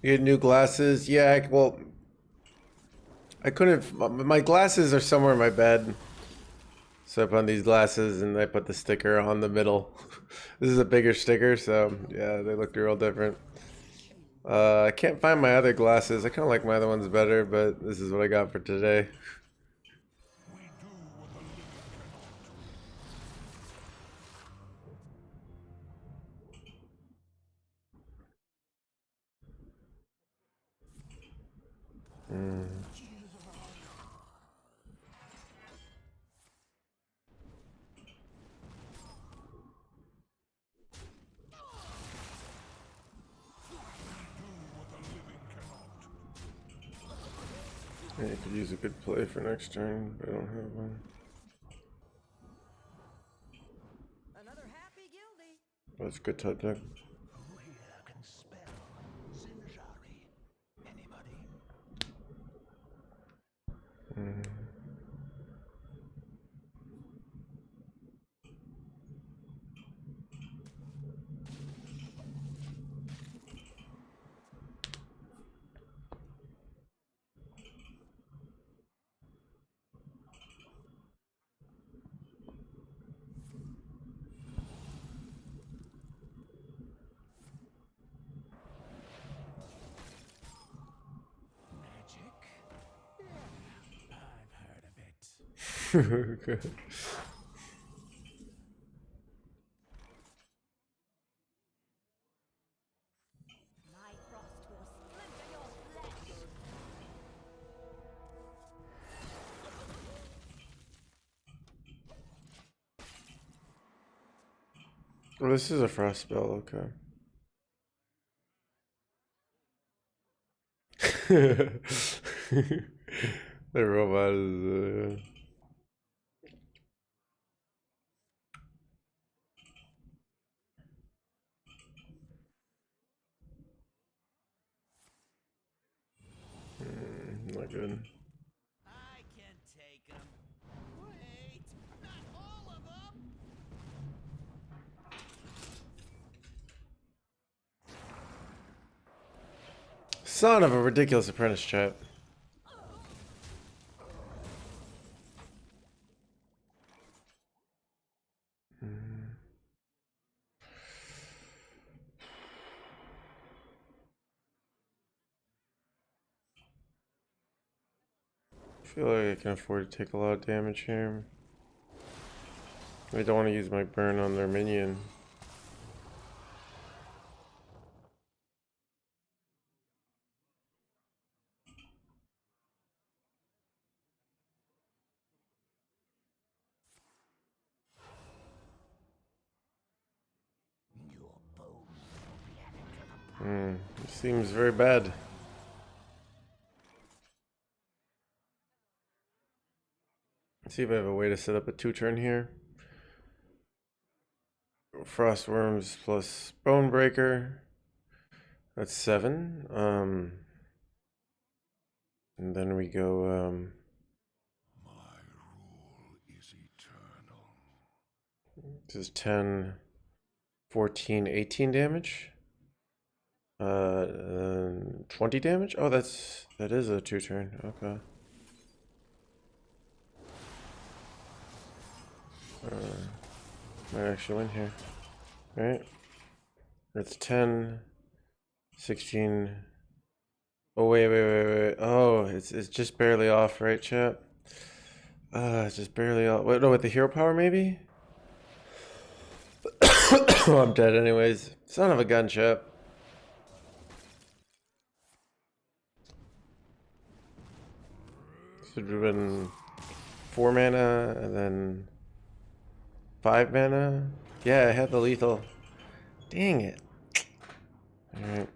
You get new glasses? Yeah, well, I couldn't. My glasses are somewhere in my bed. So I put on these glasses and I put the sticker on the middle. This is a bigger sticker, so yeah, they look real different. I can't find my other glasses. I kind of like my other ones better, but this is what I got for today. Yeah, you could use a good play for next turn, but I don't have one. Another happy guildie. That's a good top deck. Who here can spell Zinjari? Anybody? Magic? Yeah, I've heard of it. Okay. My frost will splinter your flesh. Well, this is a frost spell, okay. The robot is. Not good. I can take them. Wait, not all of them. Son of a ridiculous apprentice chat. I feel like I can afford to take a lot of damage here. I don't want to use my burn on their minion. Your bones will be added to the It seems very bad. Let's see if I have a way to set up a 2-turn here. Frost Worms plus Bone Breaker. That's 7. And then we go, My rule is eternal. this is 10, 14, 18 damage. 20 damage? Oh, that is a 2-turn. Okay. Might actually win here. Alright. That's 10, 16. Oh, wait. Oh, it's just barely off, right, chat? It's just barely off. Wait, no, with the hero power, maybe? Oh, I'm dead anyways. Son of a gun, chat. Should have been 4 mana and then 5 mana. Yeah, I had the lethal. Dang it. Alright.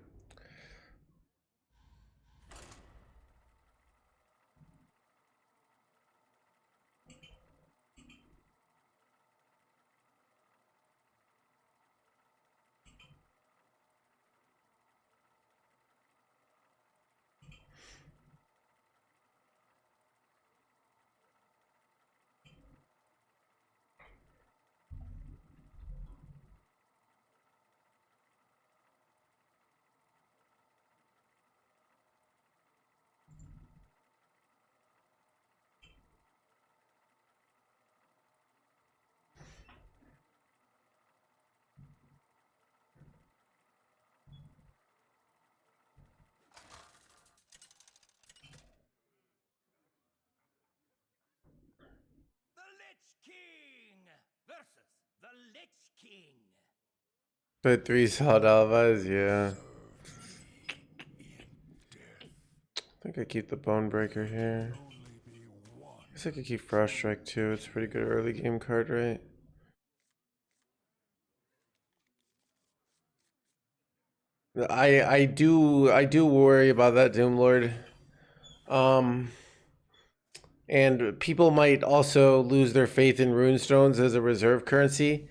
Lichking. Put 3 solid alibis, yeah. I think I keep the Bone Breaker here. I guess I could keep Frost Strike too. It's a pretty good early game card, right? I do worry about that Doom Lord. And people might also lose their faith in runestones as a reserve currency,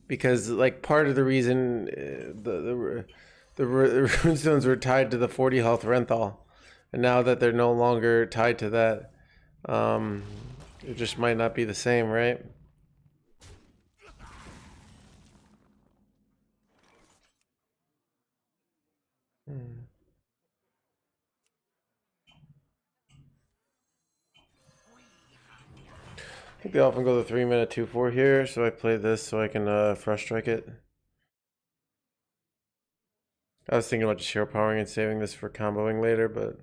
because like part of the reason the runestones were tied to the 40 health Renthal, and now that they're no longer tied to that, it just might not be the same, right? I think they often go the 3-mana 2/4 here, so I play this so I can Frost Strike it. I was thinking about just hero powering and saving this for comboing later, but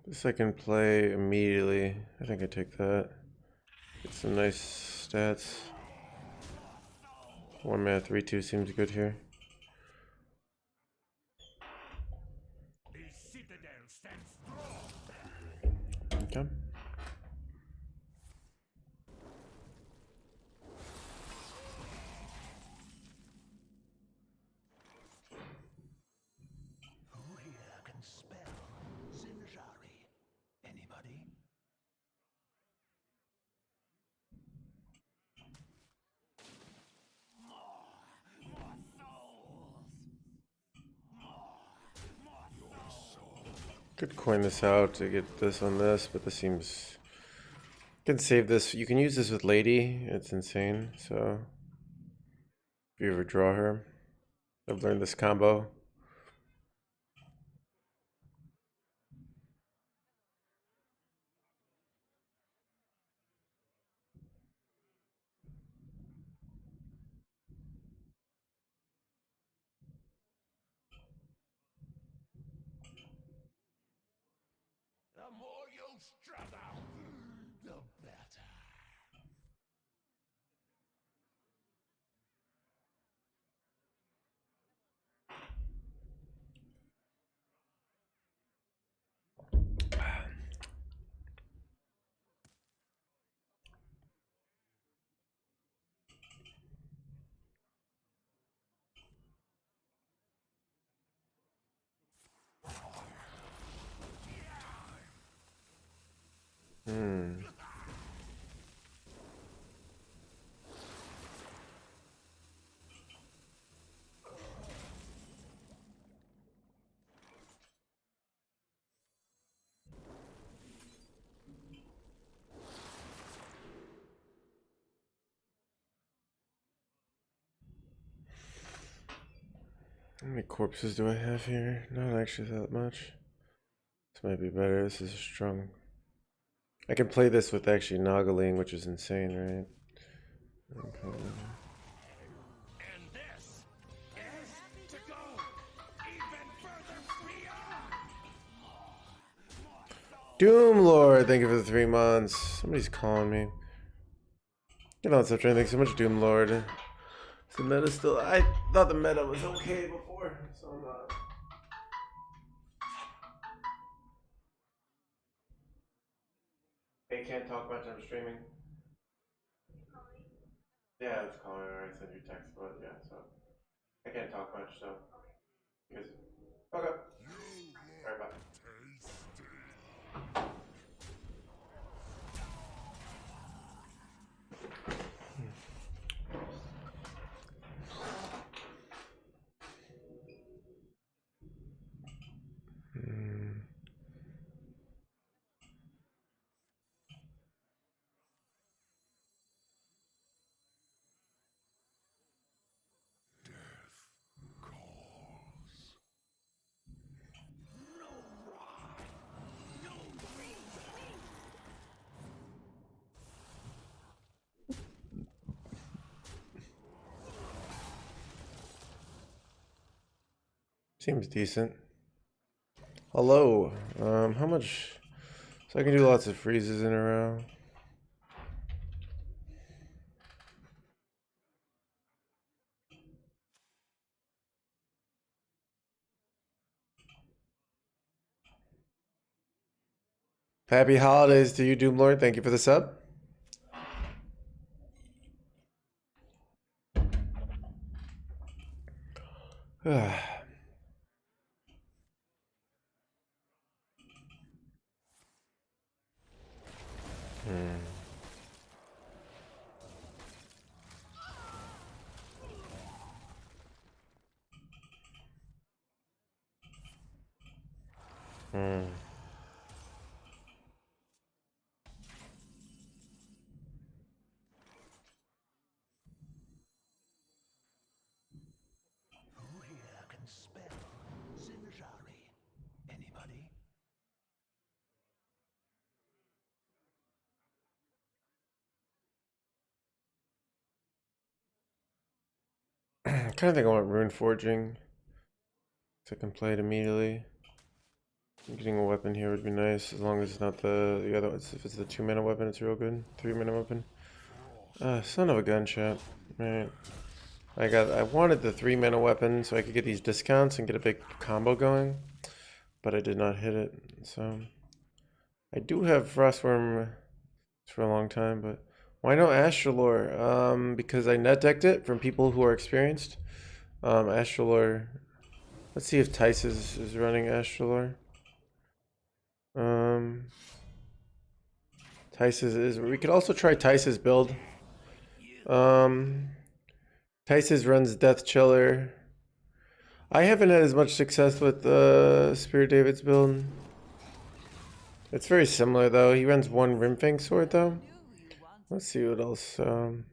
this I can play immediately. I think I take that. Get some nice stats. 1-mana 3/2 seems good here. The citadel stands strong. Okay. Who here can spell Zinjari? Anybody? Could coin this out to get this on this, but this seems... You can save this. You can use this with Lady. It's insane, so... If you ever draw her. I've learned this combo. The more you struggle, the better. How many corpses do I have here? Not actually that much. This might be better. This is strong. I can play this with actually Noggling, which is insane, right? Okay. And this is to go even further beyond. Doom Lord, thank you for the 3 months. Somebody's calling me. Get on, stop trying to think so much, Doom Lord. Is the meta still? I thought the meta was okay before, so I'm not. Hey, can't talk much. I'm streaming. Yeah, it's calling. I sent you a text, but yeah, so I can't talk much. So, because okay. Alright, bye. Seems decent. Hello. How much? So I can do lots of freezes in a row. Happy holidays to you, Doomlord. Thank you for the sub. Who here can spell Zinjari? Anybody? I kind of think I want Rune Forging, so I can play it immediately. Getting a weapon here would be nice, as long as it's not the other ones. If it's the 2-mana weapon, it's real good. 3-mana weapon. Son of a gun, chat. Right. I wanted the 3-mana weapon so I could get these discounts and get a big combo going, but I did not hit it. So I do have Frostworm for a long time, but why no Astralore? Because I net decked it from people who are experienced. Astralore. Let's see if Tice is running Astralore. Tice's is. We could also try Tice's build. Tice's runs Death Chiller. I haven't had as much success with Spirit David's build. It's very similar though. He runs one Rimfang sword though. Let's see what else. On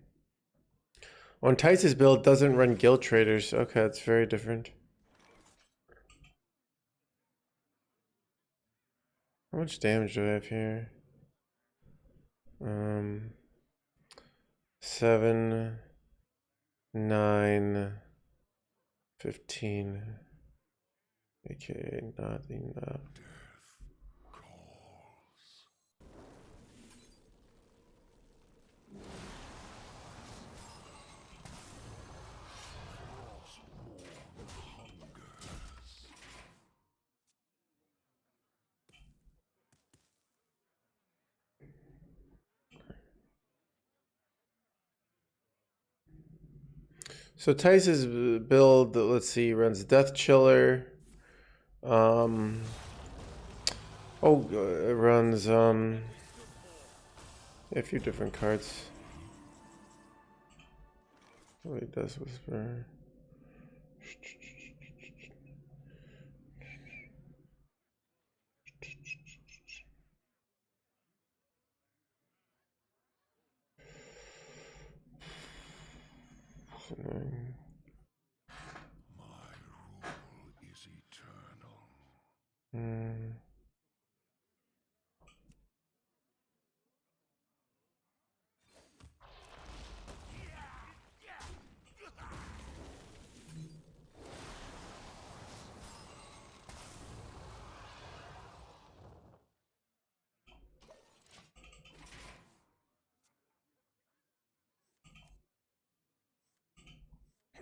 Tice's build doesn't run Guild Traders. Okay, it's very different. How much damage do I have here? 7, 9, 15. Okay, not enough. So Tice's build, let's see, runs Death Chiller. It runs a few different cards. Oh, it does Whisper. My rule is eternal.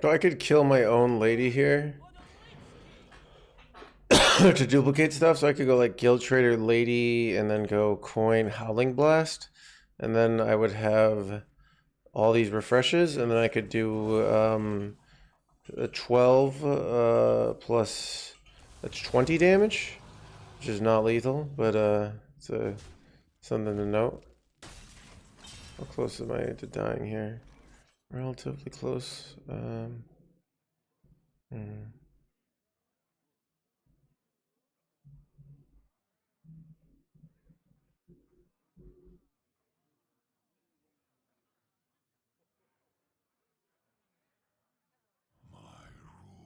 So I could kill my own lady here to duplicate stuff. So I could go like Guild Trader Lady and then go Coin Howling Blast. And then I would have all these refreshes. And then I could do a 12 plus, that's 20 damage, which is not lethal, but it's something to note. How close am I to dying here? Relatively close. My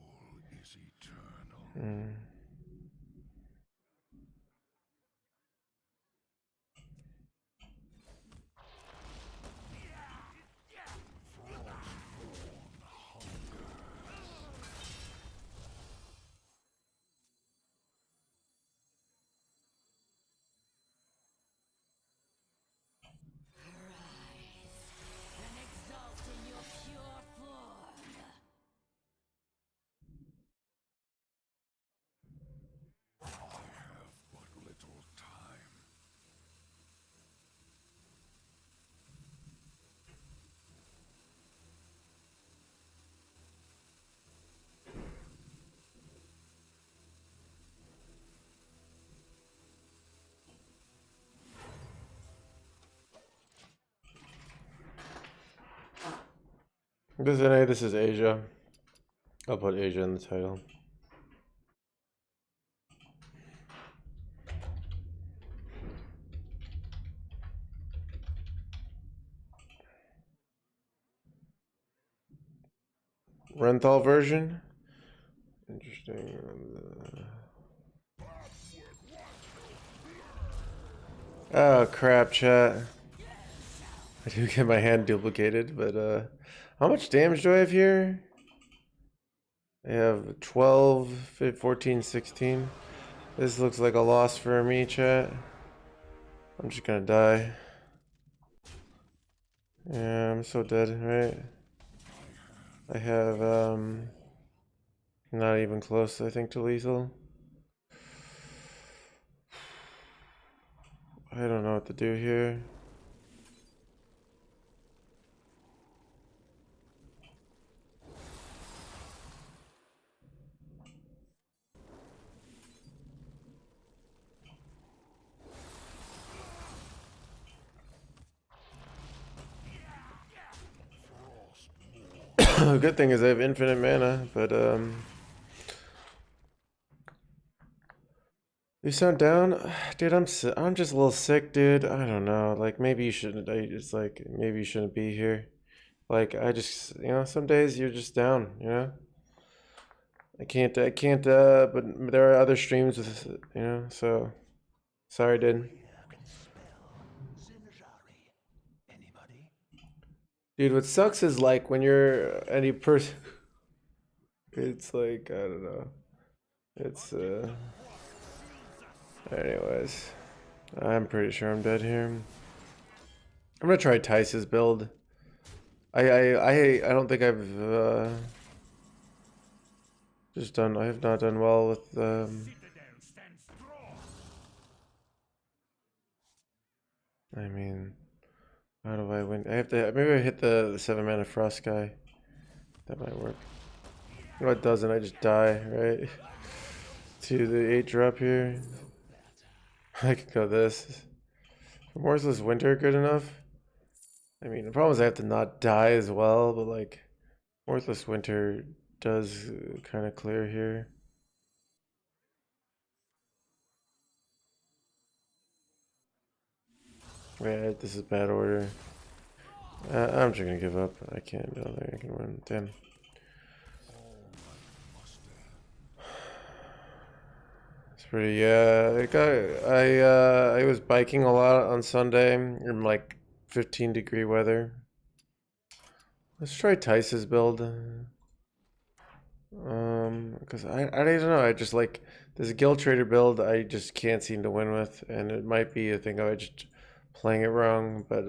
rule is eternal. This is Asia. I'll put Asia in the title. Renthal version? Interesting. Oh crap, chat. I do get my hand duplicated, but how much damage do I have here? I have 12, 14, 16. This looks like a loss for me, chat. I'm just gonna die. Yeah, I'm so dead, right? I have, not even close, I think, to lethal. I don't know what to do here. Good thing is I have infinite mana, but you sound down, dude. I'm just a little sick, dude. I don't know. Like maybe you shouldn't. It's like maybe you shouldn't be here. Like I just, some days you're just down. I can't. But there are other streams with, So sorry, dude. Dude, what sucks is like when you're any person. It's like I don't know. It's Anyways, I'm pretty sure I'm dead here. I'm gonna try Tice's build. I don't think I've I have not done well with I mean, how do I win? I have to maybe I hit the 7 mana frost guy. That might work. No, it doesn't. I just die, right? To the 8 drop here. I could go this. Remorseless Winter good enough? I mean, the problem is I have to not die as well, but like, Worthless Winter does kind of clear here. Yeah, this is bad order. I'm just gonna give up. I can't. I don't think I can win. Damn. It's pretty. Yeah, I was biking a lot on Sunday in like 15-degree weather. Let's try Tice's build. Because I don't know. I just like this Guild Trader build. I just can't seem to win with, and it might be a thing of I just playing it wrong, but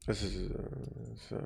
this is so.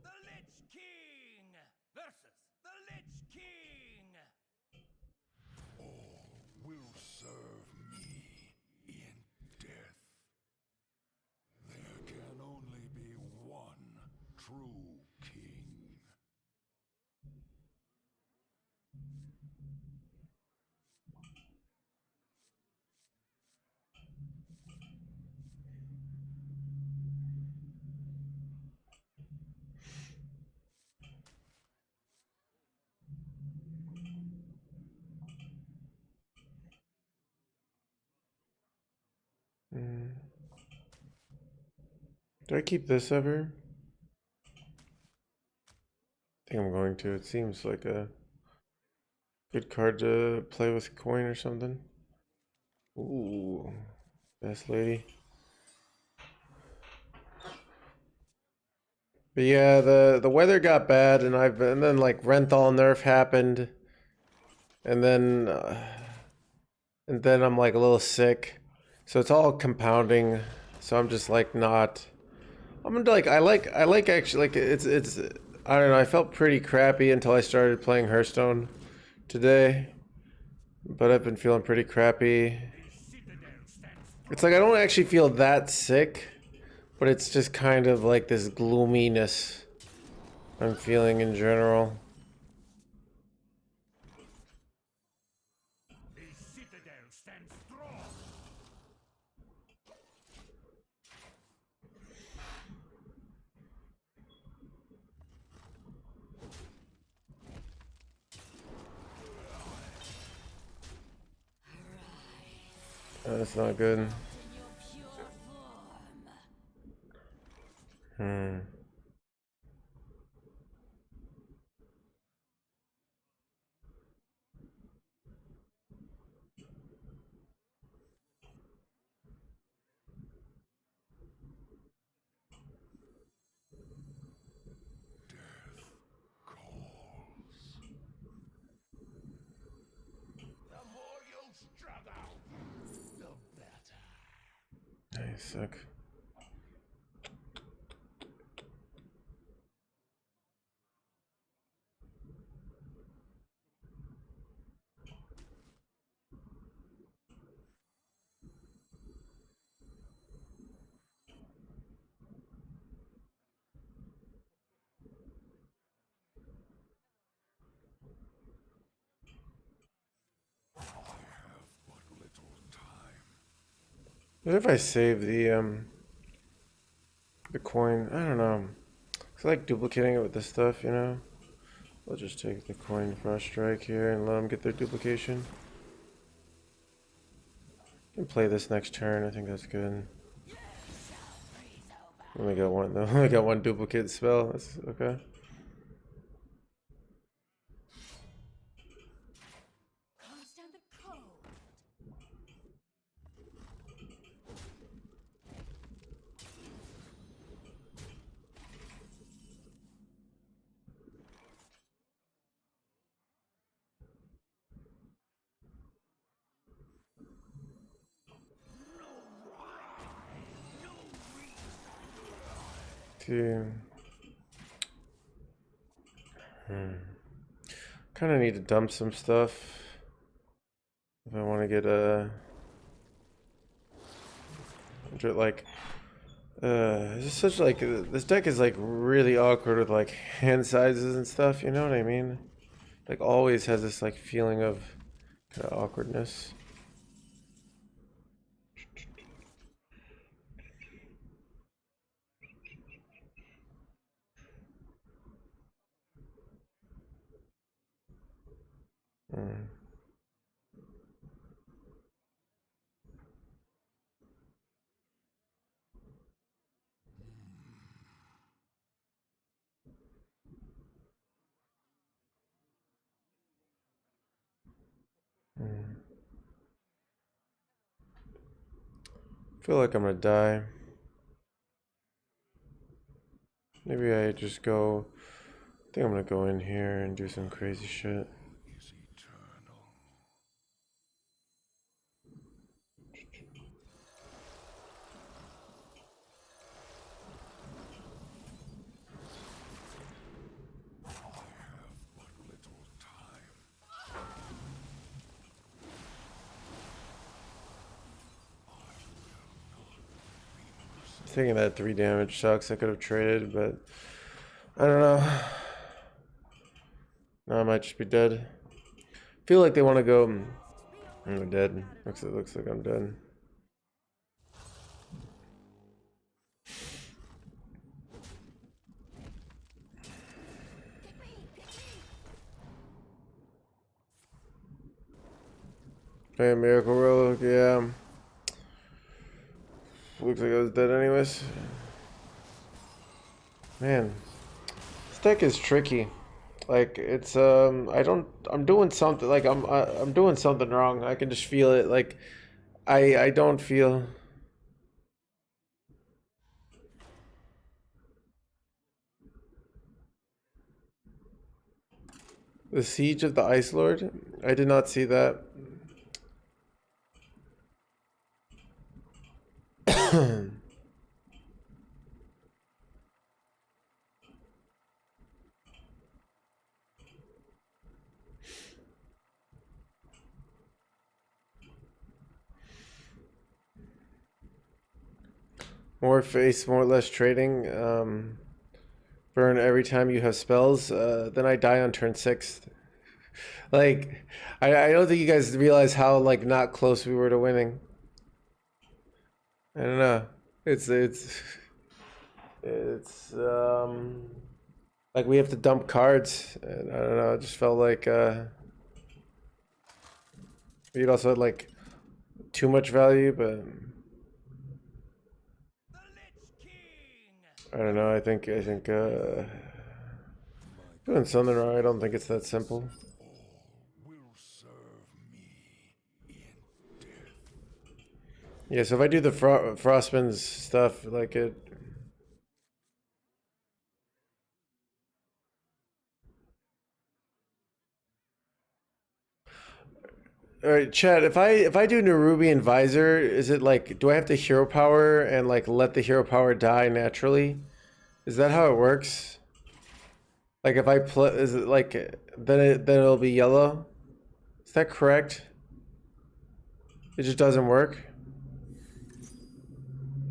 The Lich King versus the Lich King. All will serve me in death. There can only be one true king. Do I keep this ever? I think I'm going to. It seems like a good card to play with coin or something. Ooh, best lady. But yeah, the weather got bad, and then like Renthal nerf happened, and then I'm like a little sick, so it's all compounding. So I'm just like not. I'm like I like actually like it's I don't know. I felt pretty crappy until I started playing Hearthstone today, but I've been feeling pretty crappy. It's like I don't actually feel that sick, but it's just kind of like this gloominess I'm feeling in general. The citadel stands strong. That's not good. In your pure form. The more you struggle, the better. I suck. What if I save the coin? I don't know. I like duplicating it with this stuff, you know? I'll just take the coin frost strike here and let them get their duplication. Can play this next turn. I think that's good. Only got one though. Only got one duplicate spell. That's okay. Can't stand the cold. Two. Kind of need to dump some stuff if I want to get a like. It's just such like this deck is like really awkward with like hand sizes and stuff. You know what I mean? Like always has this like feeling of kind of awkwardness. Mm. Mm. Feel like I'm gonna die. Maybe I just go. I think I'm gonna go in here and do some crazy shit. Is eternal. I have but little time. Taking that 3 damage sucks. I could have traded, but I don't know. No, I might just be dead. Feel like they want to go. I'm dead. Looks like I'm dead. Hey, Miracle Rogue, yeah. Looks like I was dead anyways. Man, this deck is tricky. Like it's I'm doing something like I'm doing something wrong. I can just feel it. Like I don't feel. The Siege of the Ice Lord? I did not see that. More face, more less trading. Burn every time you have spells. Then I die on turn 6. Like, I don't think you guys realize how like not close we were to winning. I don't know. It's like we have to dump cards, and I don't know. It just felt like we'd also had like too much value, but The Lichking! I don't know. I think doing something wrong. I don't think it's that simple. Will serve me in death. Yeah. So if I do the Frostman's stuff, like it. All right, Chad. If I do Nerubian Visor, is it like, do I have to hero power and like let the hero power die naturally? Is that how it works? Like if I play, is it like then it'll be yellow? Is that correct? It just doesn't work.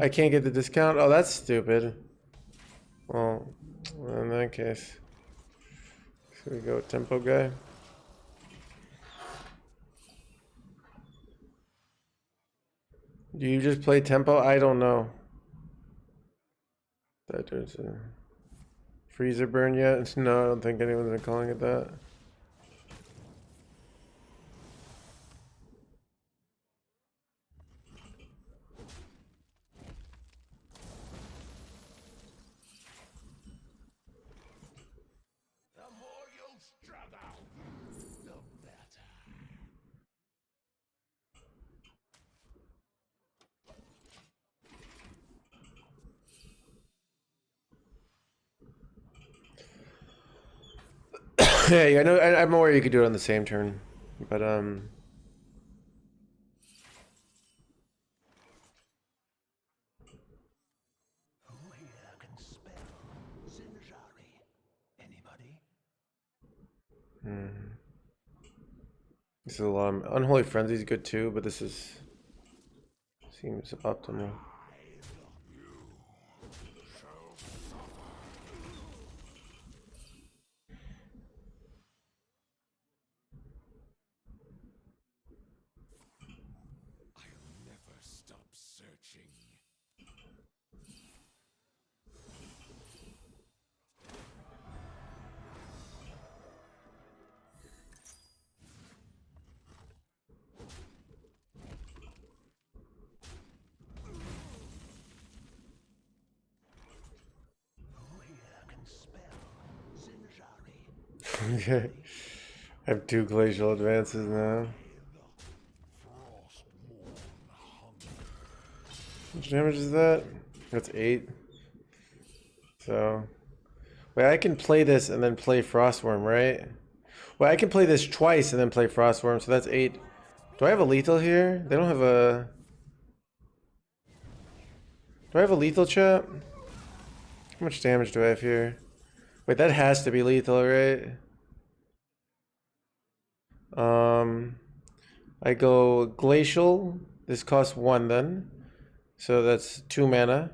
I can't get the discount. Oh, that's stupid. Well, in that case, should we go with tempo guy? Do you just play tempo? I don't know. That there's a freezer burn yet? No, I don't think anyone's been calling it that. The more you struggle, the better. Yeah, I know. I'm aware you could do it on the same turn, but Who here can spell Zinjari? Anybody? this is a lot. Unholy Frenzy is good too, but this is seems optimal. I'll never stop searching. Who here can spell Zinjari? Okay, I have 2 glacial advances now. Frostmourne hunger. How much damage is that? That's 8. So, wait, I can play this and then play Frostworm, right? Well, I can play this twice and then play Frostworm, so that's 8. Do I have a lethal here? They don't have a... Do I have a lethal, chat? How much damage do I have here? Wait, that has to be lethal, right? I go Glacial. This costs 1 then. So that's 2 mana.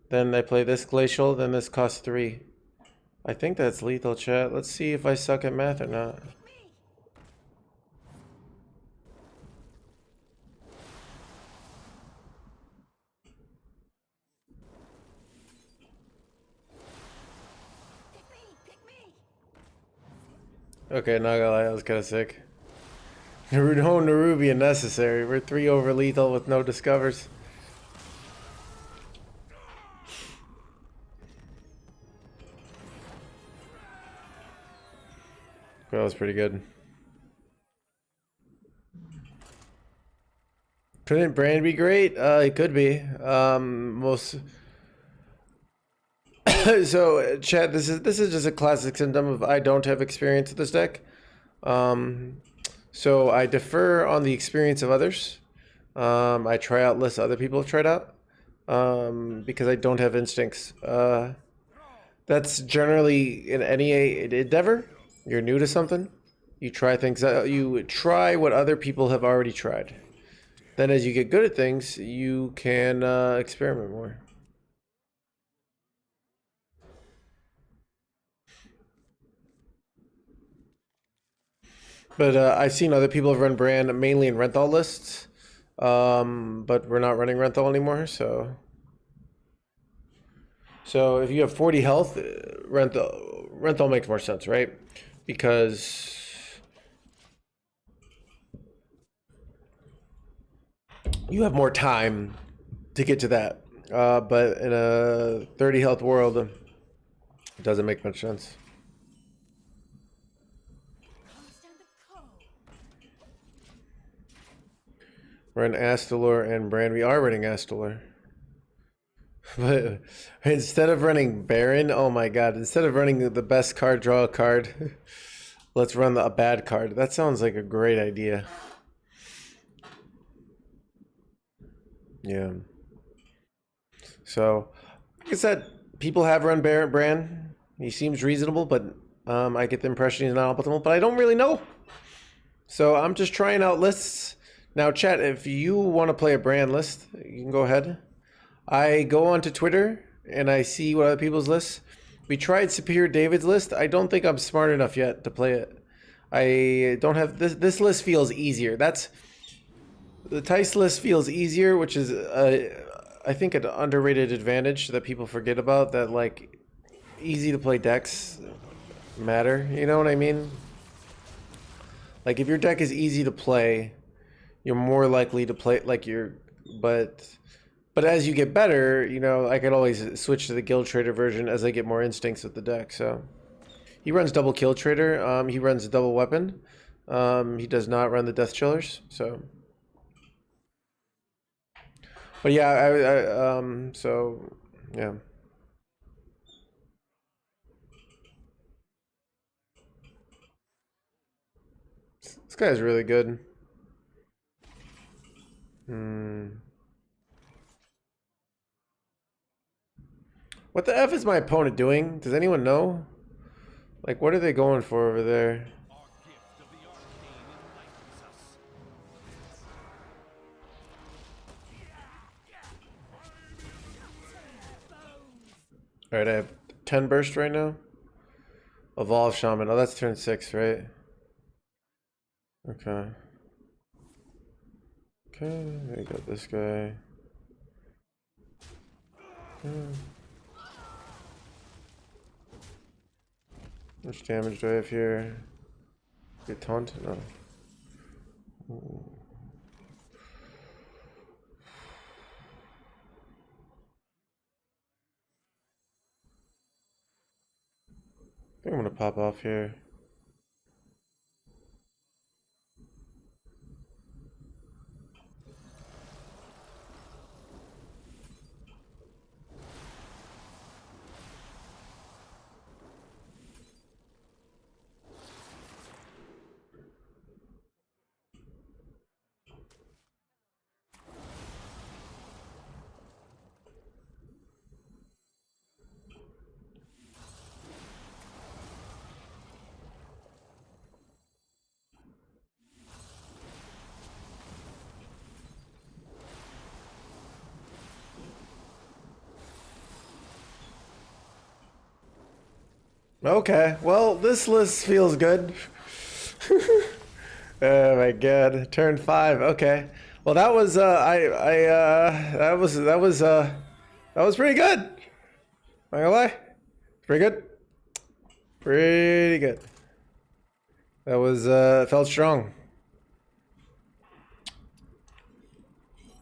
Then I play this Glacial, then this costs 3. I think that's lethal, chat. Let's see if I suck at math or not. Pick me! Okay, not gonna lie, that was kind of sick. No Nerubian necessary. We're 3 over lethal with no discovers. That was pretty good. Couldn't Brand be great? It could be. Most. So, chat. This is just a classic symptom of I don't have experience with this deck. So I defer on the experience of others. I try out lists other people have tried out because I don't have instincts. That's generally in any endeavor. You're new to something. You try things out. You try what other people have already tried. Then as you get good at things, you can experiment more. But I've seen other people have run brand mainly in Renthal lists. But we're not running Renthal anymore, so... So if you have 40 health, Renthal makes more sense, right? Because you have more time to get to that. But in a 30 health world, it doesn't make much sense. Run Astalor and Brand. We are running Astalor. But instead of running Baron, oh my god, instead of running the best card, draw a card, let's run a bad card. That sounds like a great idea. Yeah. So, like I said, people have run Bran. He seems reasonable, but I get the impression he's not optimal, but I don't really know. So I'm just trying out lists. Now, chat, if you want to play a Bran list, you can go ahead. I go onto Twitter and I see what other people's lists. We tried Superior David's list. I don't think I'm smart enough yet to play it. I don't have this. This list feels easier. That's the Tice list feels easier, which is I think an underrated advantage that people forget about. That like easy to play decks matter. You know what I mean? Like if your deck is easy to play, you're more likely to play like you're. But as you get better, you know, I could always switch to the Guild Trader version as I get more instincts with the deck. So he runs double Kill Trader. He runs double weapon. He does not run the Death Chillers. So, but yeah, so yeah. This guy's really good. What the F is my opponent doing? Does anyone know? Like, what are they going for over there? Our gift of the arcane enlightens us. Alright, I have 10 burst right now. Evolve Shaman. Oh, that's turn 6, right? Okay. Okay, I got this guy. How much damage do I have here? Get taunt? No. Ooh. I think I'm gonna pop off here. Okay, well, this list feels good. Oh my god, turn 5. Okay, well that was that was pretty good. Not gonna lie, pretty good, pretty good. That was felt strong.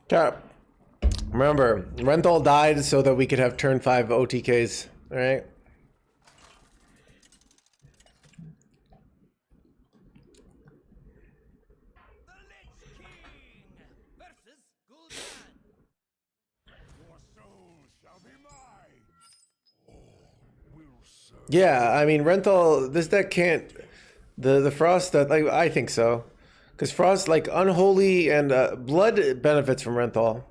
Tap. Remember, Renthal died so that we could have turn 5 OTKs. All right. The Lichking versus Gul'dan. Your soul shall be mine. All will serve. Yeah, I mean, Renthal, this deck can't... The frost that like I think so, because frost like unholy and blood benefits from Renthal,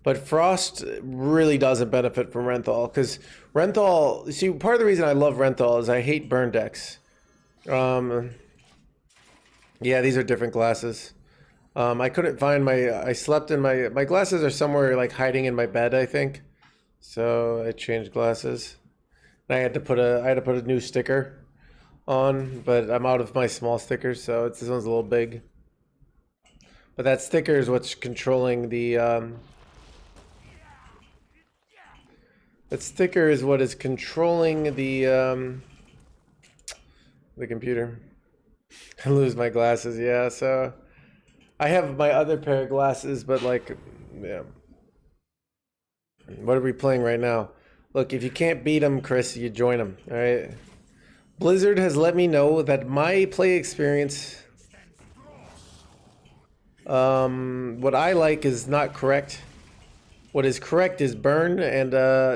but frost really doesn't benefit from Renthal because Renthal. See, part of the reason I love Renthal is I hate burn decks. Yeah, these are different glasses. I couldn't find my. I slept in my glasses are somewhere like hiding in my bed, I think. So I changed glasses. And I had to put a new sticker on, but I'm out of my small stickers, so this one's a little big. But that sticker is what's controlling the. That sticker is what is controlling the computer. I lose my glasses, yeah. So I have my other pair of glasses, but like, yeah. What are we playing right now? Look, if you can't beat them, Chris, you join them. All right. Blizzard has let me know that my play experience, what I like is not correct. What is correct is burn and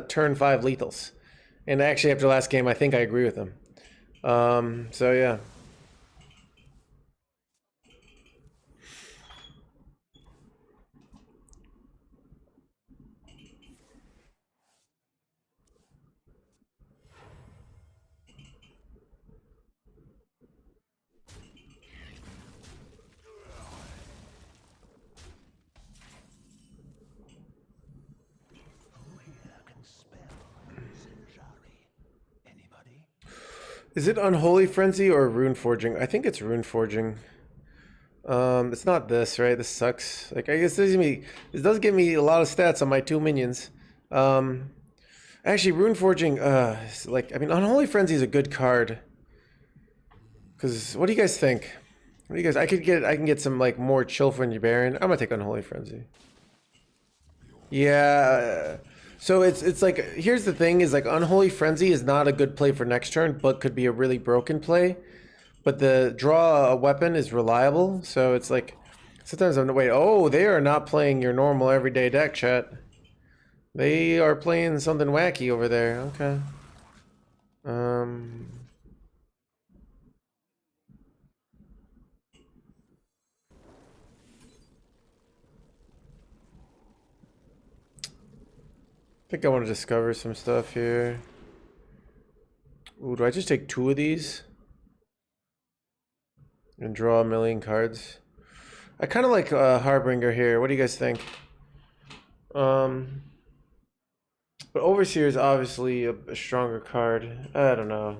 turn 5 lethals. And actually, after last game, I think I agree with them. So yeah. Who here can spell Sinjari? Anybody? Is it Unholy Frenzy or Rune Forging? I think it's Rune Forging. It's not this, right? This sucks. Like, I guess this does give me a lot of stats on my 2 minions. Actually, Rune Forging, like, I mean, Unholy Frenzy is a good card. Because, what do you guys think? What do you guys, I can get some, like, more chill from your Baron. I'm gonna take Unholy Frenzy. Yeah, so it's like, here's the thing, is like, Unholy Frenzy is not a good play for next turn, but could be a really broken play. But the draw a weapon is reliable, so it's like sometimes I'm wait. Oh, they are not playing your normal everyday deck, chat. They are playing something wacky over there. Okay. I think I want to discover some stuff here. Ooh, do I just take 2 of these and draw a million cards? I kind of like Harbinger here. What do you guys think? But Overseer is obviously a stronger card. I don't know.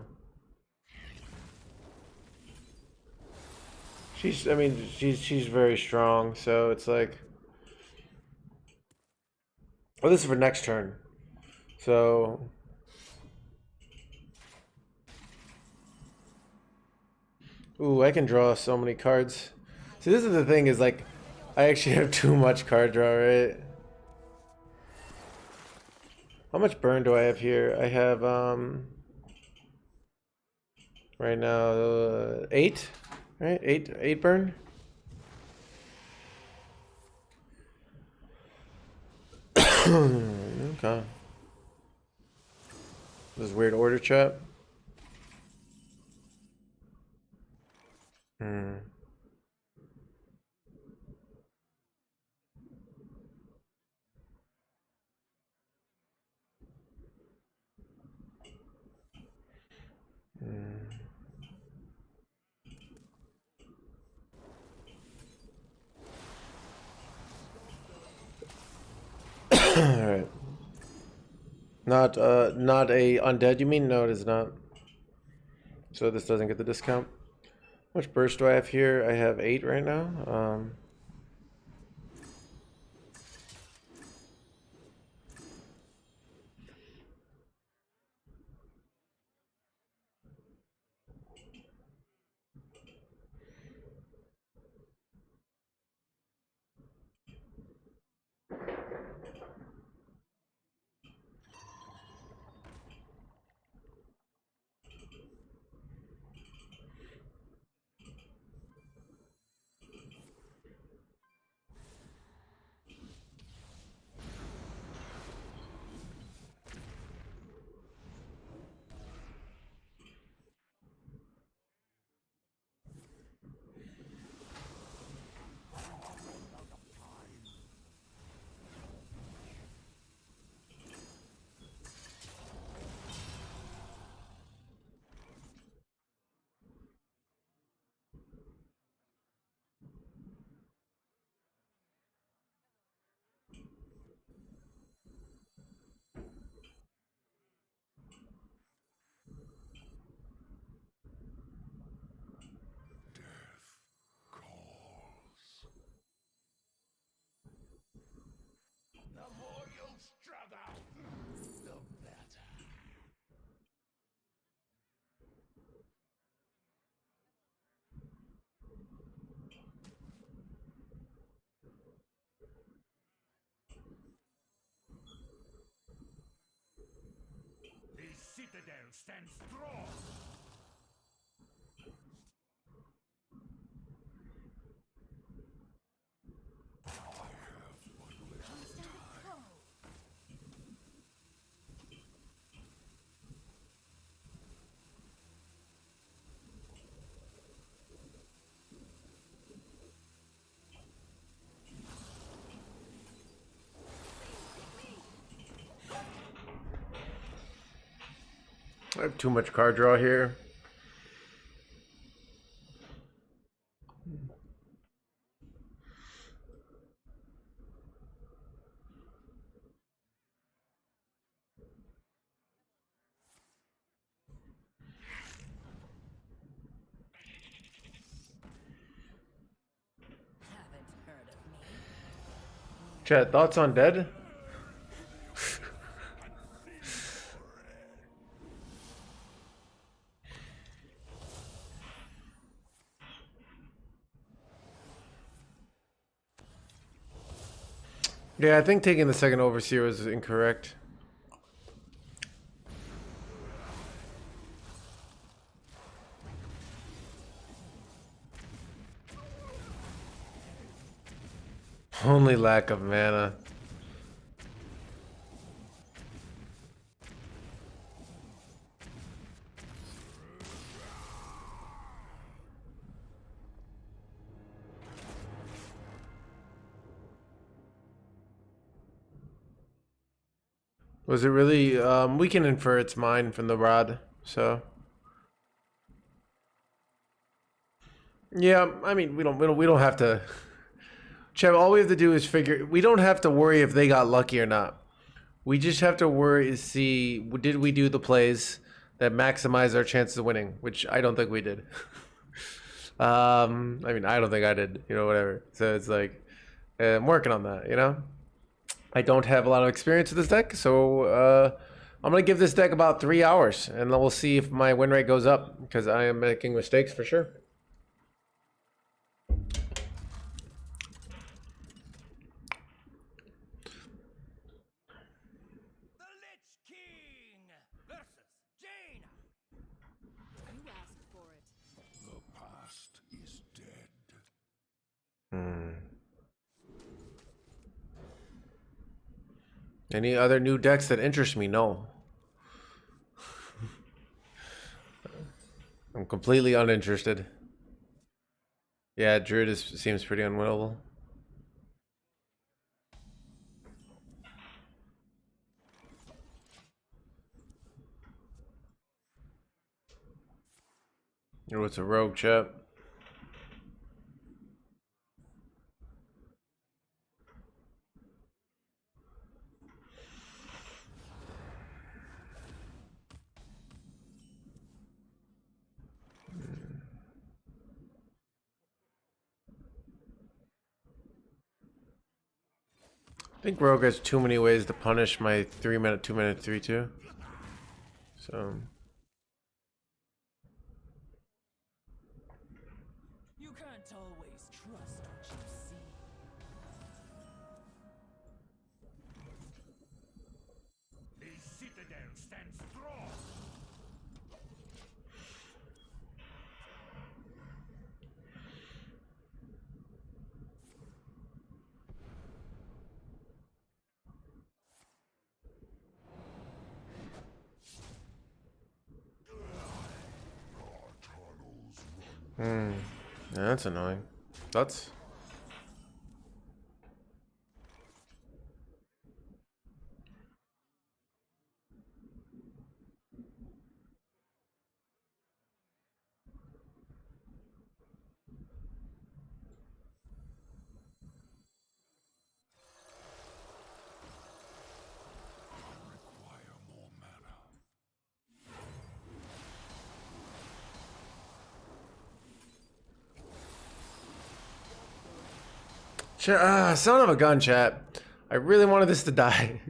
I mean, she's very strong, so it's like. Oh, this is for next turn. So. Ooh, I can draw so many cards. See, this is the thing, is like, I actually have too much card draw, right? How much burn do I have here? I have, right now, 8? Right? 8 burn? Okay. This is weird order, chat. Alright. Not a undead, you mean? No, it is not. So this doesn't get the discount. How much burst do I have here? I have 8 right now. citadel stands strong. I have too much card draw here. Haven't heard of me. Chat, thoughts on Dead? Yeah, I think taking the second Overseer was incorrect. Only lack of mana. Was it really? We can infer it's mine from the rod, so. Yeah, I mean, we don't have to. Chev, all we have to do is figure. We don't have to worry if they got lucky or not. We just have to worry, see, did we do the plays that maximize our chances of winning, which I don't think we did. I mean, I don't think I did, you know, whatever. So it's like, I'm working on that, you know? I don't have a lot of experience with this deck, so I'm going to give this deck about 3 hours, and then we'll see if my win rate goes up, because I am making mistakes for sure. The Lichking versus Jaina. You asked for it. The past is dead. Any other new decks that interest me? No. I'm completely uninterested. Yeah, Druid seems pretty unwinnable. Oh, it's a rogue, chap. I think rogue has too many ways to punish my 3-minute, 2-minute, 3-2. So. You can't always trust what you see. The citadel stands strong. Yeah, that's annoying. That's. Require more mana. Son of a gun, chat. I really wanted this to die.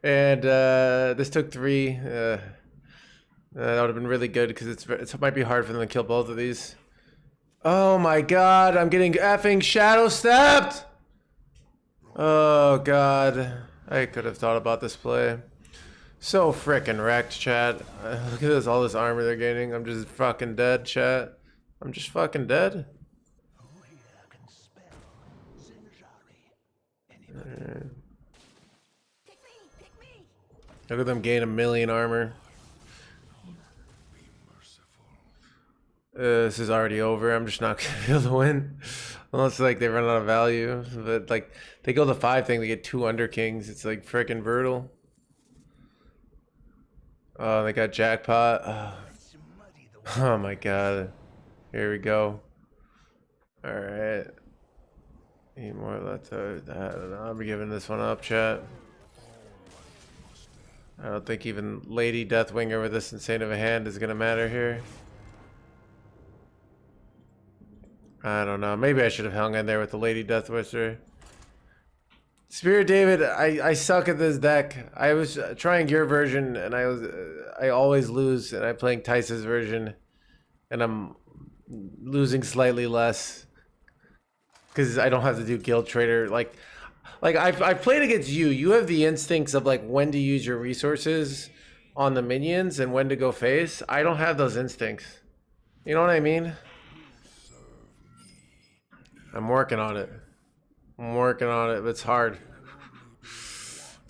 And this took 3. That would have been really good because it might be hard for them to kill both of these. Oh my god, I'm getting effing shadow stepped! Oh god. I could have thought about this play. So frickin' wrecked, chat. Look at this, all this armor they're gaining. I'm just fucking dead, chat. I'm just fucking dead. Who here can spell Zinjari? Anybody? Pick me! Pick me! Look at them gain 1,000,000 armor. This is already over. I'm just not gonna be able to win. Unless like they run out of value. But like they go the 5 thing, they get 2 Under Kings. It's like frickin' brutal. Oh, they got jackpot. Oh my god. Here we go. Alright. Need more left of that. I don't know. I'll be giving this one up, chat. I don't think even Lady Deathwinger with this insane of a hand is gonna matter here. I don't know. Maybe I should have hung in there with the Lady Deathwinger. Spirit David, I suck at this deck. I was trying your version and I always lose, and I'm playing Tice's version and I'm losing slightly less because I don't have to do Guild Trader. Like I've played against you. You have the instincts of like when to use your resources on the minions and when to go face. I don't have those instincts. You know what I mean? I'm working on it. I'm working on it, but it's hard.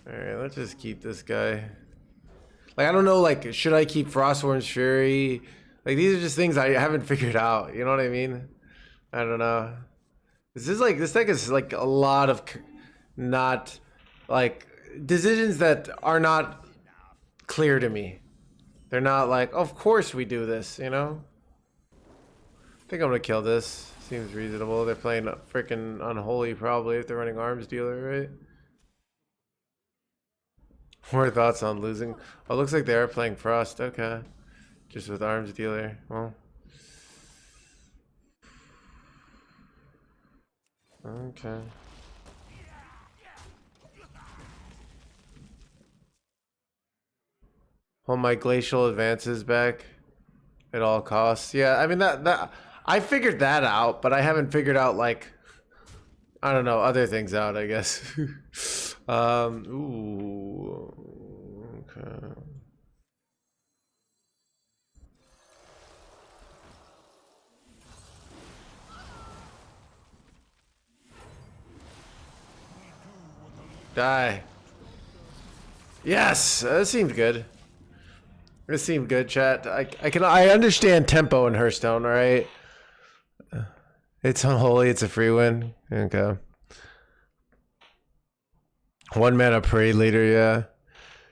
Alright, let's just keep this guy. Like, I don't know, like, should I keep Frostworm's Fury? Like, these are just things I haven't figured out. You know what I mean? I don't know. This is like, this deck is like a lot of not, like, decisions that are not clear to me. They're not like, of course we do this, you know? I think I'm gonna kill this. Seems reasonable. They're playing freaking Unholy probably if they're running Arms Dealer, right? More thoughts on losing? Oh, it looks like they are playing Frost. Okay. Just with Arms Dealer. Well. Okay. Hold my glacial advances back at all costs. Yeah, I mean that I figured that out, but I haven't figured out like I don't know, other things out, I guess. Ooh. Okay. Die. Yes, that seemed good. This seemed good, chat. I understand tempo in Hearthstone, all right? It's unholy. It's a free win. Okay. 1 mana parade leader, yeah.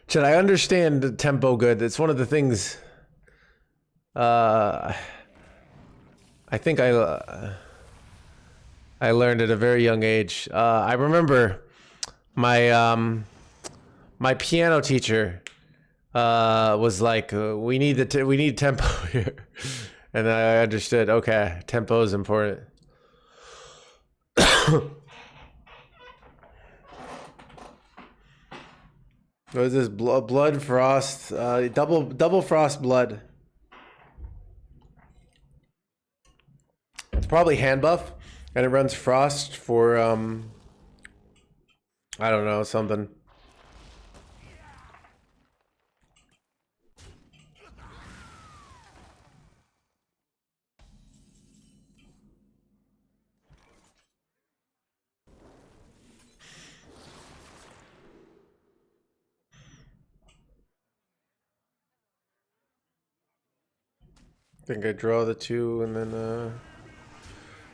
Chat, I understand the tempo good. It's one of the things. I think I learned at a very young age. I remember my my piano teacher was like, we need tempo here, and I understood. Okay, tempo is important. What is this? Blood frost, double frost blood. It's probably hand buff, and it runs frost for I don't know, something. I think I draw the 2 and then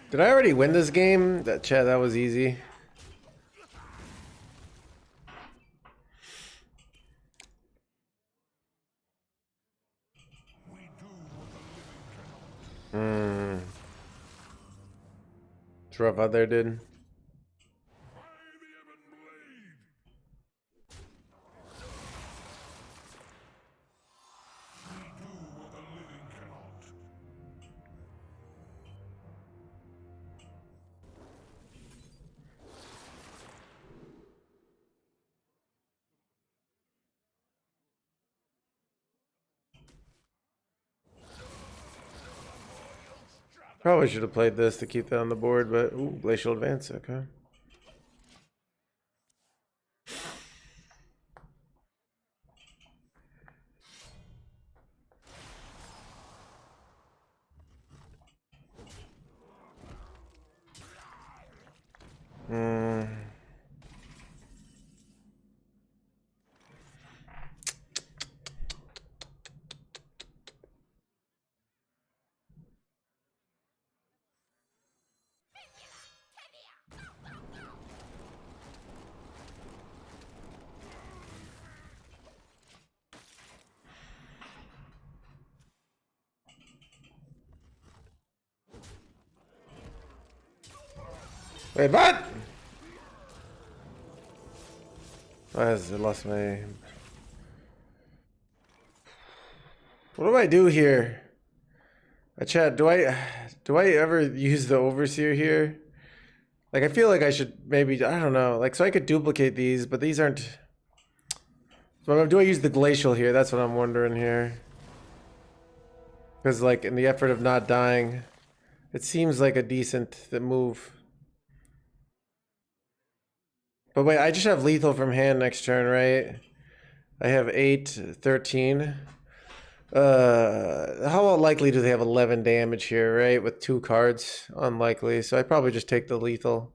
did I already win this game? That was easy. It's rough out there, dude. Probably should have played this to keep that on the board, but ooh, glacial advance, okay. Mm. Wait, what? I lost my... What do I do here? Chat, do I ever use the overseer here? Like, I feel like I should maybe, I don't know, like, so I could duplicate these, but these aren't... So do I use the glacial here? That's what I'm wondering here. Because, like, in the effort of not dying, it seems like a decent move. But wait, I just have lethal from hand next turn, right? I have 8, 13. How likely do they have 11 damage here, right? With 2 cards? Unlikely. So I probably just take the lethal.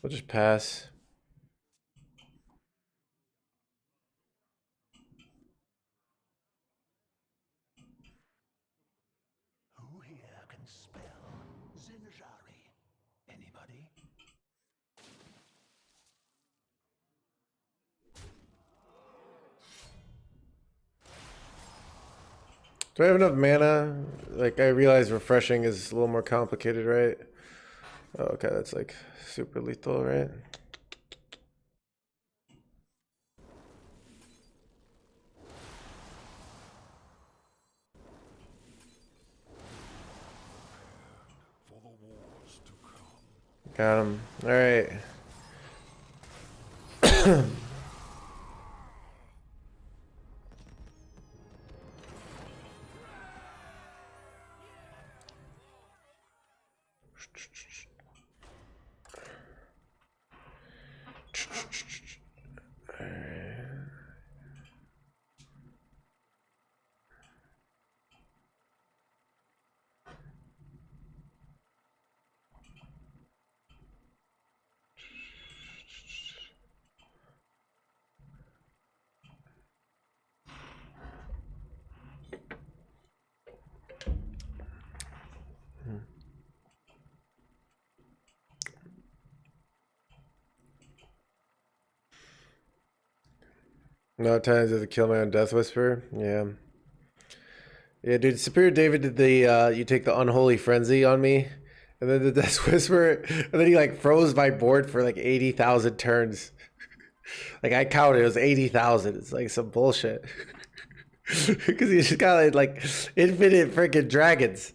We'll just pass. Who here can spell Zinjari? Anybody? Do I have enough mana? Like, I realize refreshing is a little more complicated, right? Oh, okay, that's like super lethal, right? For the wars to come. Got him. Alright. No times does it kill my own Death Whisper? Yeah. Yeah, dude, Superior David did the, you take the Unholy Frenzy on me, and then the Death Whisper, and then he, like, froze my board for, like, 80,000 turns. Like, I counted, it was 80,000. It's, like, some bullshit. Because he just got, like, infinite freaking dragons.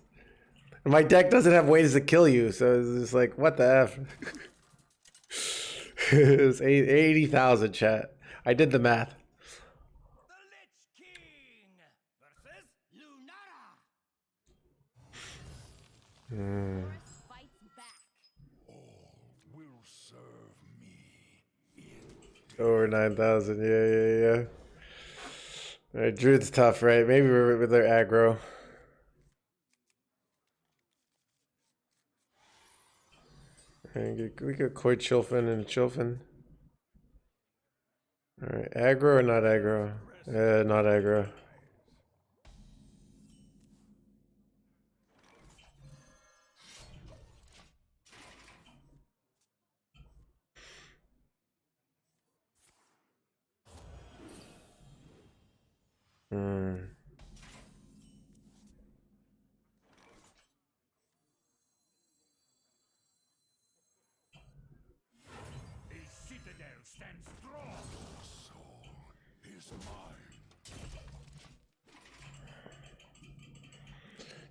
And my deck doesn't have ways to kill you, so it's just like, what the F? It was 80,000, chat. I did the math. The Lichking versus Lunara. First fights back. Will serve me in Over 9,000, yeah. Alright, Druid's tough, right? Maybe we're with their aggro. We got Koi Chilfin and Chilfin. Alright, aggro or not aggro? Not aggro. Hmm. a citadel stands strong. Soul is mine.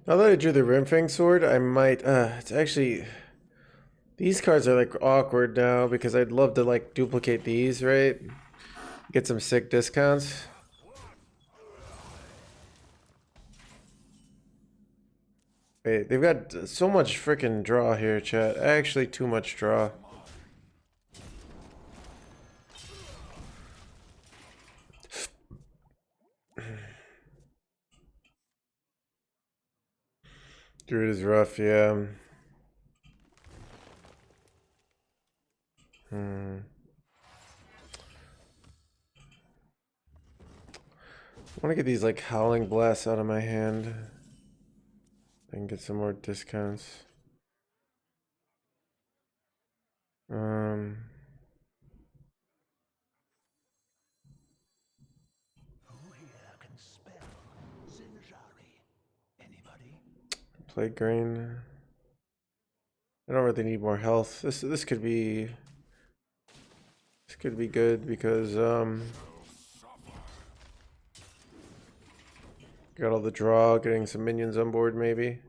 Now that I drew the Rimfang sword, I might, it's actually, these cards are like awkward now because I'd love to like duplicate these, right? Get some sick discounts. Wait, they've got so much freaking draw here, chat. Actually, too much draw. Druid is rough, yeah. I want to get these like howling blasts out of my hand. I can get some more discounts. Who here can spell Zinjari? Anybody? Plague Grain. I don't really need more health. This could be good because got all the draw, getting some minions on board maybe.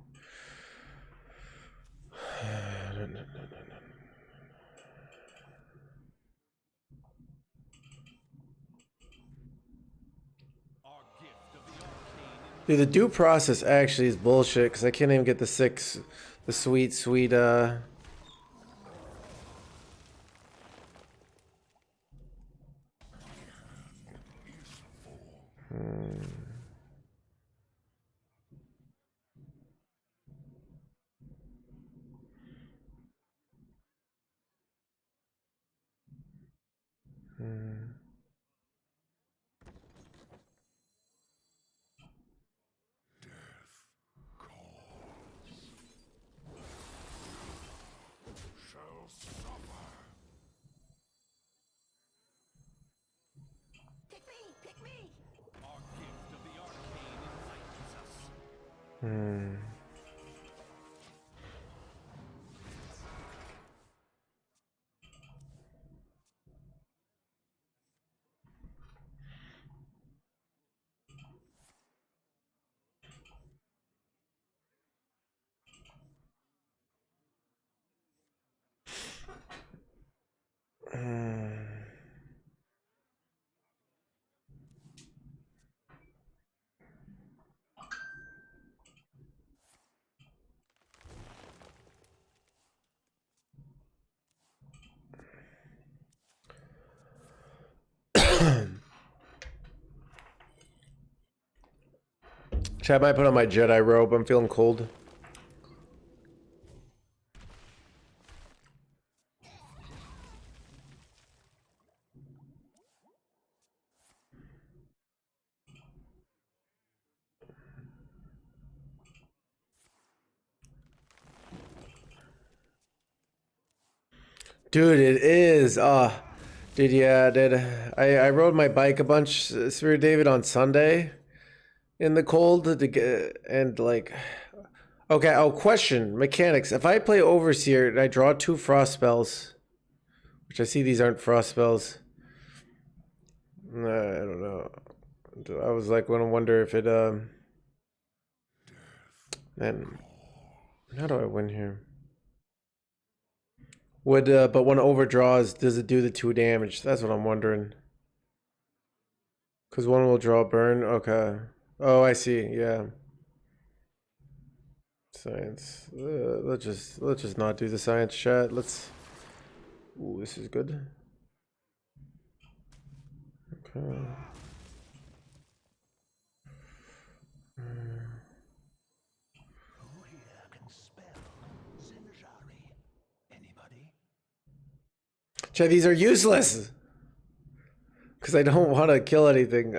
Dude, the due process actually is bullshit because I can't even get the sweet Pick me! Pick me! Our gift of the arcane enlightens us. Chad, might put on my Jedi robe. I'm feeling cold. Dude, it is. Dude, yeah, dude. I rode my bike a bunch, Spirit David, on Sunday in the cold to get, and like, okay, question mechanics. If I play Overseer and I draw 2 frost spells, which I see these aren't frost spells. I don't know. I was like, gonna wonder if it, man, how do I win here? Would, but when overdraws, does it do the 2 damage? That's what I'm wondering. Because one will draw burn. Okay. Oh, I see. Yeah. Science. Let's just not do the science chat. Let's. Ooh, this is good. Okay. Who here can spell Zinjari? Anybody? Chat, these are useless. Because I don't want to kill anything.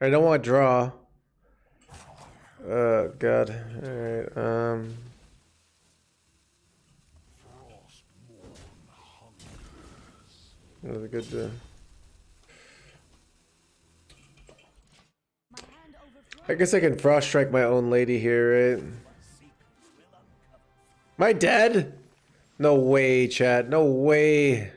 I don't want to draw. Oh god. Alright, that was a good My hand overflows. I guess I can frost strike my own lady here, right? Am I dead? No way, chat. No way.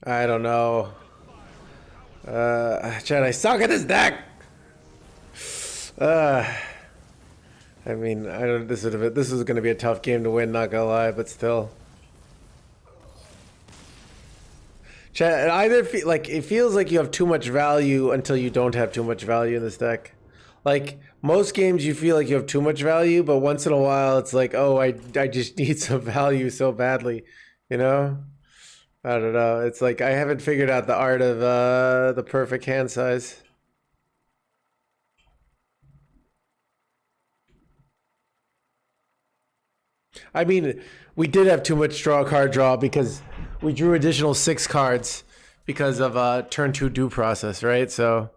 I don't know. Chad, I suck at this deck. I mean, I don't. This is gonna be a tough game to win. Not gonna lie, but still. Chad, it either it feels like you have too much value until you don't have too much value in this deck. Like most games, you feel like you have too much value, but once in a while, it's like, oh, I just need some value so badly, you know? I don't know. It's like I haven't figured out the art of the perfect hand size. I mean, we did have too much card draw because we drew additional 6 cards because of turn 2 due process, right? So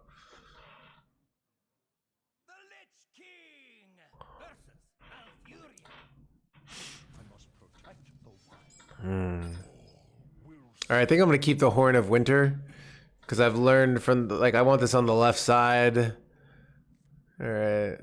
The Lichking versus Alfuria. I must protect the wild. all right, I think I'm gonna keep the Horn of Winter because I've learned from like I want this on the left side. All right.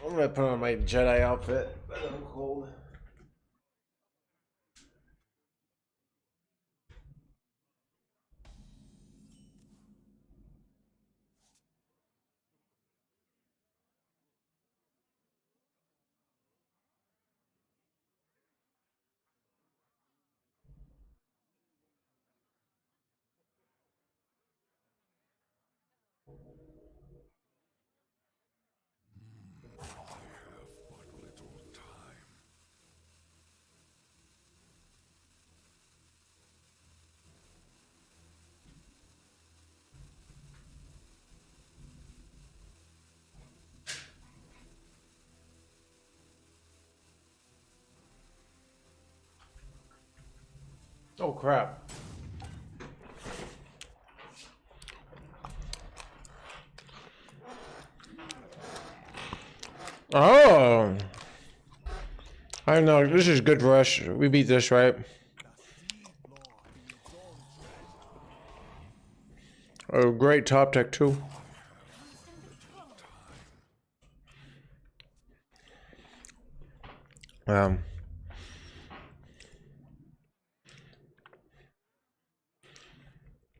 I'm gonna put on my Jedi outfit. I'm cold. Oh crap. Oh. I know, this is good for us. We beat this, right? Oh, great top deck too.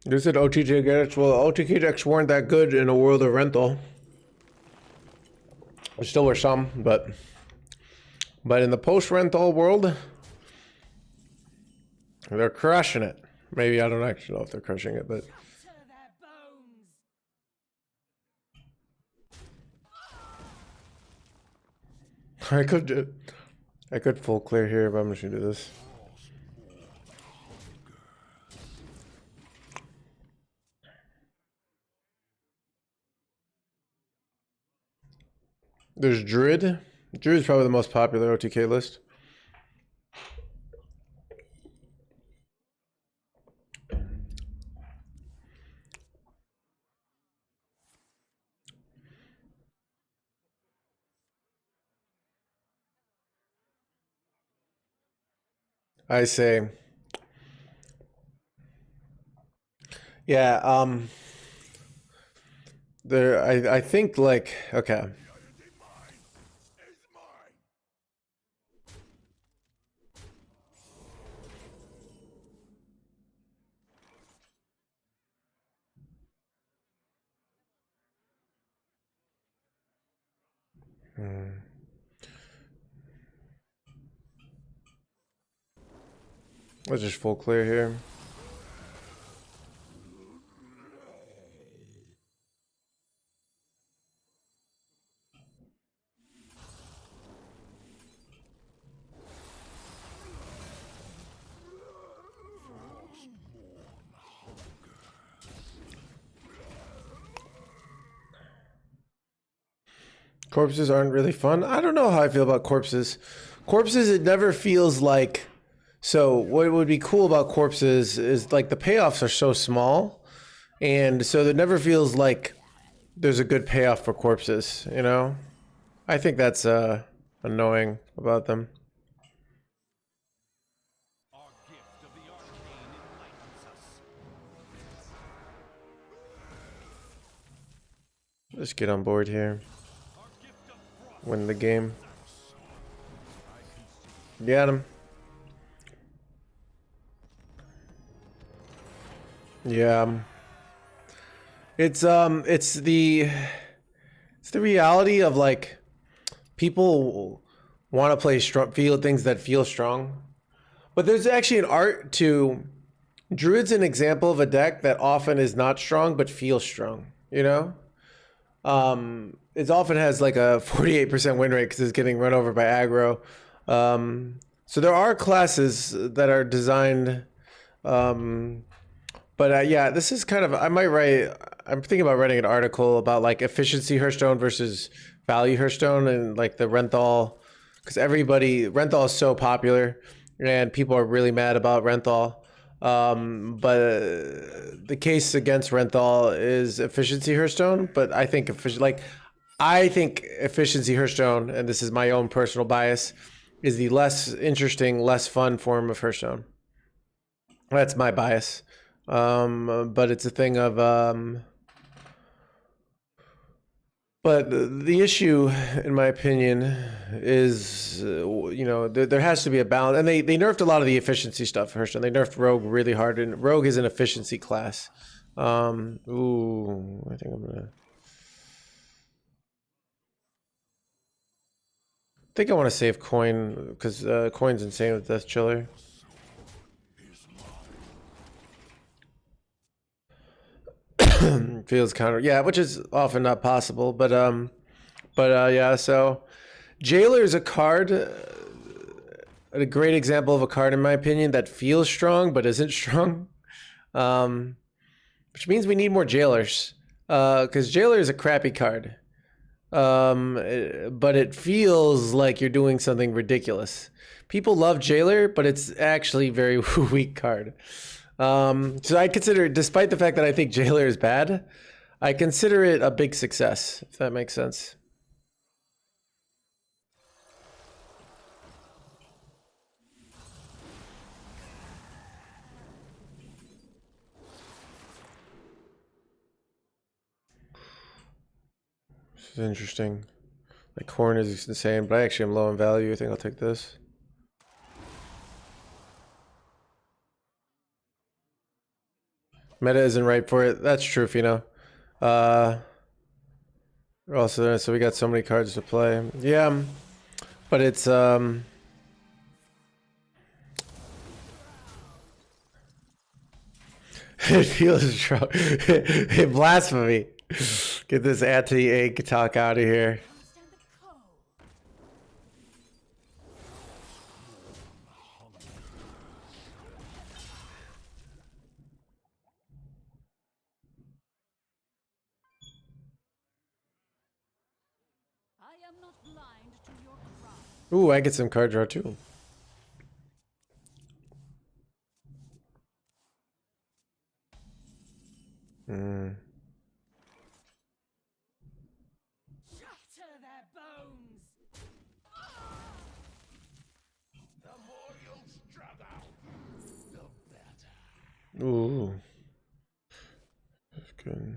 This is OTK decks. Well, OTK decks weren't that good in a world of rental. There still were some, but in the post-rental world, they're crushing it. Maybe I don't actually know if they're crushing it, but To their bones. I could full clear here, but I'm just gonna do this. There's Druid. Druid's probably the most popular OTK list. I say, yeah. There. I think like okay. Let's just full clear here. Corpses aren't really fun. I don't know how I feel about corpses. Corpses, it never feels like. So what would be cool about corpses is like the payoffs are so small, and so it never feels like there's a good payoff for corpses. You know, I think that's annoying about them. Our gift of the arcane enlightens us. Let's get on board here. Our gift of frost. Win the game. Get him. Yeah. It's the reality of like people want to play strong, feel things that feel strong. But there's actually an art to Druid's an example of a deck that often is not strong but feels strong, you know? It often has like a 48% win rate because it's getting run over by aggro. So there are classes that are designed, but yeah, this is kind of, I'm thinking about writing an article about like efficiency Hearthstone versus value Hearthstone and like the Renthal, because Renthal is so popular and people are really mad about Renthal. But the case against Renthal is efficiency Hearthstone, but I think efficiency Hearthstone, and this is my own personal bias, is the less interesting, less fun form of Hearthstone. That's my bias. But it's a thing of, but the issue, in my opinion, is, there has to be a balance. And they nerfed a lot of the efficiency stuff, Hearthstone. They nerfed Rogue really hard, and Rogue is an efficiency class. Ooh, I think I'm gonna... I think I want to save coin, because coin's insane with Death Chiller. Feels counter, yeah, which is often not possible, but yeah. So Jailer is a card, a great example of a card in my opinion that feels strong but isn't strong, which means we need more Jailers, because Jailer is a crappy card, but it feels like you're doing something ridiculous. People love Jailer, but it's actually a very weak card. So I consider, despite the fact that I think Jailer is bad, I consider it a big success, if that makes sense. This is interesting. My corn is insane, but I actually am low on value. I think I'll take this. Meta isn't right for it. That's true, Fino. Also, so we got so many cards to play. Yeah, but it's it feels strong. Blasphemy. Get this anti-egg talk out of here. Ooh, I get some card draw too. Shatter their bones. The more you'll struggle, the better. Ooh. That's good.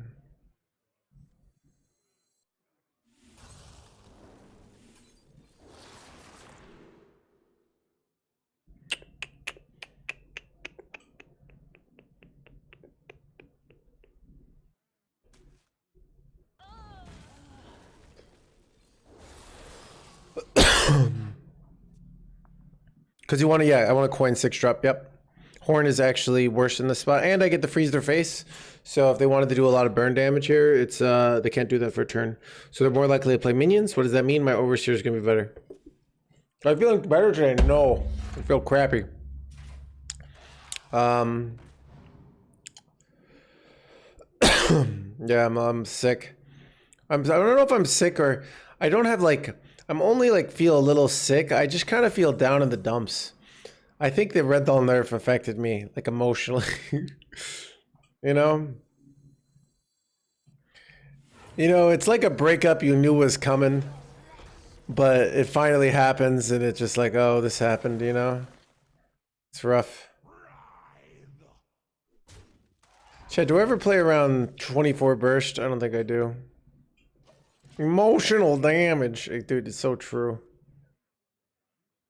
Because you want to, yeah, I want to coin 6 drop. Yep. Horn is actually worse in this spot, and I get to freeze their face. So if they wanted to do a lot of burn damage here, it's they can't do that for a turn. So they're more likely to play minions. What does that mean? My overseer is gonna be better. I'm feeling better today. No, I feel crappy. Yeah, I'm sick. I don't know if I'm sick or I don't have like, I'm only like feel a little sick. I just kind of feel down in the dumps. I think the Renthal nerf affected me like emotionally. You know? You know, it's like a breakup you knew was coming, but it finally happens and it's just like, oh, this happened, you know? It's rough. Chad, do I ever play around 24 burst? I don't think I do. Emotional damage. Dude, it's so true.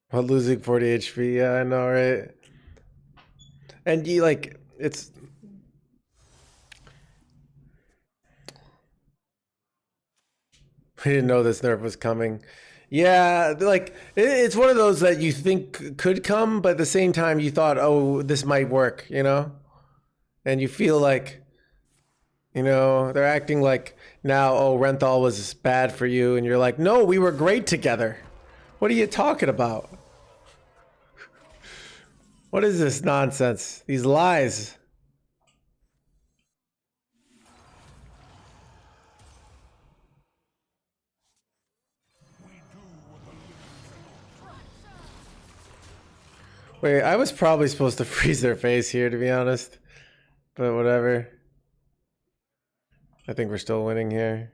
While losing 40 HP. Yeah, I know, right? And you like, it's... We didn't know this nerf was coming. Yeah, like, it's one of those that you think could come, but at the same time you thought, oh, this might work, you know? And you feel like, you know, they're acting like now, oh, Renthal was bad for you. And you're like, no, we were great together. What are you talking about? What is this nonsense? These lies. Wait, I was probably supposed to freeze their face here, to be honest. But whatever. I think we're still winning here.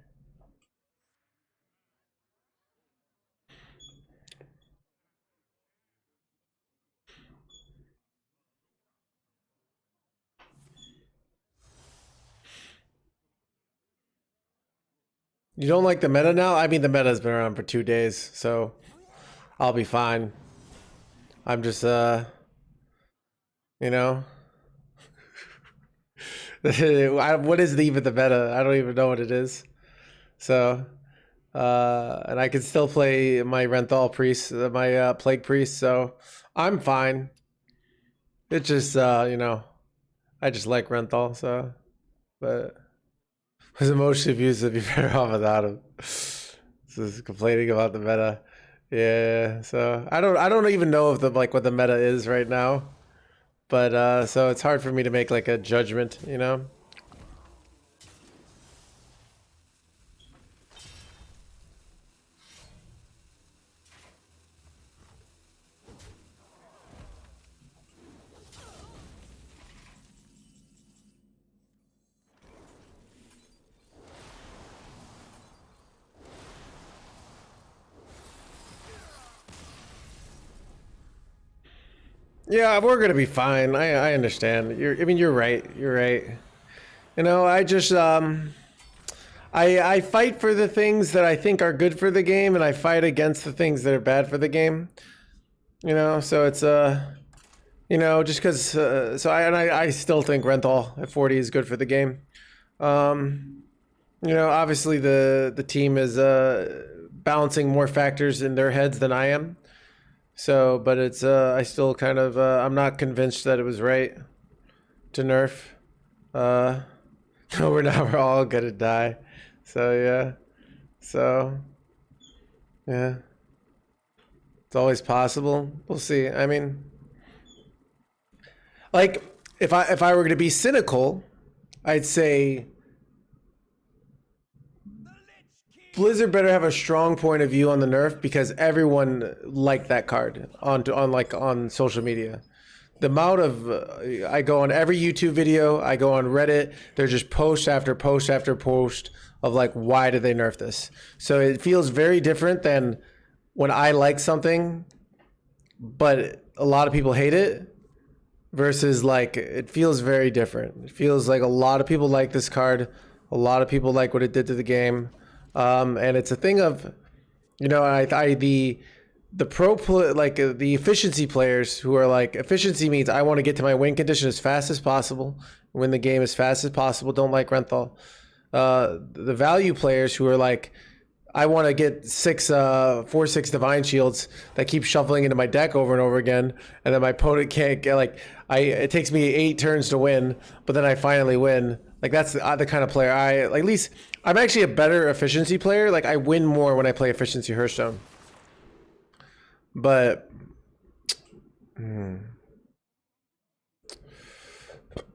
You don't like the meta now? I mean, the meta's been around for 2 days, so I'll be fine. I'm just, you know. What is even the meta? I don't even know what it is. So, and I can still play my Renthal priest, my plague priest, so I'm fine. It's just, you know, I just like Renthal, so, but was emotionally abusive, you're better off without him. This is complaining about the meta. Yeah, so I don't even know if what the meta is right now. But so it's hard for me to make like a judgment, you know? Yeah, we're gonna be fine. I understand. I mean, you're right. You're right. You know, I just I fight for the things that I think are good for the game, and I fight against the things that are bad for the game. You know, so it's you know, just because so I still think Renthal at 40 is good for the game. You know, obviously the team is balancing more factors in their heads than I am. So, but it's I still kind of I'm not convinced that it was right to nerf. No, we're not. We're all gonna die. So yeah. So yeah. It's always possible. We'll see. I mean, like if I were gonna be cynical, I'd say Blizzard better have a strong point of view on the nerf because everyone liked that card on social media. The amount of I go on every YouTube video, I go on Reddit. There's just post after post after post of like, why did they nerf this? So it feels very different than when I like something, but a lot of people hate it. Versus like, it feels very different. It feels like a lot of people like this card. A lot of people like what it did to the game. And it's a thing of, you know, the efficiency players who are like, efficiency means I want to get to my win condition as fast as possible, win the game as fast as possible, don't like Renthal. The value players who are like, I want to get 4/6 divine shields that keep shuffling into my deck over and over again, and then my opponent can't get it takes me 8 turns to win, but then I finally win. Like that's the kind of player at least I'm actually a better efficiency player. Like I win more when I play efficiency Hearthstone. But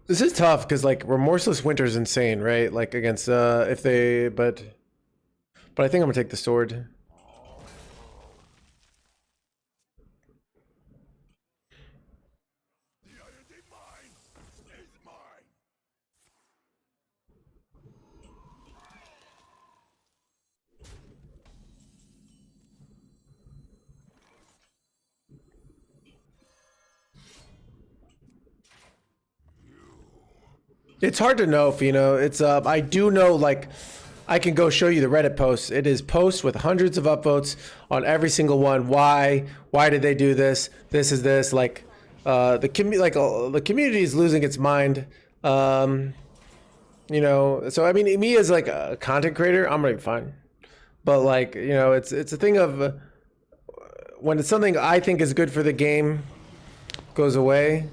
this is tough because like Remorseless Winter is insane, right? Like against but I think I'm gonna take the sword. It's hard to know if, you know, it's I do know, like, I can go show you the Reddit posts. It is posts with hundreds of upvotes on every single one. Why did they do this? This is this, like, the community is losing its mind. You know, so I mean, me as like a content creator, I'm gonna be fine. But like, you know, it's a thing of when it's something I think is good for the game goes away.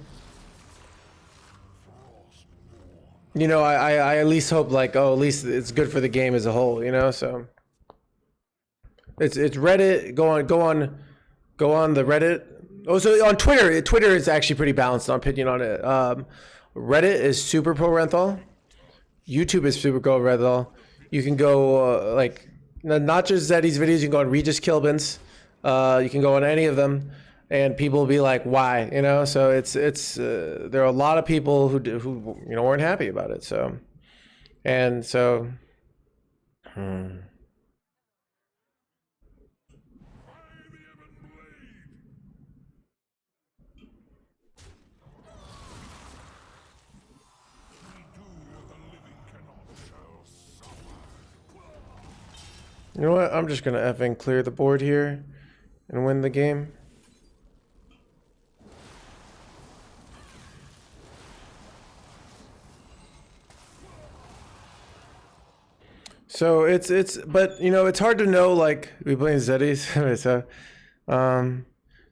You know, I at least hope like, oh, at least it's good for the game as a whole, you know. So it's Reddit. Go on the Reddit Oh, so on Twitter is actually pretty balanced on opinion on it. Reddit is super pro Renthal. YouTube is super pro Renthal. You can go like not just Zeddy's videos. You can go on Regis Kilbin's. You can go on any of them, and people will be like, "Why?" You know. So it's there are a lot of people who weren't happy about it. So, and so. You know what? I'm just gonna effing clear the board here and win the game. So but you know, it's hard to know, like we playing Zeddy's.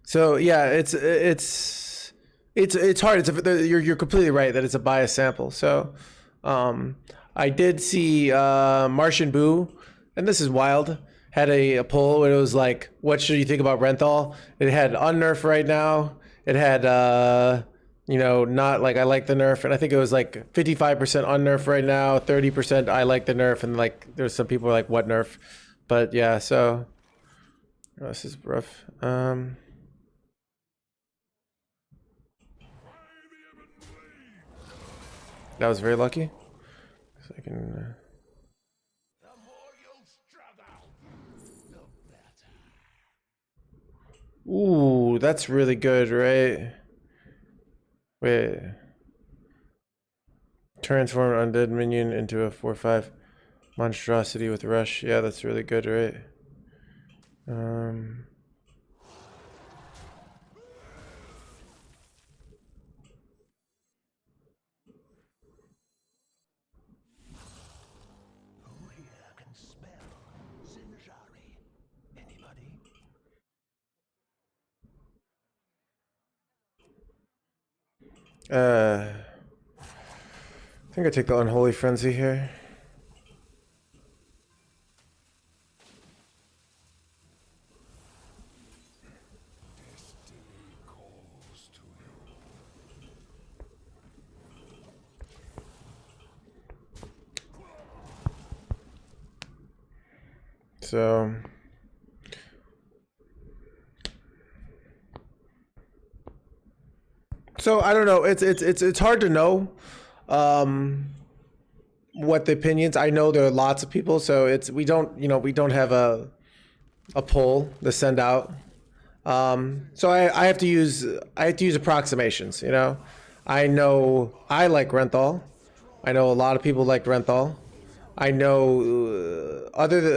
So yeah, it's hard. You're completely right that it's a biased sample. So I did see Martian Boo, and this is wild, had a poll where it was like, what should you think about Renthal? It had unnerf right now. It had not like I like the nerf, and I think it was like 55% unnerf right now, 30% I like the nerf, and like there's some people who are like, what nerf? But yeah, so this is rough. That was very lucky. So I can. Ooh, that's really good, right? Wait. Transform undead minion into a 4/5 monstrosity with rush. Yeah, that's really good, right? Who here can spell Zinjari? Anybody? I think I take the unholy frenzy here. So I don't know. It's hard to know what the opinions. I know there are lots of people, so we don't have a poll to send out. So I have to use approximations. You know, I know I like Renthal. I know a lot of people like Renthal. I know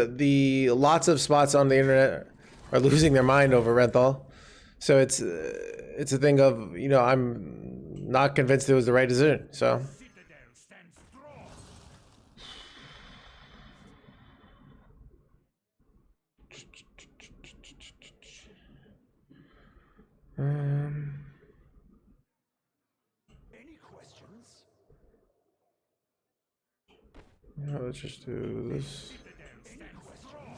the lots of spots on the internet are losing their mind over Renthal. So it's a thing of, I'm not convinced it was the right decision. So Citadel stands strong. Any questions? let's just do this. Citadel stands strong.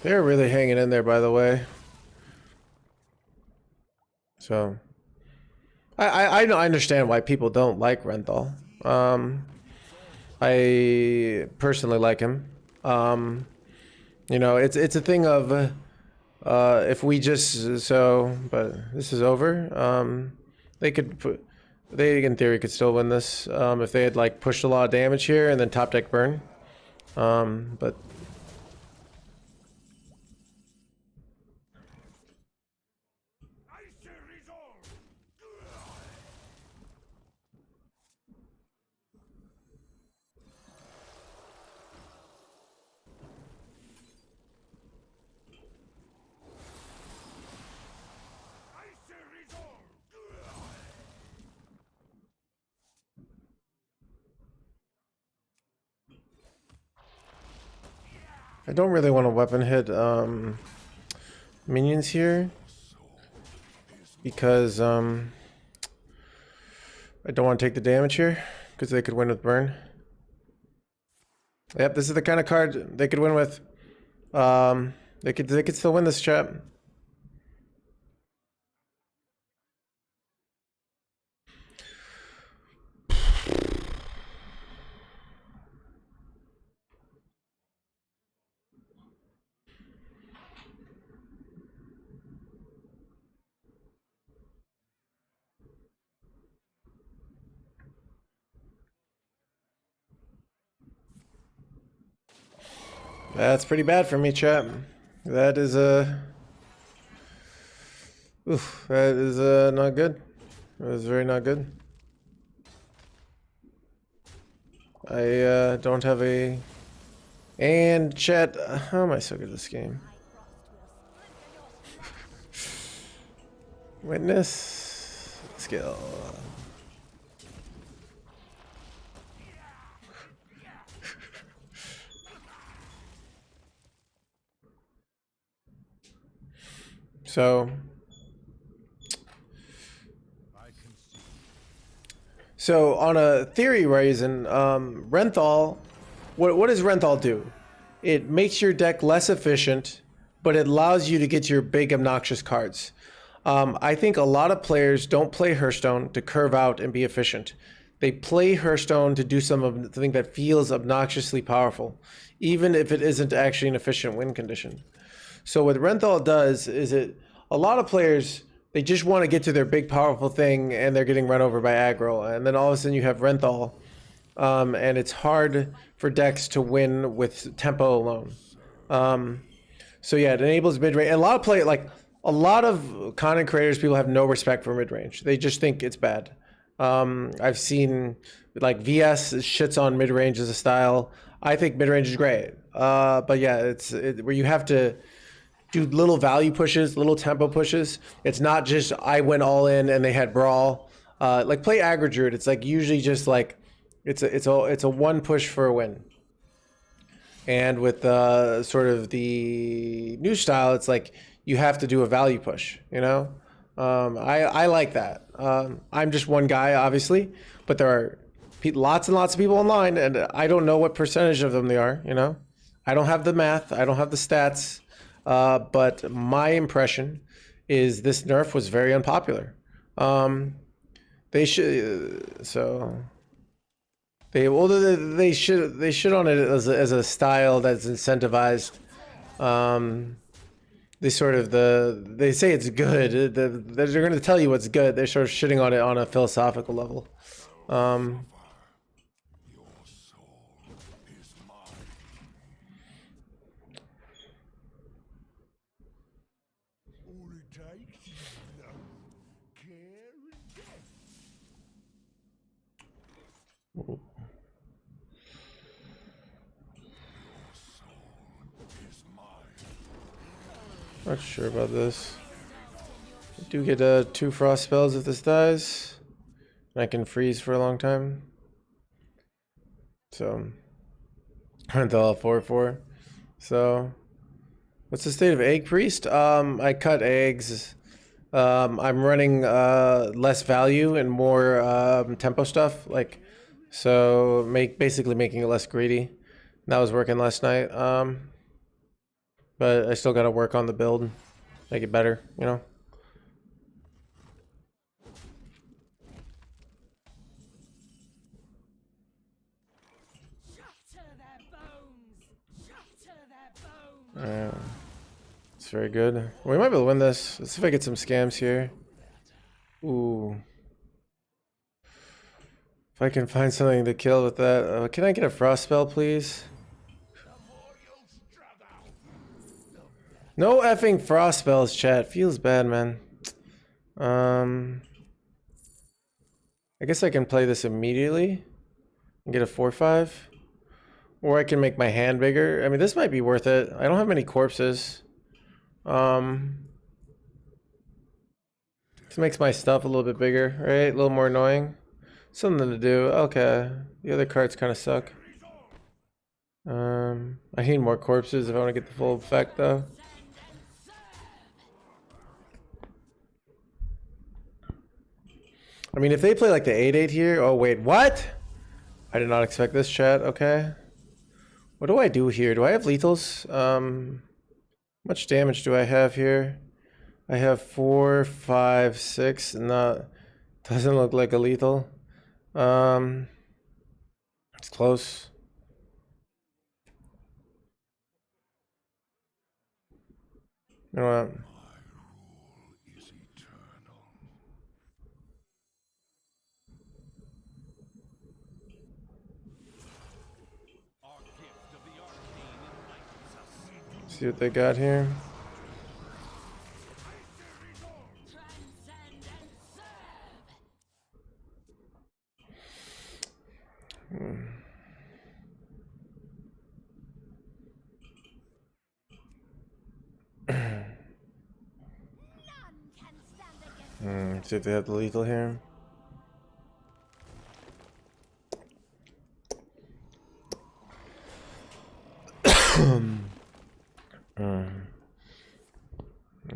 They're really hanging in there, by the way. So I know, I understand why people don't like Renthal. I personally like him. It's a thing of if we just but this is over. They in theory could still win this if they had like pushed a lot of damage here and then top deck burn. But Ice resolve. Ice resolve. I don't really want to weapon hit minions here because I don't want to take the damage here because they could win with burn. Yep, this is the kind of card they could win with. They could still win this, chat. That's pretty bad for me, chat. That is oof, that is not good. That is very not good. I don't have a. And chat, how am I so good at this game? Witness skill. So on a theory reason, Renthal, what does Renthal do? It makes your deck less efficient, but it allows you to get your big obnoxious cards. I think a lot of players don't play Hearthstone to curve out and be efficient. They play Hearthstone to do something that feels obnoxiously powerful, even if it isn't actually an efficient win condition. So what Renthal does is a lot of players, they just want to get to their big powerful thing and they're getting run over by aggro. And then all of a sudden you have Renthal, and it's hard for decks to win with tempo alone. So yeah, it enables mid-range. And a lot of content creators, people have no respect for mid-range. They just think it's bad. I've seen like VS shits on mid-range as a style. I think mid-range is great. But yeah, it's where you have to do little value pushes, little tempo pushes. It's not just I went all in and they had brawl. Like play aggro druid. It's like usually just like it's a one push for a win. And with sort of the new style, it's like you have to do a value push. You know, I like that. I'm just one guy, obviously, but there are lots and lots of people online, and I don't know what percentage of them they are. You know, I don't have the math. I don't have the stats. But my impression is this nerf was very unpopular. They should they should on it as a style that's incentivized. They say it's good. They're going to tell you what's good. They're sort of shitting on it on a philosophical level. Not sure about this. I do get 2 frost spells if this dies. And I can freeze for a long time. So until 4/4. So what's the state of Egg Priest? I cut eggs. I'm running less value and more tempo stuff. So basically making it less greedy. That was working last night. But I still got to work on the build, make it better, you know. It's very good. We might be able to win this. Let's see if I get some scams here. Ooh. If I can find something to kill with that. Can I get a frost spell, please? No effing frost spells, chat. Feels bad, man. I guess I can play this immediately and get a 4/5. Or I can make my hand bigger. I mean, this might be worth it. I don't have many corpses. This makes my stuff a little bit bigger, right? A little more annoying. Something to do. Okay. The other cards kind of suck. I need more corpses if I want to get the full effect, though. I mean, if they play like the 8/8 here. Oh, wait. What? I did not expect this, chat. Okay. What do I do here? Do I have lethals? Much damage do I have here? I have 4, 5, 6. Not doesn't look like a lethal. It's close. You know what? Is eternal. Our gift of the arcane enlightens us. See what they got here. Transcend and serve. None can stand against See if they have the lethal here.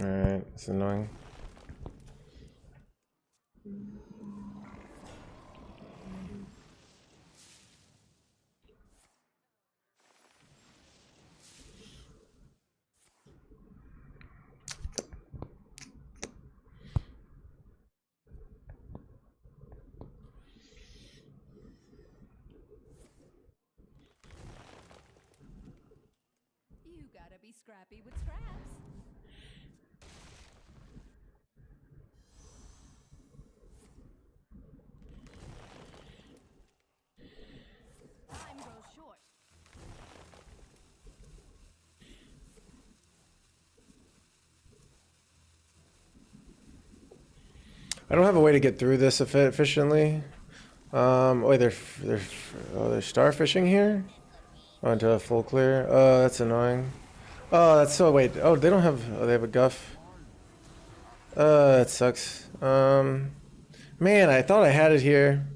Alright, it's annoying. You gotta be scrappy with scraps. Time grows short. I don't have a way to get through this efficiently. Wait, they're starfishing here? Oh, into a full clear. Oh, that's annoying. Oh, that's so wait. Oh, they don't have. Oh, they have a guff. That sucks. Man, I thought I had it here.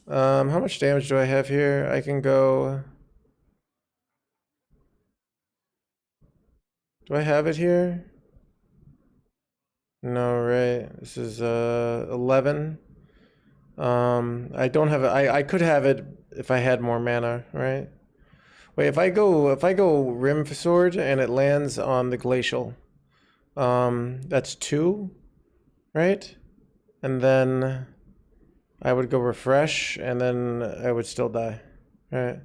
How much damage do I have here? I can go. Do I have it here? No, right. This is 11. I don't have it. I could have it if I had more mana, right? Wait, if I go Rim Sword and it lands on the Glacial, that's 2, right? And then I would go refresh, and then I would still die, right?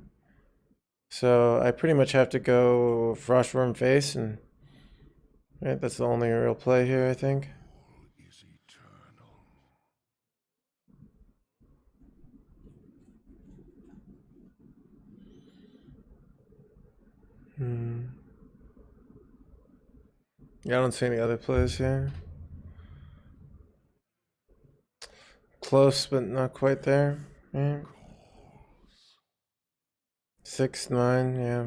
So I pretty much have to go Frostworm Face, and right, that's the only real play here, I think. Is eternal. Yeah, I don't see any other plays here. Close, but not quite there. Right? 6, 9, yeah.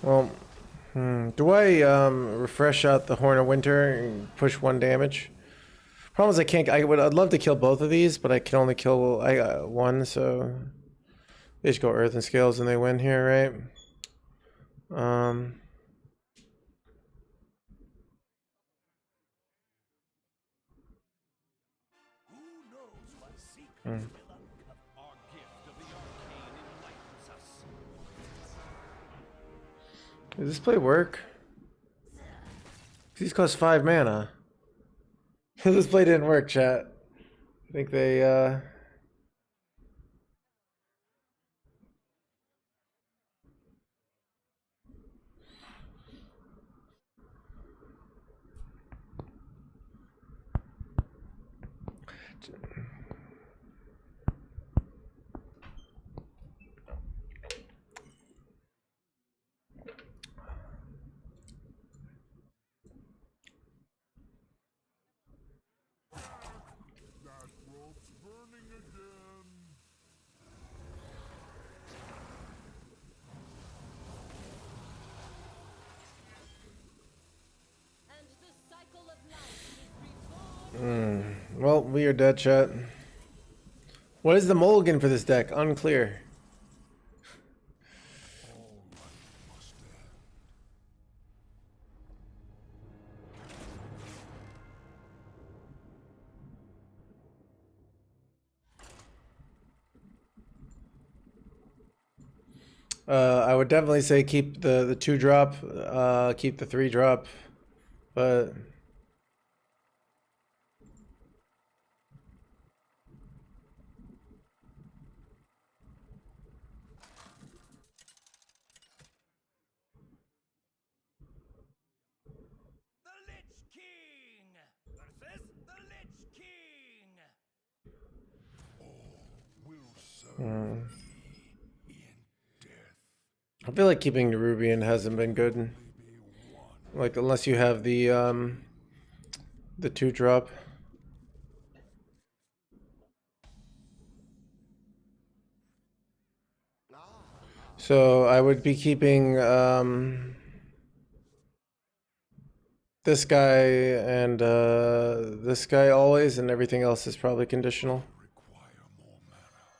Well, do I refresh out the Horn of Winter and push 1 damage? Problem is I can't. I'd love to kill both of these, but I can only kill one. So they just go Earth and Scales and they win here, right? Who knows what secrets will uncover? Our gift of the arcane enlightens us. Does this play work? These cost 5 mana. This play didn't work, chat. I think they That rope's burning again. And the cycle of life is reborn. well, we are dead, chat. What is the mulligan for this deck? Unclear. All life must end. I would definitely say keep the 2-drop, keep the 3-drop, but The Lich King versus the Lich King. Will serve in death. I feel like keeping Nerubian hasn't been good. Like unless you have the 2-drop. So I would be keeping this guy and this guy always, and everything else is probably conditional. Require more mana.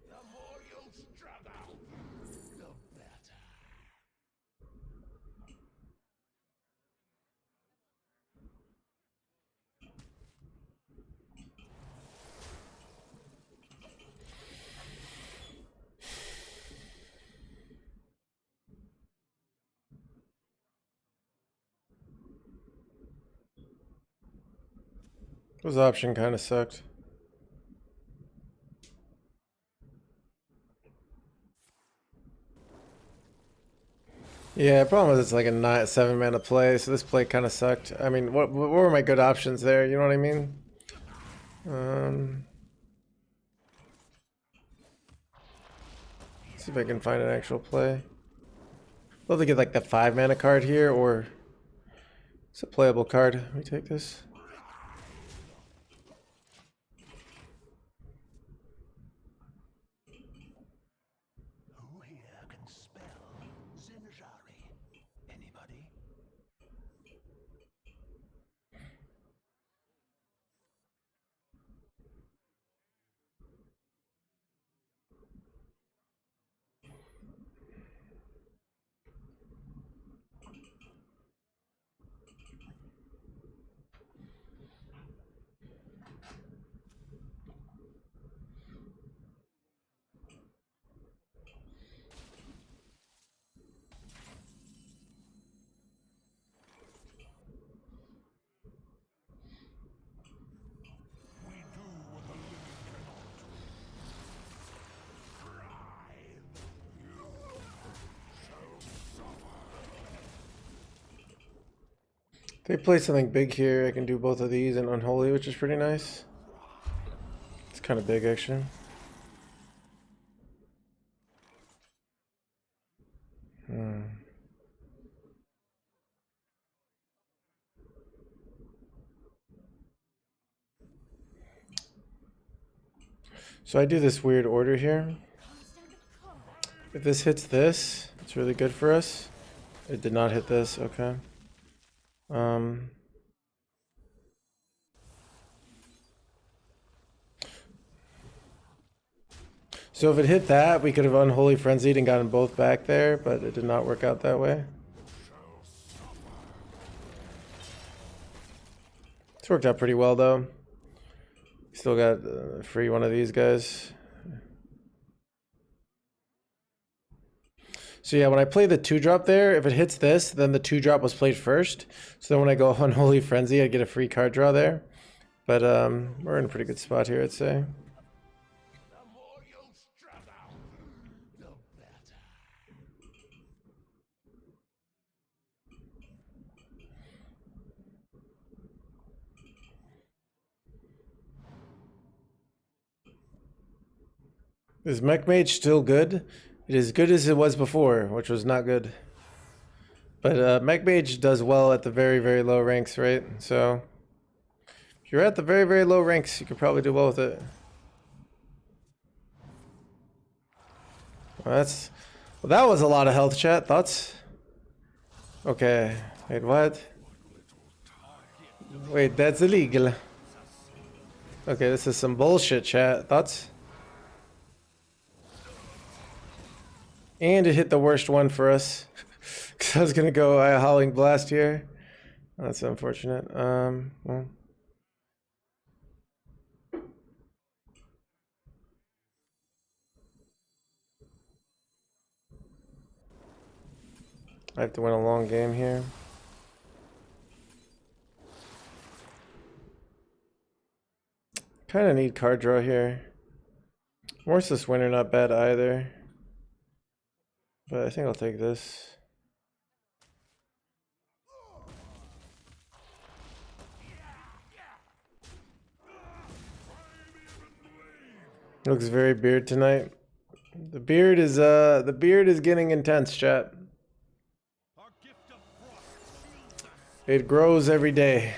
The more you struggle, the better. This option kind of sucked. Yeah, the problem is it's like a 7-mana play, so this play kind of sucked. I mean, what were my good options there? You know what I mean? See if I can find an actual play. Love to get like the 5-mana card here, or it's a playable card. Let me take this. Who here can spell Zinjari? Anybody? We do what the living cannot. Thrive. You shall suffer. If they play something big here, I can do both of these and Unholy, which is pretty nice. It's kind of big, actually. So I do this weird order here. If this hits this, it's really good for us. It did not hit this, okay. So if it hit that, we could have Unholy Frenzied and gotten both back there, but it did not work out that way. It's worked out pretty well, though. Still got free one of these guys. So yeah, when I play the 2-drop there, if it hits this, then the 2-drop was played first. So then when I go Unholy Frenzy, I get a free card draw there. But we're in a pretty good spot here, I'd say. The more you struggle, the better. Is Mech Mage still good? It is good as it was before, which was not good. But Mech Mage does well at the very, very low ranks, right? So If you're at the very, very low ranks, you could probably do well with it. Well, that was a lot of health, chat. Thoughts? Okay. Wait, what? Wait, that's illegal. Okay, this is some bullshit, chat. Thoughts? And it hit the worst one for us. Cause I was gonna go Howling Blast here. That's unfortunate. Well. I have to win a long game here. Kind of need card draw here. Merciless Winter not bad either. But I think I'll take this. Looks very beard tonight. The beard is getting intense, chat. Our gift of frost shields us. It grows every day.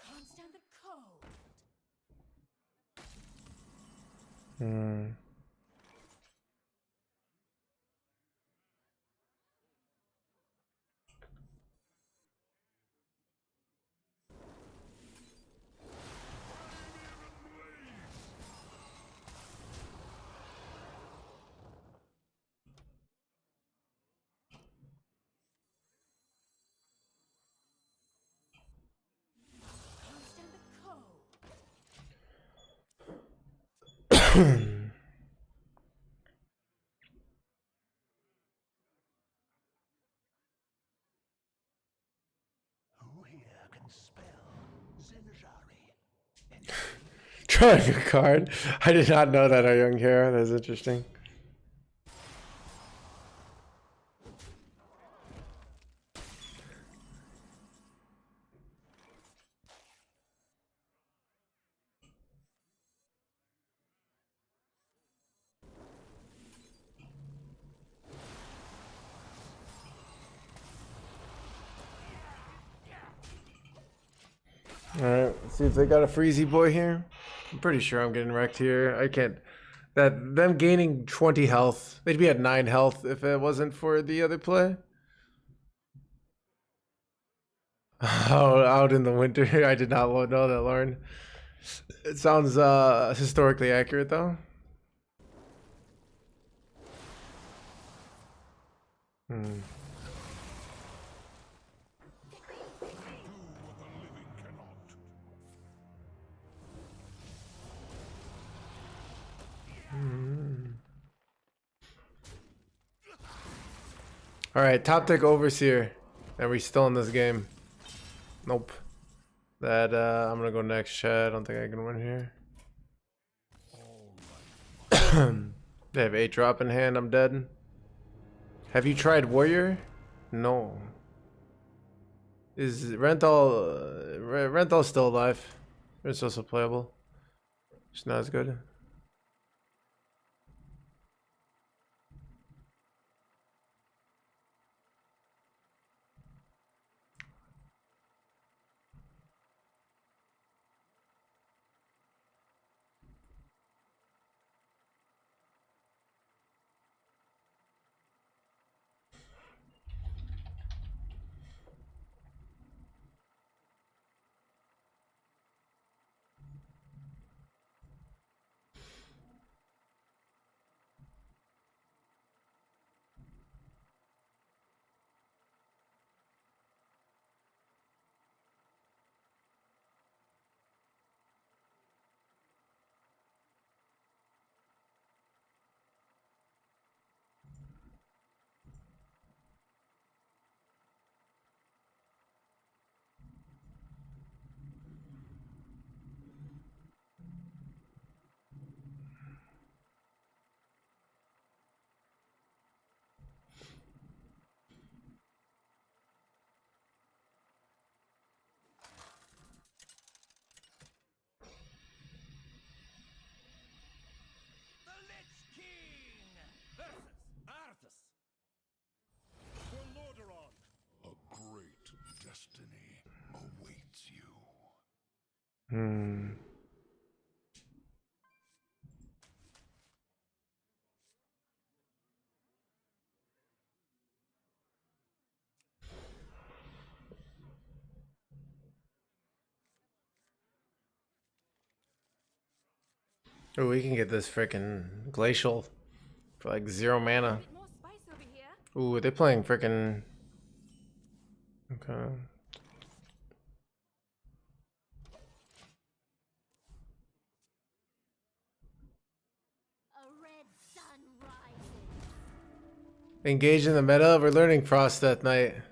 Can't stand the cold. Can't stand the cold. Who here can spell Zinjari? Drawing a card. I did not know that, our young hero. That's interesting. Alright, let's see if they got a freezy boy here. I'm pretty sure I'm getting wrecked here. I can't. Them gaining 20 health. They'd be at 9 health if it wasn't for the other play. Oh, out in the winter. I did not know that, Lauren. It sounds historically accurate though. Alright, top deck Overseer. And we still in this game. Nope. That I'm gonna go next, chat. I don't think I can win here. They have 8 drop in hand, I'm dead. Have you tried Warrior? No. Is Renthal still alive? It's also playable. It's not as good. Hmm. Oh, we can get this freaking glacial for like 0 mana. Bit more spice over here. Ooh, they're playing freaking. Okay. A red sun rises. Engage in the meta. We're learning Frost Deathknight.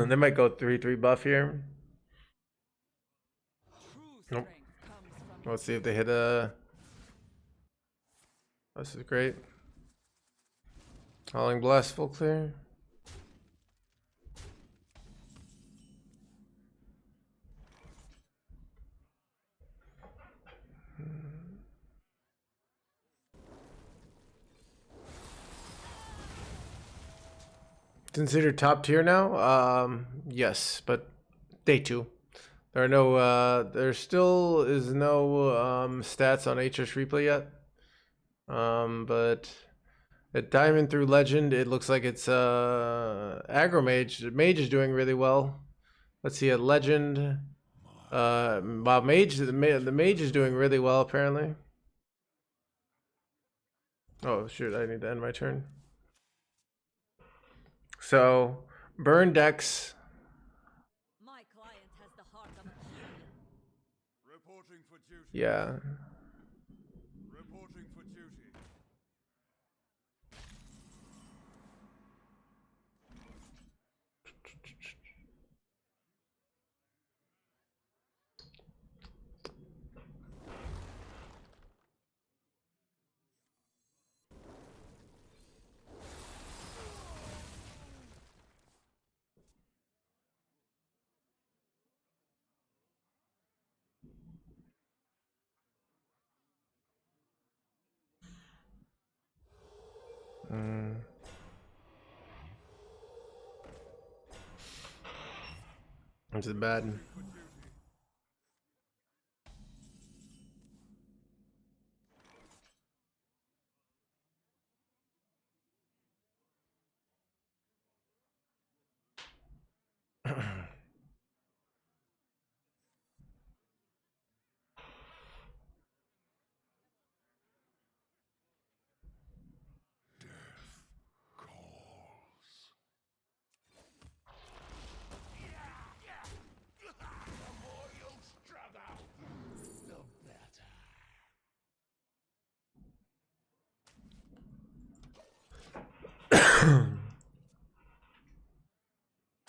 They might go 3/3 buff here. Nope. Let's see if they hit a. This is great. Howling Blast full clear. Considered top tier now? Yes, but day 2. There are no, there still is no stats on HS replay yet. But at Diamond through Legend, it looks like it's Aggro Mage. Mage is doing really well. Let's see, at Legend, wow, Mage, the Mage is doing really well apparently. Oh shoot, I need to end my turn. So, burn decks. My client has the heart of a lion. Reporting for duty. Yeah. Reporting for duty. This is bad. For duty.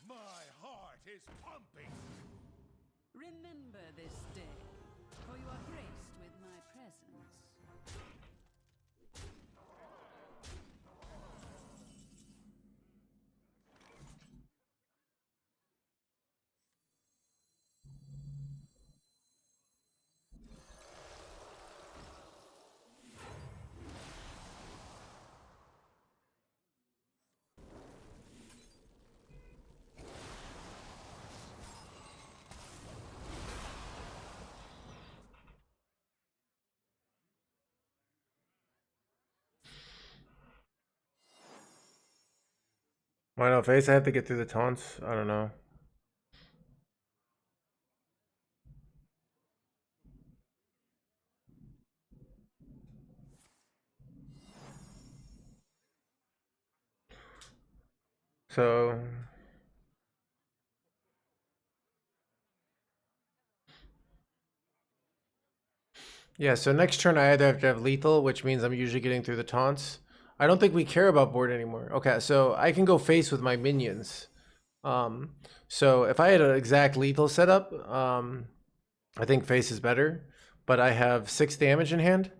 My heart is pumping. Remember this day, for you are graced with my presence. Why no face? I have to get through the taunts. I don't know. So yeah, so next turn I either have to have lethal, which means I'm usually getting through the taunts. I don't think we care about board anymore. Okay, so I can go face with my minions. So if I had an exact lethal setup, I think face is better, but I have 6 damage in hand,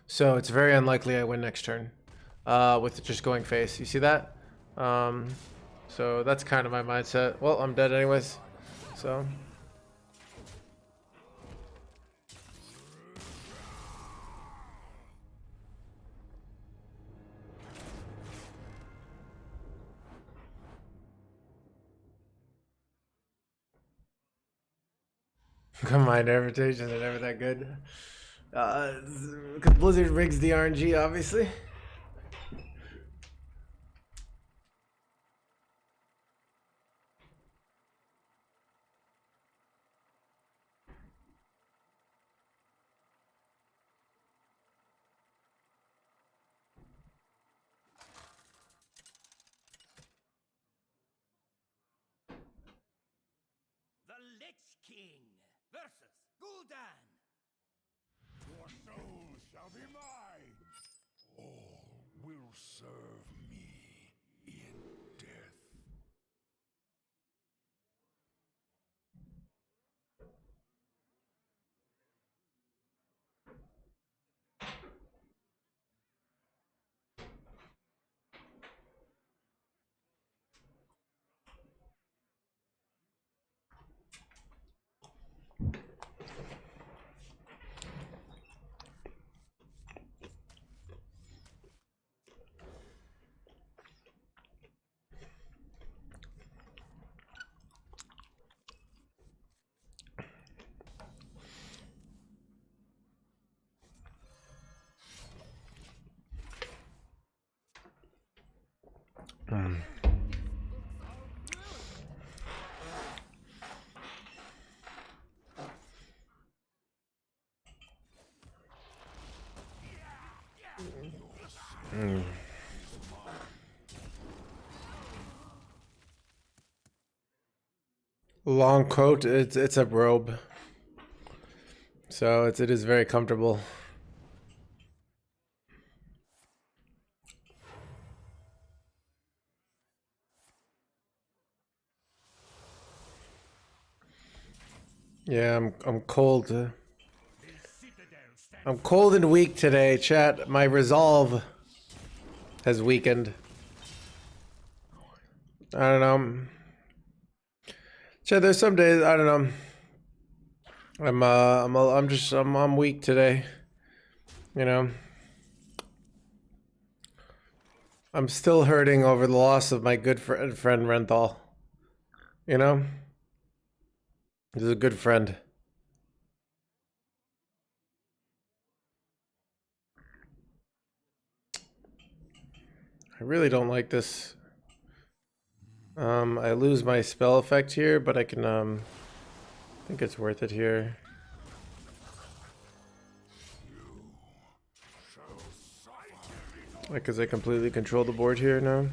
so it's very unlikely I win next turn with just going face. You see that? So that's kind of my mindset. Well, I'm dead anyways, so. Combined invitations are never that good. Because Blizzard rigs the RNG, obviously. The Lichking versus Gul'dan. Your soul shall be mine. All will serve me in death. Long coat. It's a robe, so it is very comfortable. Yeah, I'm cold. I'm cold and weak today, chat. My resolve has weakened. I don't know. Chat, there's some days I don't know. I'm weak today. You know. I'm still hurting over the loss of my good friend Renthal. You know? He's a good friend. I really don't like this. I lose my spell effect here, but I can I think it's worth it here. Like, cause I completely control the board here now.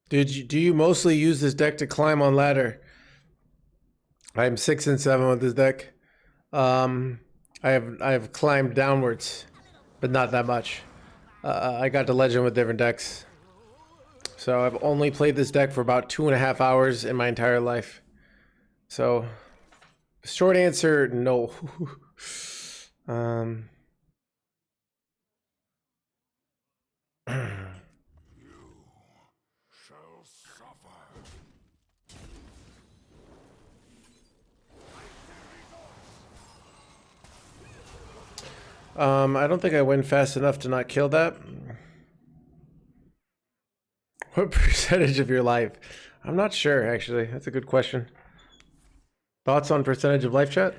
Do you mostly use this deck to climb on ladder? I'm 6 and 7 with this deck. I have climbed downwards, but not that much. I got to legend with different decks, so I've only played this deck for about 2.5 hours in my entire life. So, short answer, no. Shall suffer. I don't think I win fast enough to not kill that. What percentage of your life? I'm not sure, actually. That's a good question. Thoughts on percentage of life, chat?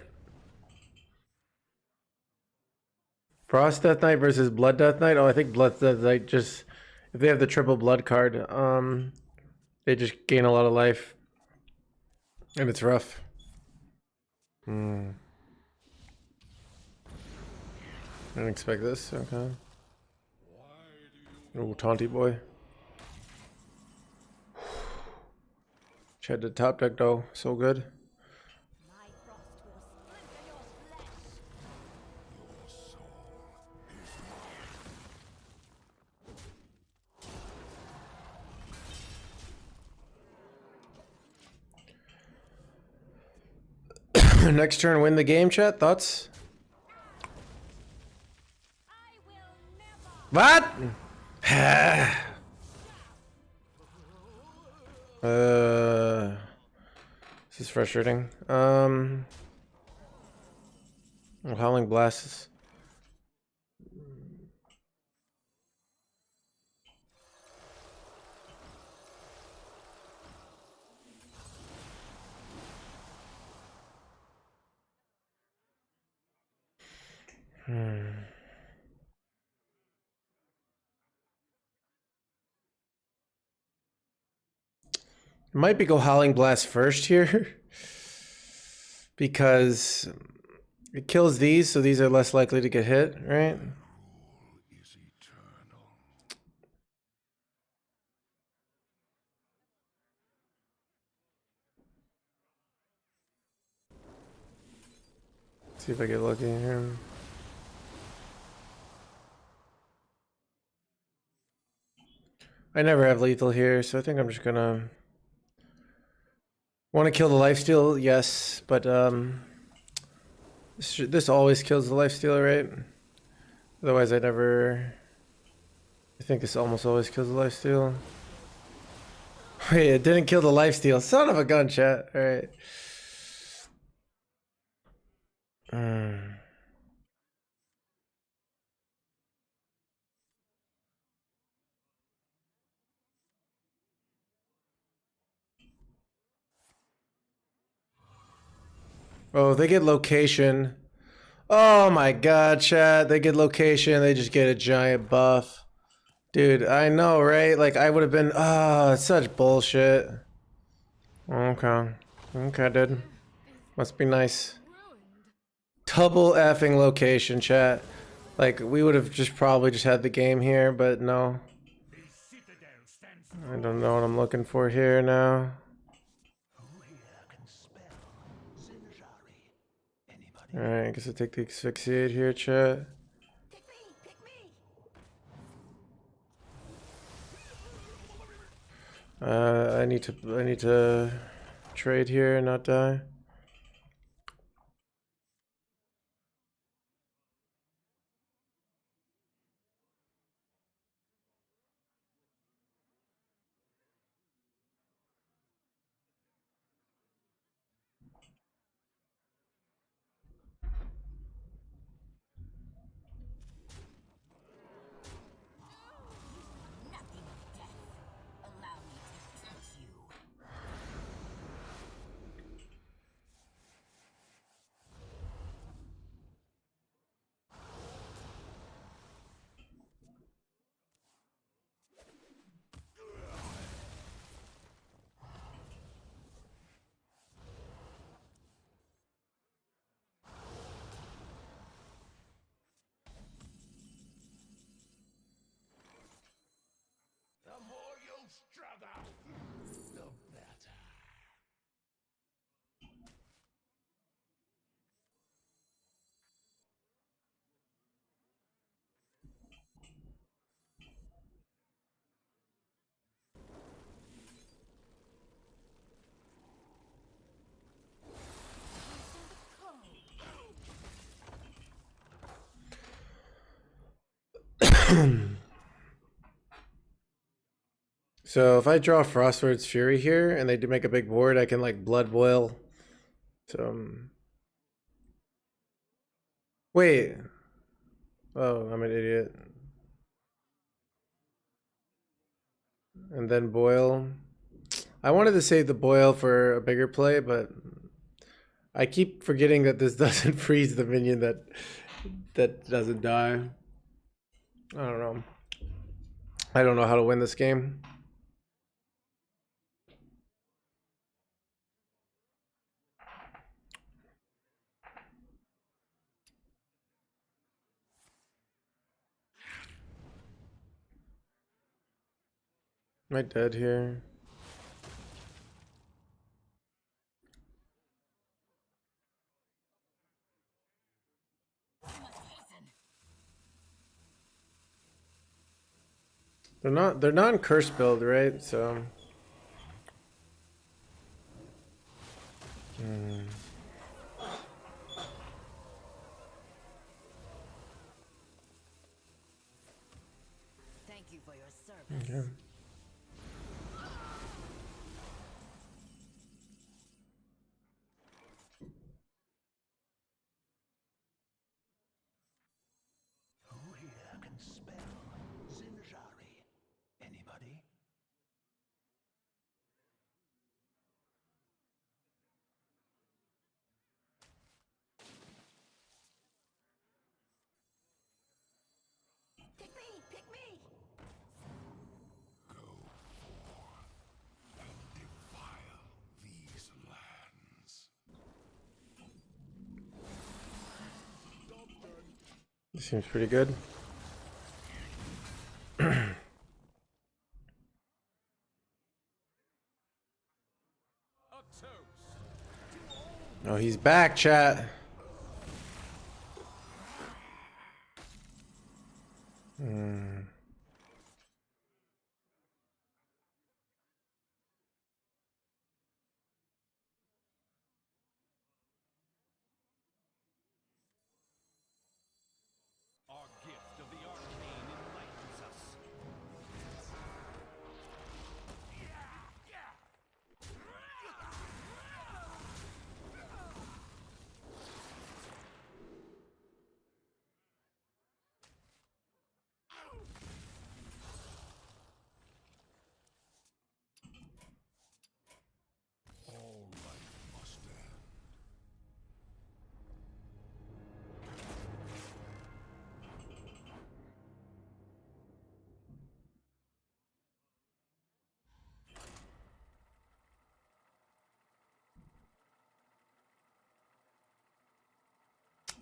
Frost Deathknight versus Blood Deathknight? Oh, I think Blood Deathknight just... If they have the triple blood card, they just gain a lot of life. And it's rough. I didn't expect this. Okay. Oh, taunty boy. Chad did top deck though. So good. My frost will splinter your flesh. Your soul is mine. Next turn, win the game, chat. Thoughts? I will never. What? This is frustrating. Howling Blasts. Might be go Howling Blast first here. Because it kills these, so these are less likely to get hit, right? Is eternal. See if I get lucky here. I never have lethal here, so I think I'm just gonna want to kill the lifesteal, yes, but this always kills the lifesteal, right? Otherwise, I never. I think this almost always kills the lifesteal. Wait, it didn't kill the lifesteal. Son of a gun, chat. All right. Oh, they get location. Oh my god, chat. They get location. They just get a giant buff. Dude, I know, right? Like, I would have been. Ah, it's such bullshit. Okay. Okay, dude. Must be nice. Double effing location, chat. Like, we would have just probably just had the game here, but no. The citadel stands I don't know what I'm looking for here now. Who here can spell Zinjari? Anybody? Alright, I guess I'll take the asphyxiate here, chat. Pick me! Pick me! I need to trade here and not die. Nothing of death. Allow me to touch you. The more you struggle, the better. So if I draw Frostward's Fury here and they do make a big board, I can like Blood Boil. So wait. Oh, I'm an idiot. And then boil. I wanted to save the boil for a bigger play, but I keep forgetting that this doesn't freeze the minion that doesn't die. I don't know. I don't know how to win this game. Am I dead here? They're not in curse build, right? So Thank you for your service. okay. Who here can spell Zinjari? Anybody? This seems pretty good. Oh, he's back, chat. Our gift of the arcane enlightens us. All life must end.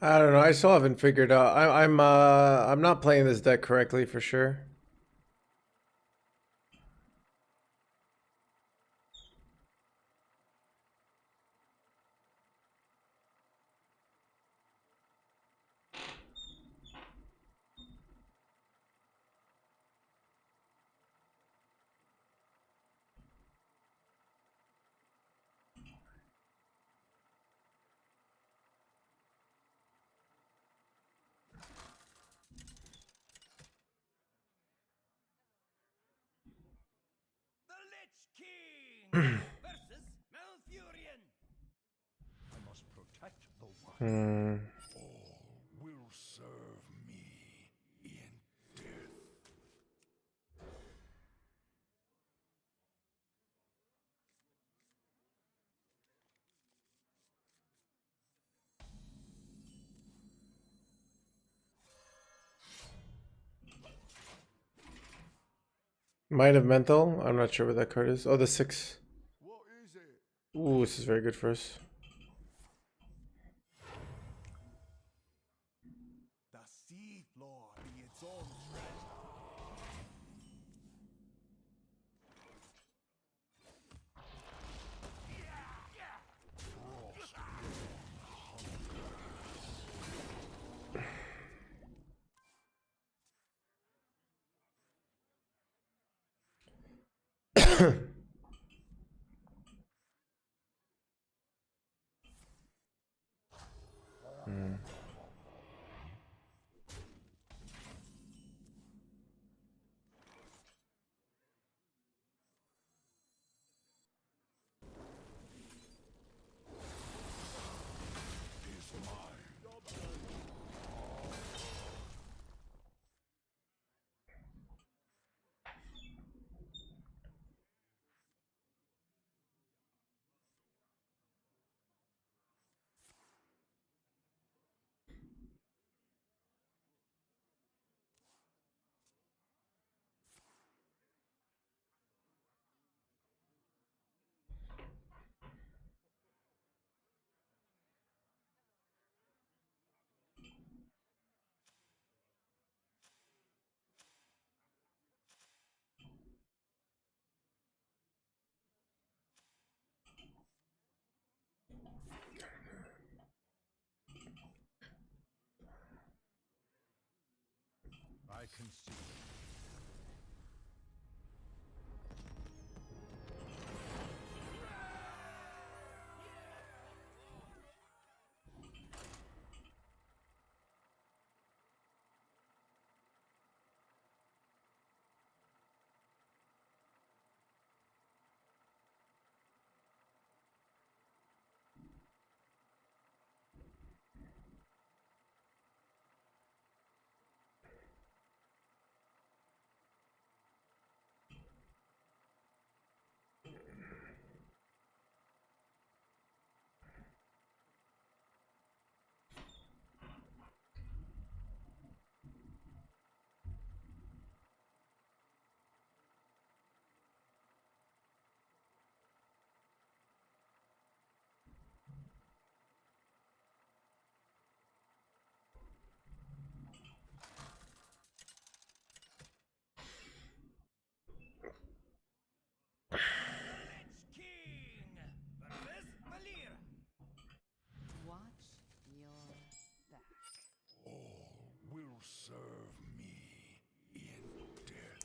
I don't know. I still haven't figured out. I'm not playing this deck correctly for sure. The Lichking versus Malfurion. I must protect the one. All will serve me in death. Might have mental. I'm not sure what that card is. Oh, the 6. What is it? Ooh, this is very good for us. The sea floor be its own treasure. Is mine. I can see.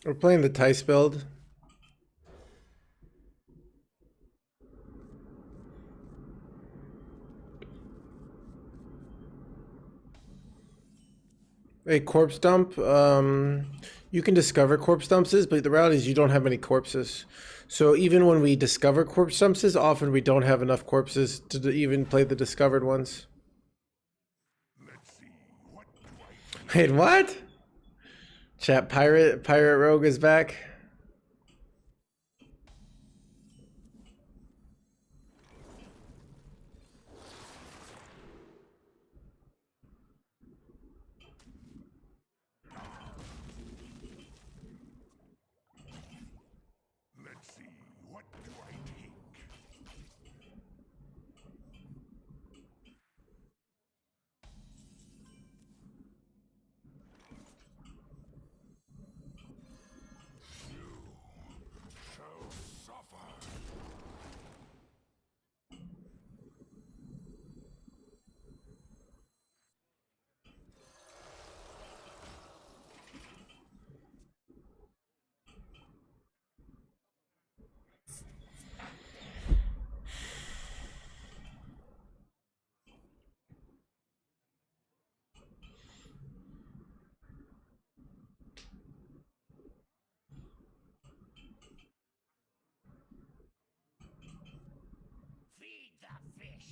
We're playing the Tice build. A corpse dump. You can discover corpse dumps, but the reality is you don't have any corpses. So even when we discover corpse dumps, often we don't have enough corpses to even play the discovered ones. Wait, what? Chat, pirate rogue is back. Let's see, what do I take? Shall suffer. Feed the fish,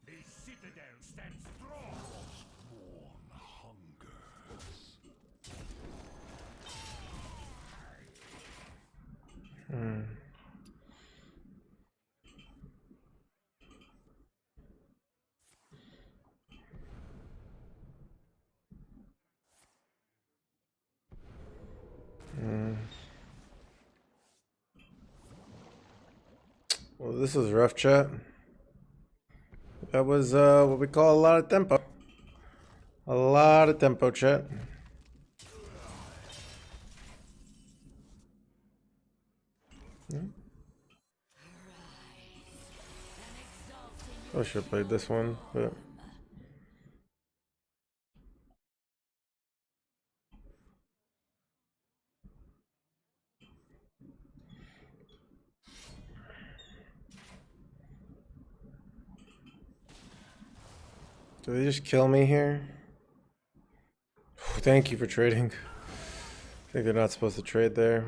The citadel stands strong. Sworn hungers. Well, this was rough, chat. That was what we call a lot of tempo. A lot of tempo, chat. I should have played this one, but do they just kill me here? Thank you for trading. I think they're not supposed to trade there.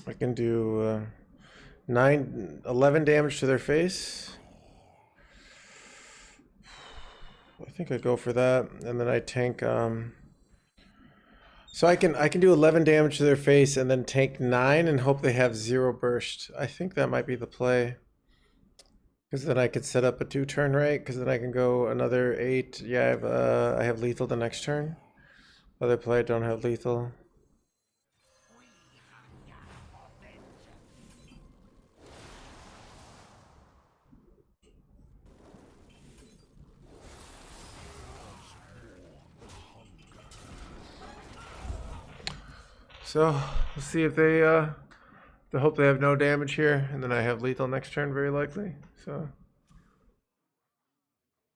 I can do 11 damage to their face. I think I go for that, and then I tank. So I can do 11 damage to their face, and then tank 9, and hope they have 0 burst. I think that might be the play, because then I could set up a 2-turn, right? Because then I can go another 8. Yeah, I have lethal the next turn. Other play, I don't have lethal. So we'll see if they hope they have no damage here, and then I have lethal next turn, very likely. So,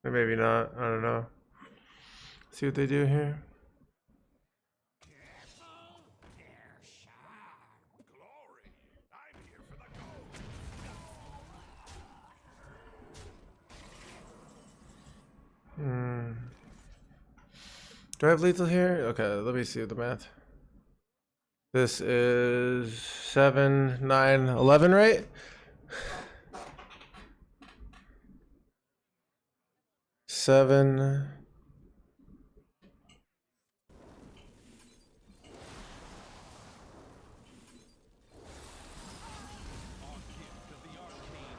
or maybe not. I don't know. See what they do here. Glory. I'm here for the gold. Do I have lethal here? Okay, let me see the math. This is 7, 9, 11, right? 7.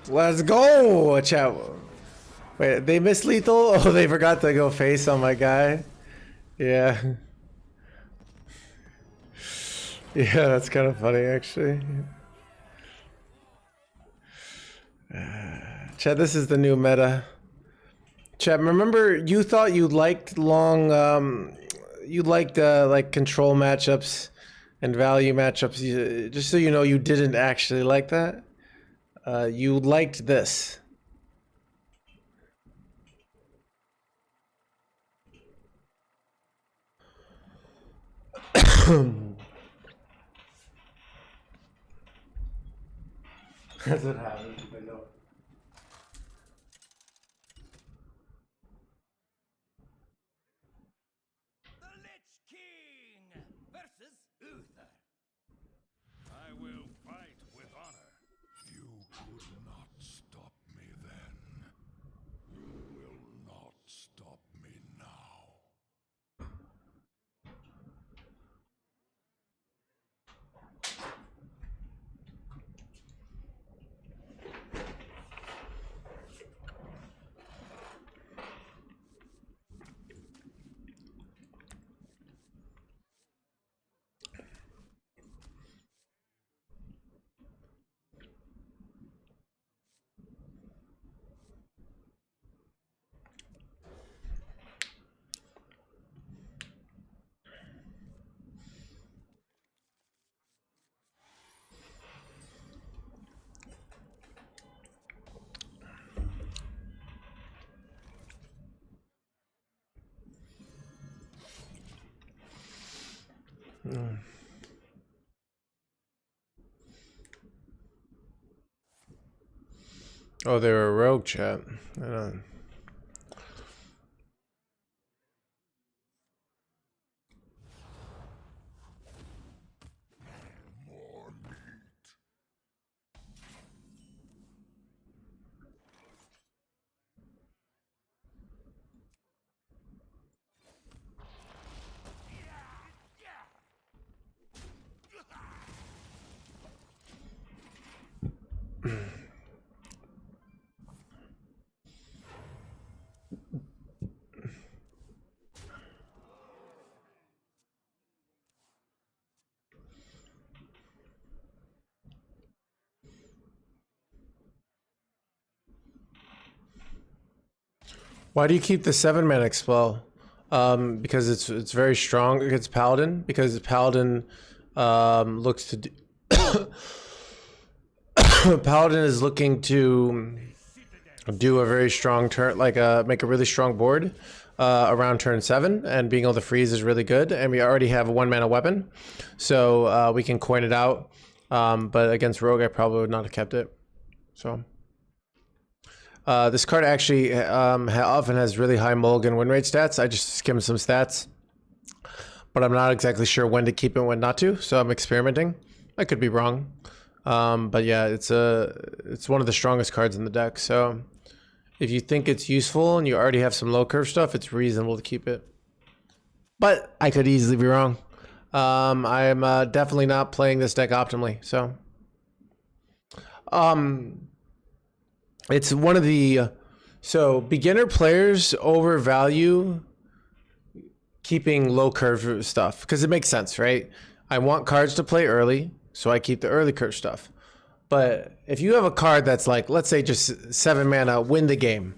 Let's go, chat. Wait, they missed lethal? Oh, they forgot to go face on my guy. Yeah. Yeah, that's kind of funny, actually. Chat, this is the new meta. Chat, remember you thought you liked you liked like control matchups and value matchups. Just so you know, you didn't actually like that. You liked this. That's what happens. I know. The Lichking versus Uther. I will fight with honor. You could not stop me then. You will not stop me now. Oh, they were a rogue, chat. I don't. More meat. Why do you keep the 7-man expel? Because it's very strong against Paladin. Because Paladin looks to do Paladin is looking to do a very strong turn, like make a really strong board around turn 7, and being able to freeze is really good. And we already have a 1-mana weapon, so we can coin it out. But against Rogue, I probably would not have kept it. So. This card actually often has really high mulligan win rate stats. I just skimmed some stats, but I'm not exactly sure when to keep it and when not to, so I'm experimenting. I could be wrong, but yeah, it's one of the strongest cards in the deck. So if you think it's useful and you already have some low curve stuff, it's reasonable to keep it. But I could easily be wrong. I'm definitely not playing this deck optimally. So. It's one of the so beginner players overvalue keeping low curve stuff because it makes sense, right? I want cards to play early, so I keep the early curve stuff. But if you have a card that's like, let's say just 7 mana, win the game,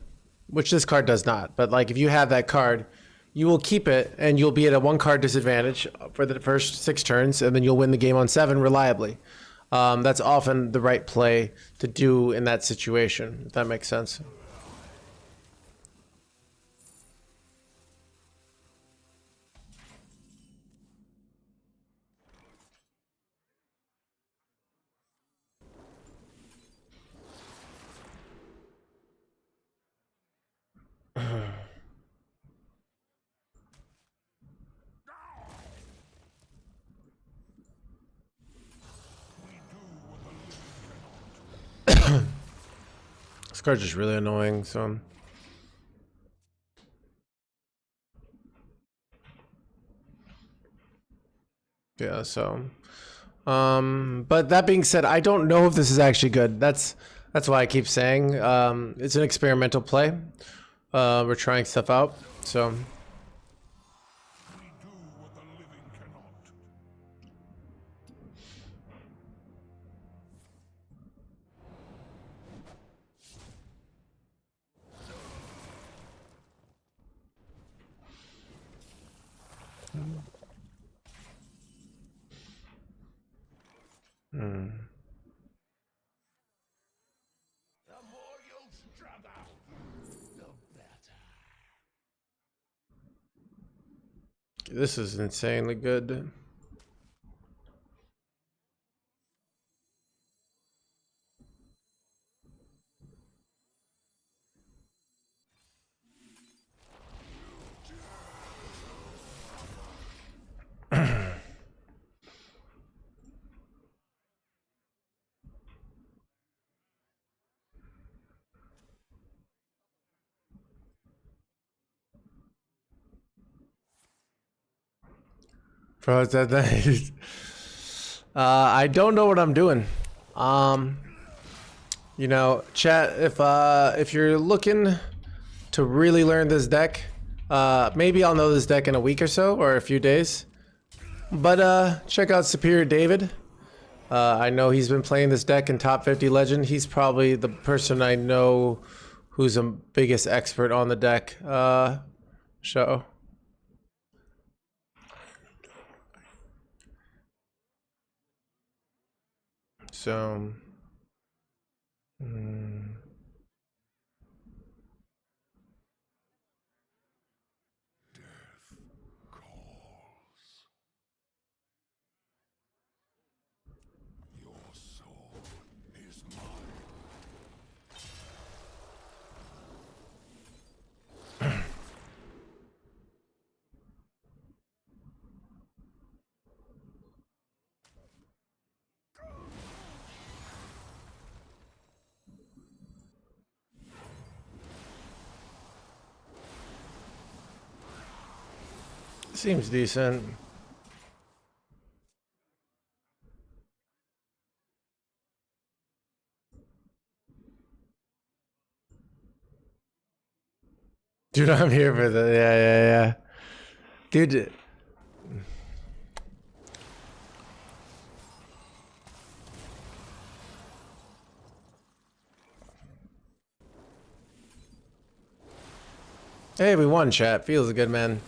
which this card does not, but like if you have that card, you will keep it and you'll be at a 1 card disadvantage for the first 6 turns, and then you'll win the game on 7 reliably. That's often the right play to do in that situation, if that makes sense. This card's just really annoying, so. Yeah, so. But that being said, I don't know if this is actually good. That's That's why I keep saying it's an experimental play. We're trying stuff out, so. We do what the living cannot. The more you'll struggle, the better. This is insanely good. Bro, I don't know what I'm doing. You know, chat, if you're looking to really learn this deck, maybe I'll know this deck in a week or so, or a few days. But check out Superior David. I know he's been playing this deck in Top 50 Legend. He's probably the person I know who's the biggest expert on the deck. Show. So, Calls. Your soul is mine. seems decent. Dude, I'm here for the yeah. Dude, hey, we won, chat. Feels good, man.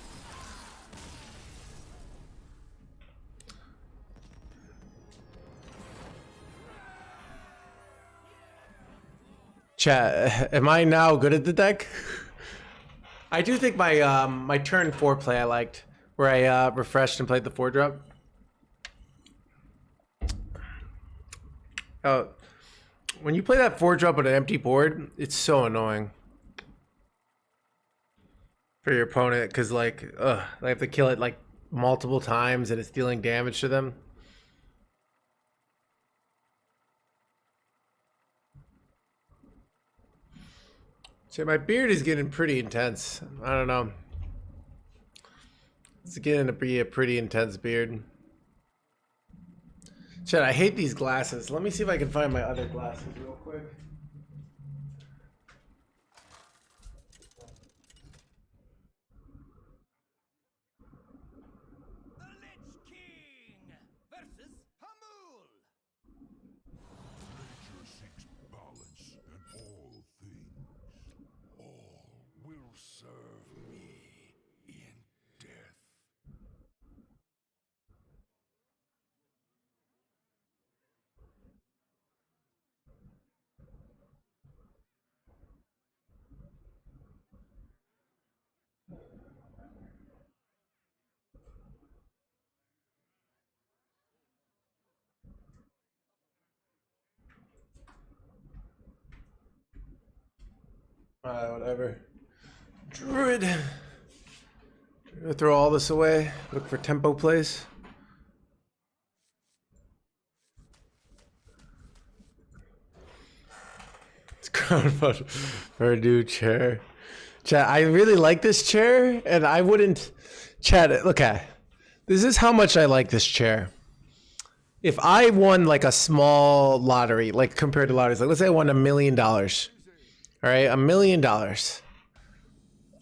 Chat, am I now good at the deck? I do think my my turn 4 play I liked, where I refreshed and played the 4-drop. Oh, when you play that 4-drop on an empty board, it's so annoying for your opponent, because like, they have to kill it like multiple times and it's dealing damage to them. So my beard is getting pretty intense. I don't know. It's getting to be a pretty intense beard. Shit, I hate these glasses. Let me see if I can find my other glasses real quick. The Lichking versus Hamul. Nature seeks balance in all things. All will serve me in death. Whatever. Druid. Throw all this away. Look for tempo plays. It's crown for a new chair. Chat, I really like this chair, and I wouldn't. Chat, look at. This is how much I like this chair. if I won like a small lottery, like compared to lotteries, like let's say I won $1 million. All right, $1 million.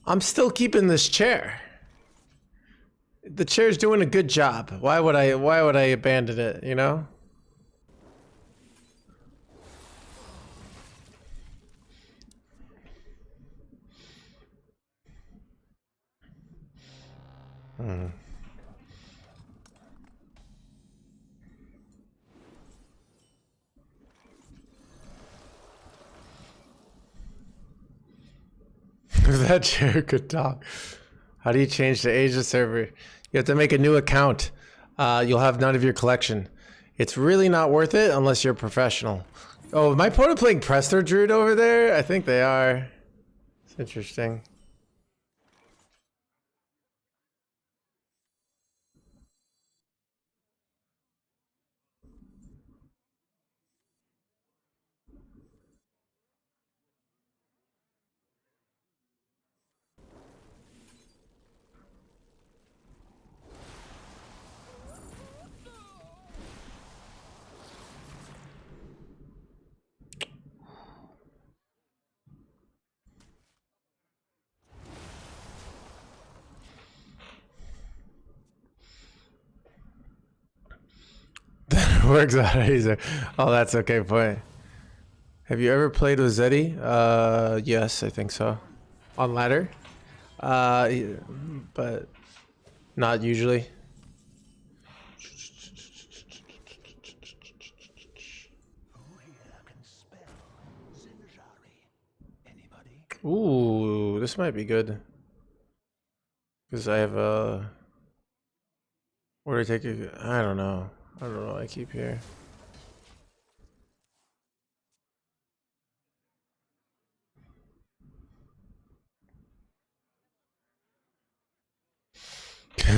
I'm still keeping this chair. The chair's doing a good job. Why would I abandon it, you know? If that chair could talk. How do you change the Asia server? You have to make a new account. You'll have none of your collection. It's really not worth it unless you're a professional. Oh, my opponent playing Presto Druid over there? I think they are. It's interesting. Works out easier. Oh, that's okay point. Have you ever played with Zeddy? Yes, I think so. On ladder? But not usually. Who here can spell Zinjari? Anybody? Ooh, this might be good. Because I have a... Where do I take it? I don't know. I don't know. I keep here.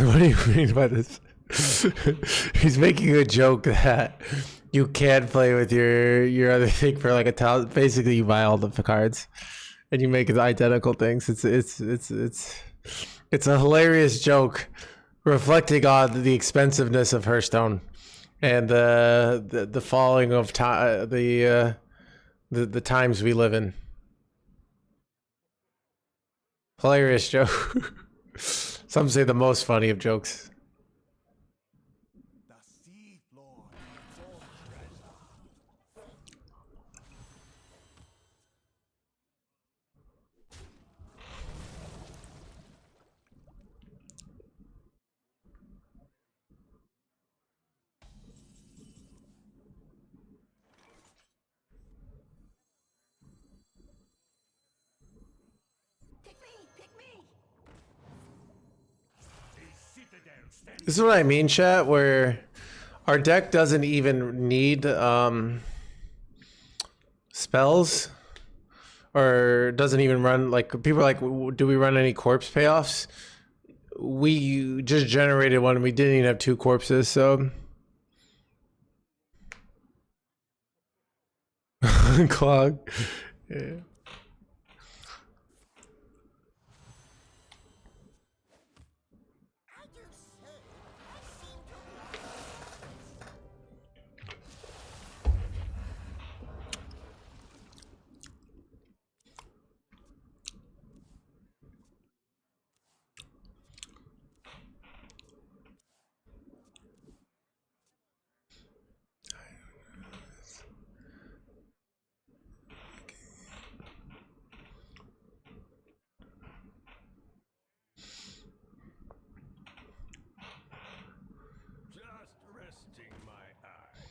What do you mean by this? He's making a joke that you can't play with your other thing for like $1,000. Basically, you buy all the cards, and you make identical things. It's a hilarious joke, reflecting on the expensiveness of Hearthstone and the falling of time, the times we live in. Hilarious joke. Some say the most funny of jokes. The Sea Lord for treasure. Pick me! Pick me! A citadel stands. This is what I mean, chat, where our deck doesn't even need spells, or doesn't even run, like, people are like, do we run any corpse payoffs? We just generated one and we didn't even have 2 corpses, so clog. Yeah. I do say, I seem to... Just resting my eyes.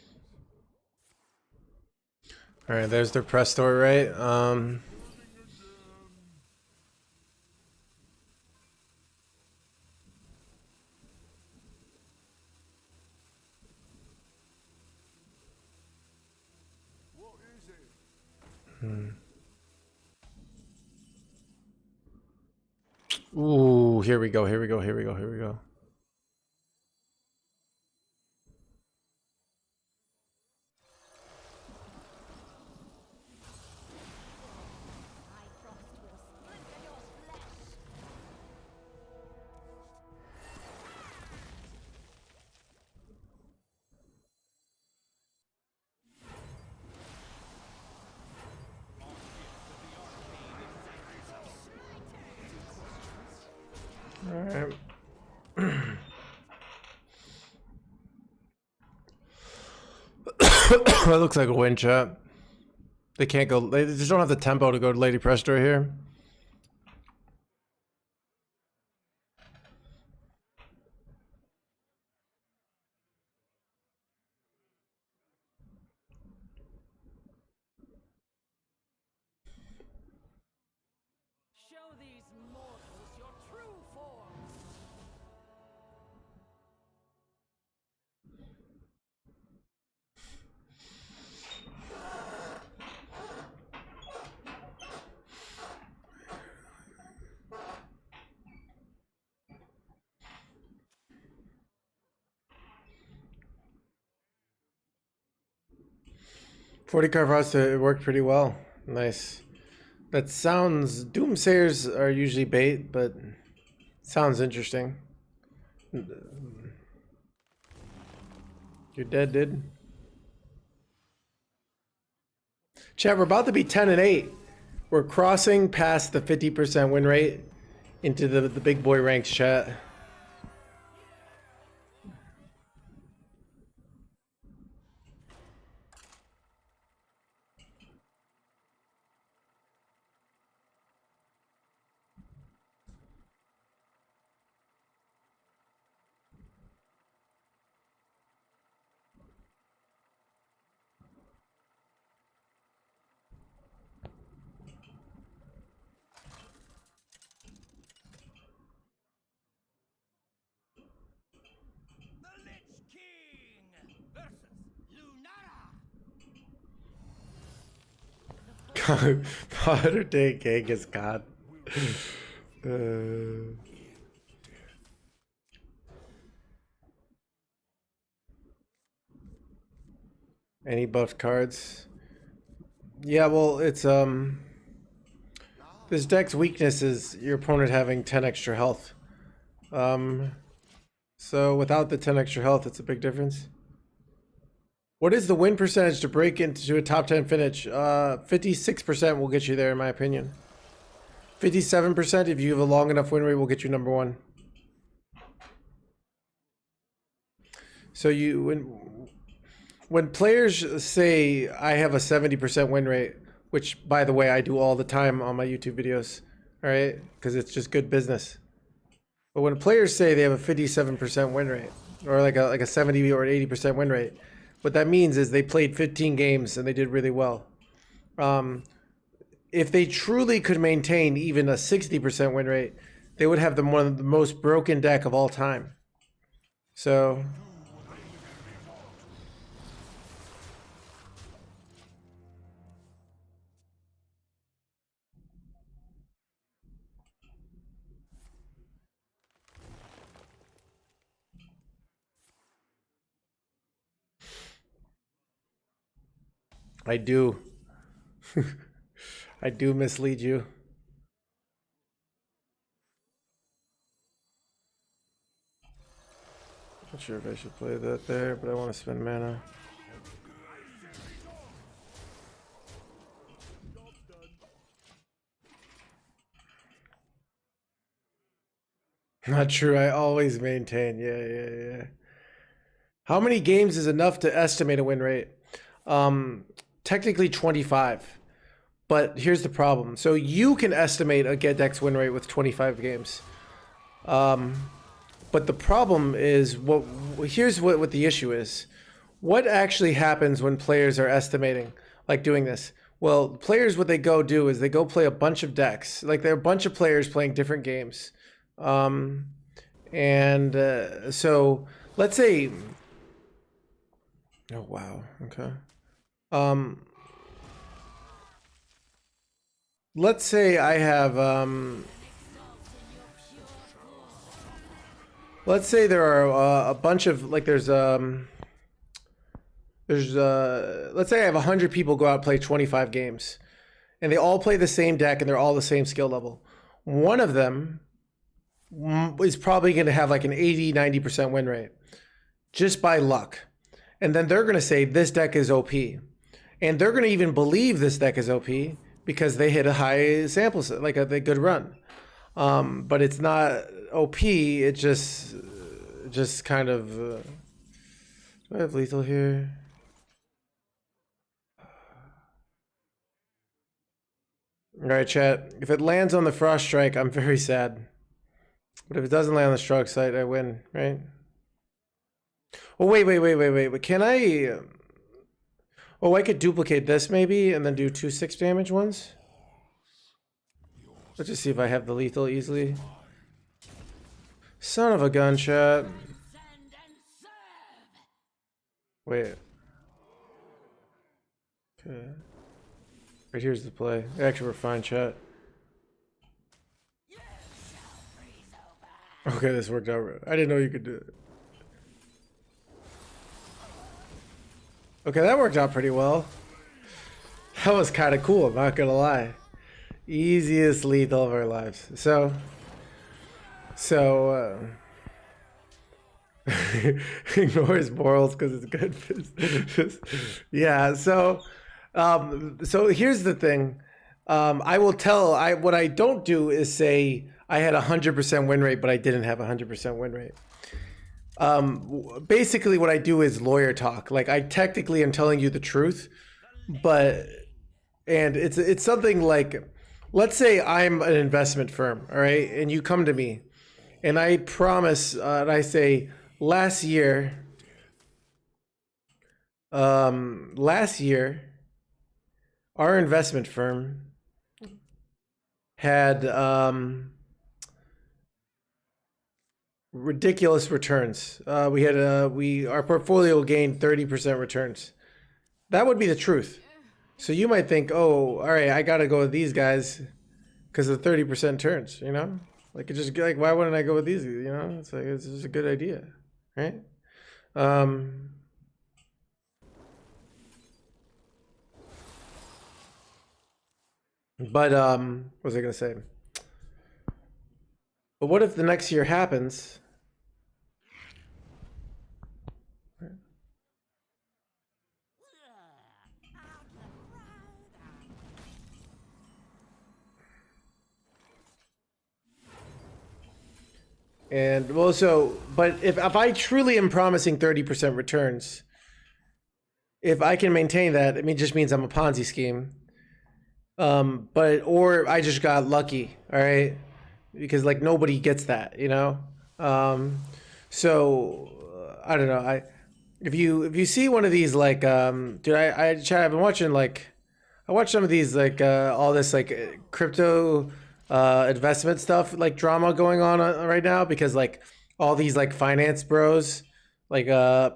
All right, there's their press store, right? What is it? Ooh, here we go, here we go, here we go, here we go. My frost will splinter your flesh! That looks like a win, chat. They can't go. They just don't have the tempo to go to Lady Presto here. Show these mortals your true forms. 40 card Frost, it worked pretty well. Nice. That sounds... Doomsayers are usually bait, but sounds interesting. You're dead, dude. Chat, we're about to be 10-8. We're crossing past the 50% win rate into the big boy ranks, chat. The Lichking versus Lunara. Modern day king is God. Any buffed cards? Yeah, well, it's this deck's weakness is your opponent having 10 extra health. So without the 10 extra health, it's a big difference. What is the win percentage to break into a top 10 finish? 56% will get you there, in my opinion. 57%, if you have a long enough win rate, will get you number one. So when players say I have a 70% win rate, which by the way I do all the time on my YouTube videos, all right, because it's just good business. But when players say they have a 57% win rate, or like a 70 or an 80% win rate, what that means is they played 15 games and they did really well. If they truly could maintain even a 60% win rate, they would have one of the most broken deck of all time. So I do. I do mislead you. Not sure if I should play that there, but I want to spend mana. Not true. I always maintain. Yeah. How many games is enough to estimate a win rate? Technically 25. But here's the problem. So you can estimate a get deck's win rate with 25 games. But the problem is here's what the issue is. What actually happens when players are estimating, like doing this? Well, players, what they go do is they go play a bunch of decks. Like there are a bunch of players playing different games. So let's say, oh wow, okay. Let's say I have let's say there are a bunch of let's say I have 100 people go out and play 25 games, and they all play the same deck and they're all the same skill level. One of them is probably going to have like an 80-90% win rate just by luck, and then they're going to say this deck is OP, and they're going to even believe this deck is OP because they hit a high sample set, like a good run. But it's not OP. It just kind of. Do I have lethal here? All right, chat. If it lands on the frost strike, I'm very sad. But if it doesn't land on the stroke site, I win, right? Oh, wait. Can I... Oh, I could duplicate this maybe and then do 2 6 damage ones? Let's just see if I have the lethal easily. Son of a gun, chat. Wait. Okay. Right here's the play. Actually, we're fine, chat. Okay, this worked out. I didn't know you could do it. Okay, that worked out pretty well. That was kind of cool, I'm not gonna lie. Easiest lethal of our lives. So ignore his morals because it's good. Yeah, so here's the thing. I will tell, what I don't do is say I had 100% win rate, but I didn't have 100% win rate. Basically what I do is lawyer talk. Like, I technically am telling you the truth, and it's something like, let's say I'm an investment firm, all right, and you come to me, and I promise, and I say, last year, our investment firm had ridiculous returns. Our portfolio gained 30% returns. That would be the truth. So you might think, oh, all right, I got to go with these guys because of 30% turns, you know? Like, it just, like, why wouldn't I go with these, you know? It's like, it's just a good idea, right? But what was I going to say? But what if the next year happens? And well, but if I truly am promising 30% returns, if I can maintain that, it just means I'm a Ponzi scheme. Or I just got lucky, all right? Because like nobody gets that, you know? I don't know. If you see one of these, like, dude, I've been watching, like, I watch some of these, like, all this, like, crypto investment stuff, like, drama going on right now, because like all these like finance bros like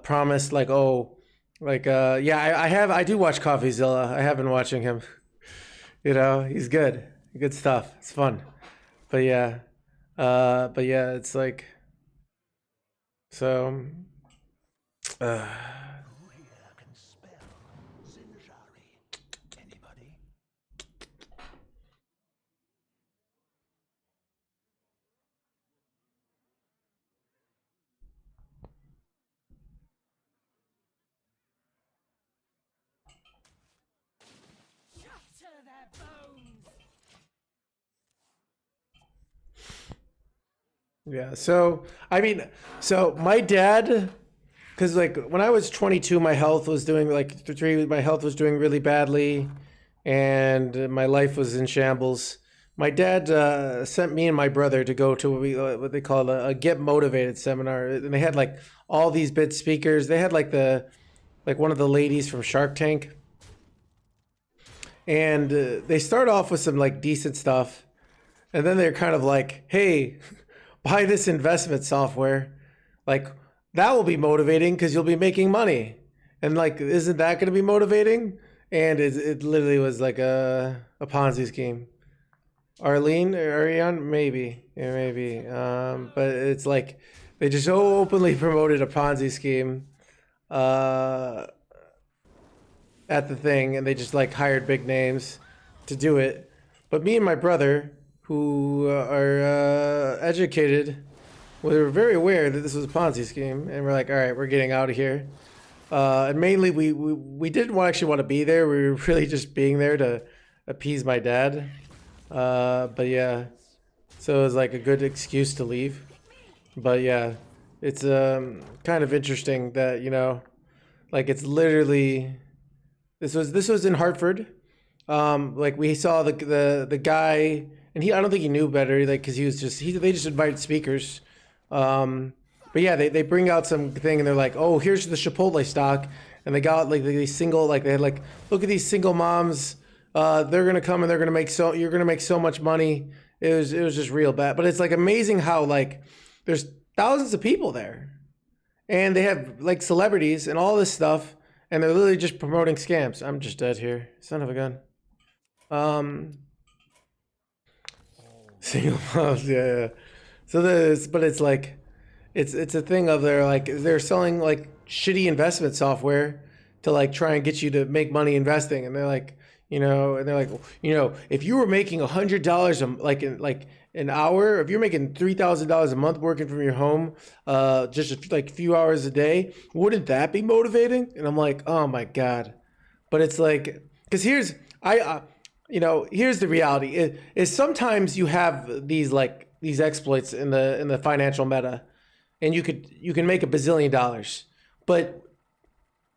promised, like, oh, like, yeah, I do watch CoffeeZilla. I have been watching him. You know, he's good stuff. It's fun. But yeah, it's like, so yeah, so I mean, so my dad, because like when I was 22, my health was doing my health was doing really badly, and my life was in shambles. My dad sent me and my brother to go to what they call a Get Motivated seminar, and they had like all these bit speakers. They had like one of the ladies from Shark Tank, and they start off with some like decent stuff, and then they're kind of like, "Hey, buy this investment software, like that will be motivating because you'll be making money." And like, isn't that going to be motivating? And it literally was like a Ponzi scheme. Ariane, maybe, yeah, maybe. But it's like they just so openly promoted a Ponzi scheme at the thing, and they just like hired big names to do it. But me and my brother, who are educated, we were very aware that this was a Ponzi scheme, and we're like, all right, we're getting out of here. And mainly, we didn't actually want to be there. We were really just being there to appease my dad. But yeah, so it was like a good excuse to leave. But yeah, it's kind of interesting that, you know, like, it's literally, this was in Hartford. Like we saw the guy, and I don't think he knew better, like because he was just they just invited speakers. But yeah, they bring out some thing and they're like, oh, here's the Chipotle stock, and they got like these single, like they had like, look at these single moms. They're gonna come and they're gonna make you're gonna make so much money. It was just real bad. But it's like amazing how like there's thousands of people there, and they have like celebrities and all this stuff, and they're literally just promoting scams. I'm just dead here, son of a gun. Single moms, yeah. So but it's like, it's a thing of they're selling like shitty investment software to like try and get you to make money investing, and they're like, if you were making $100 like an hour, if you're making $3,000 a month working from your home, just like a few hours a day, wouldn't that be motivating? And I'm like, oh my god. But it's like, because here's the reality is sometimes you have these exploits in the financial meta, and you can make $1 billion, but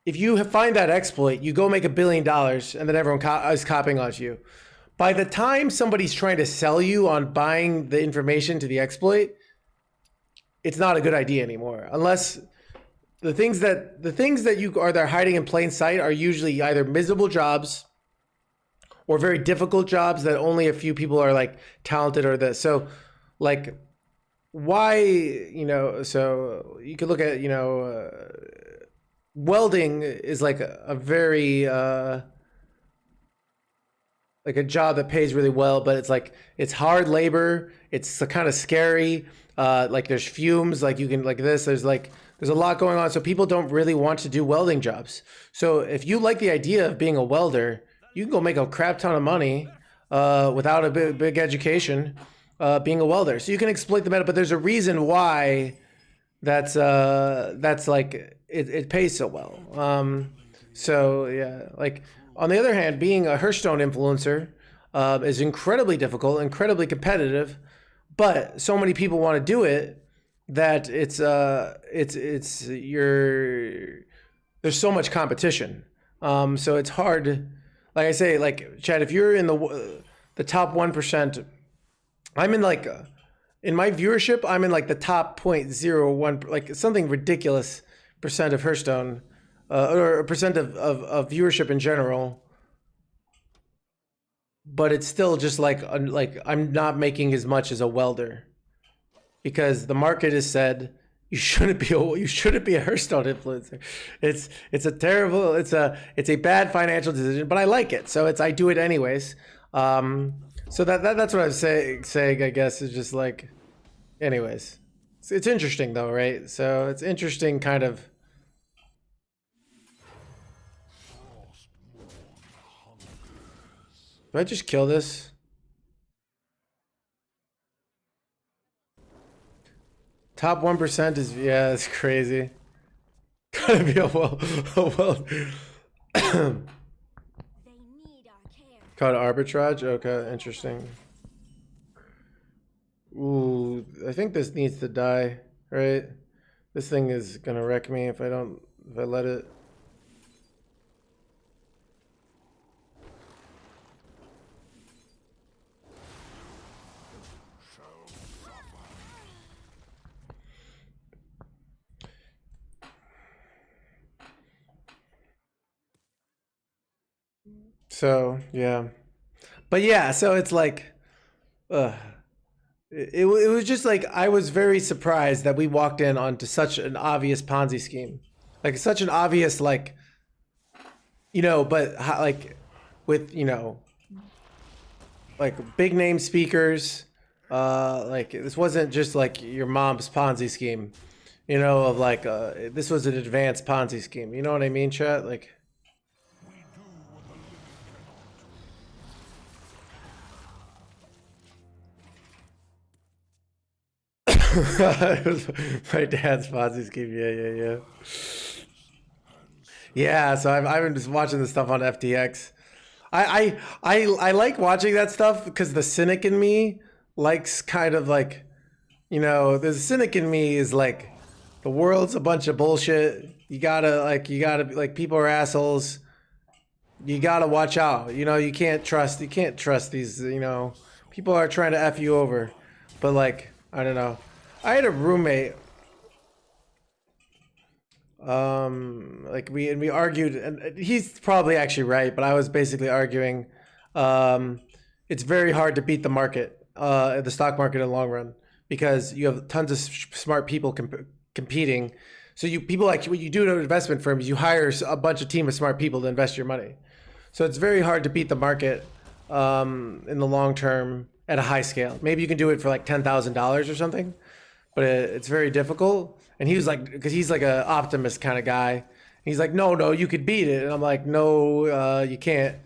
if you find that exploit, you go make $1 billion, and then everyone is copying on you. By the time somebody's trying to sell you on buying the information to the exploit, it's not a good idea anymore. Unless the things that they're hiding in plain sight are usually either miserable jobs or very difficult jobs that only a few people are like talented or this. So like why, so you could look at, welding is like a very like a job that pays really well, but it's like it's hard labor, it's kind of scary, like there's fumes, like you can like this, there's a lot going on, so people don't really want to do welding jobs. So if you like the idea of being a welder, you can go make a crap ton of money without a big education being a welder. So you can exploit the meta, but there's a reason why that's like it pays so well. So yeah, like on the other hand, being a Hearthstone influencer is incredibly difficult, incredibly competitive, but so many people want to do it that there's so much competition. So it's hard. Like I say, like Chad, if you're in the top 1%, I'm in like in my viewership, I'm in like the top 0.01, like something ridiculous percent of Hearthstone, or a percent of viewership in general. But it's still just like I'm not making as much as a welder, because the market has said you shouldn't be a Hearthstone influencer. It's a bad financial decision, but I like it, so I do it anyways. So that's what I'm saying. I guess is just like, anyways, it's interesting though, right? So it's interesting, kind of. Do I just kill this? Top 1% is, yeah, it's crazy. Gotta be a well. They need our care. Called arbitrage? Okay, interesting. Ooh, I think this needs to die, right? This thing is gonna wreck me if I let it. So yeah, but yeah, so it's like, it was just like, I was very surprised that we walked in onto such an obvious Ponzi scheme, like such an obvious, like, but like with like big name speakers, like this wasn't just like your mom's Ponzi scheme, of like this was an advanced Ponzi scheme. You know what I mean, chat? Like. It was my dad's Ponzi scheme. Yeah. Yeah, so I've been just watching the stuff on FTX. I like watching that stuff because the cynic in me likes kind of like, the cynic in me is like, the world's a bunch of bullshit. You gotta be like, people are assholes. you gotta watch out. You know, you can't trust these, you know, people are trying to F you over. But like, I don't know. I had a roommate, like we argued, and he's probably actually right, but I was basically arguing, it's very hard to beat the market, the stock market in the long run, because you have tons of smart people competing. So people like what you do to investment firms, you hire a bunch of team of smart people to invest your money. So it's very hard to beat the market in the long term at a high scale. Maybe you can do it for like $10,000 or something, but it's very difficult. And he was like, because he's like an optimist kind of guy. He's like, no, you could beat it. And I'm like, no, you can't.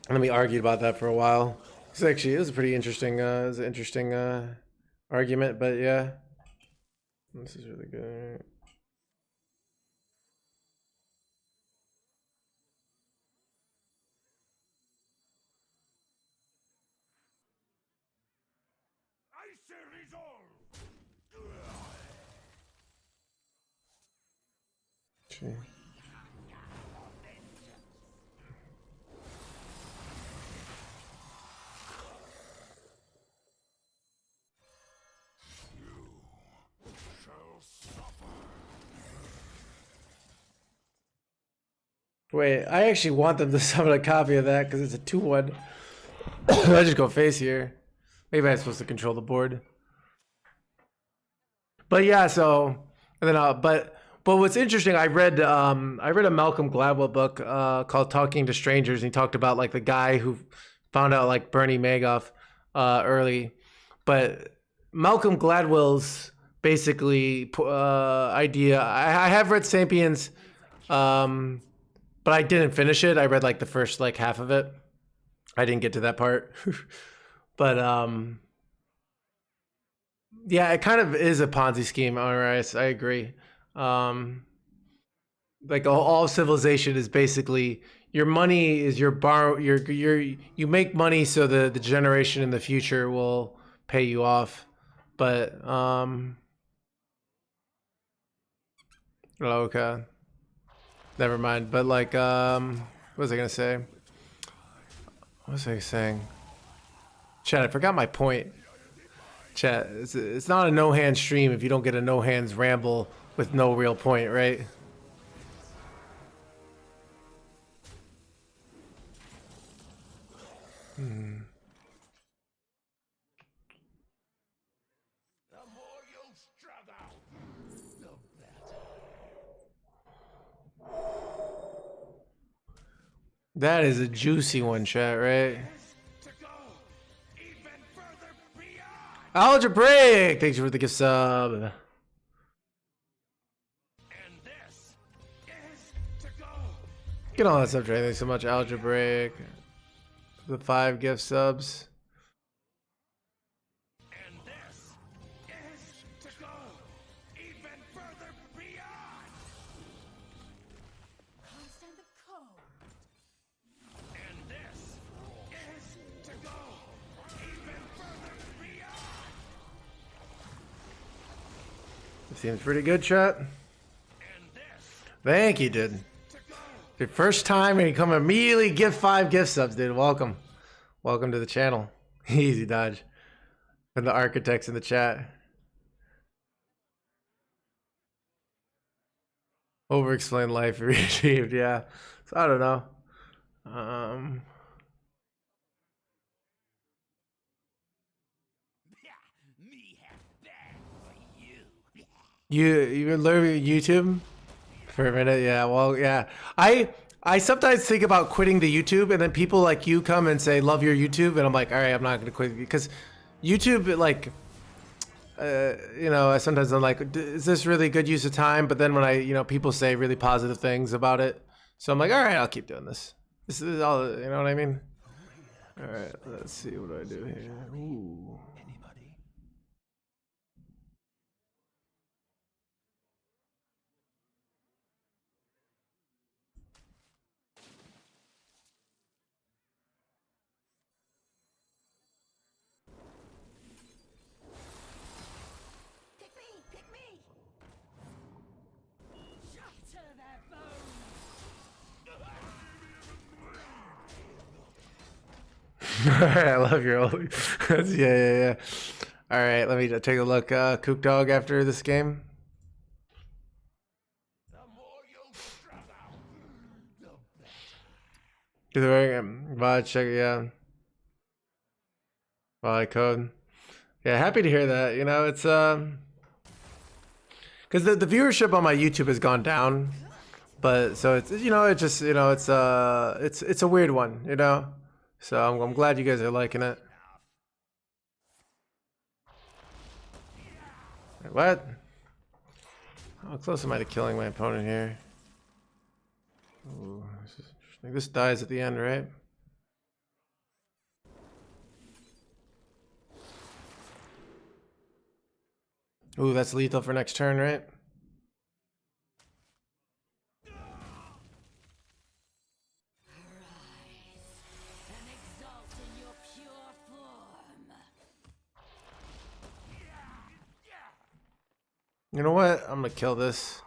And then we argued about that for a while. It was a pretty interesting, argument, but yeah. This is really good. Ice resolve. Gee. Shall suffer. Wait, I actually want them to summon a copy of that because it's a 2-1. I just go face here. Maybe I'm supposed to control the board. But yeah, so and then but what's interesting, I read a Malcolm Gladwell book called Talking to Strangers, and he talked about like the guy who found out like Bernie Madoff early. But Malcolm Gladwell's basically idea. I have read *Sapiens*, but I didn't finish it. I read like the first like half of it. I didn't get to that part. But yeah, it kind of is a Ponzi scheme. All right, I agree. Like all civilization is basically your money is your you make money so the generation in the future will pay you off. But okay. Never mind. But like what was I gonna say? What was I saying? Chat, I forgot my point. Chat, it's not a no hands stream if you don't get a no hands ramble with no real point, right? The more you struggle, the better. That is a juicy one, chat, right? To go even further beyond. Algebraic! Thanks for the gift sub. And this is to go. Get on that sub train. Thanks so much, Algebraic. The 5 gift subs. And this is to go even further beyond. Can't stand the cold. And this is to go even further beyond. Seems pretty good, chat. And this Thank you, dude. to go. Your first time and you come immediately give 5 gift subs, dude. Welcome. Welcome to the channel. Easy dodge. And the architects in the chat. Over-explain life retrieved, yeah. So I don't know. Me have bad for you. You learn YouTube for a minute, yeah. Well, yeah. I sometimes think about quitting the YouTube, and then people like you come and say love your YouTube, and I'm like, all right, I'm not gonna quit because YouTube, like, you know, sometimes I'm like, is this really good use of time? But then when people say really positive things about it, so I'm like, all right, I'll keep doing this. This is all, you know what I mean? All right, let's see what do I do here. Ooh. Pick me! Pick me! Shatter their bones! I love your old. Yeah. All right, let me take a look. Kook Dog after this game. The more you struggle, the better. Is it wearing VOD check? Yeah. VOD code. Yeah, happy to hear that. You know, it's because the viewership on my YouTube has gone down, but so it's it just it's a weird one, you know. So I'm glad you guys are liking it. Wait, what? How close am I to killing my opponent here? Ooh, this is interesting. This dies at the end, right? Ooh, that's lethal for next turn, right? and exalt in your pure form. You know what? I'm gonna kill this.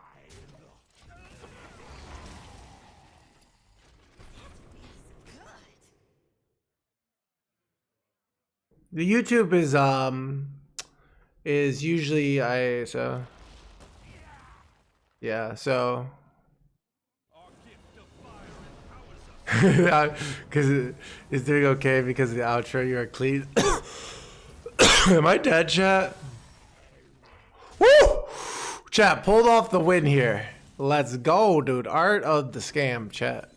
The YouTube is usually yeah, so Our gift of fire empowers us. because it's doing okay because of the outro. You're clean. Am I dead, chat? Woo! Chat pulled off the win here. Let's go, dude. Art of the scam, chat.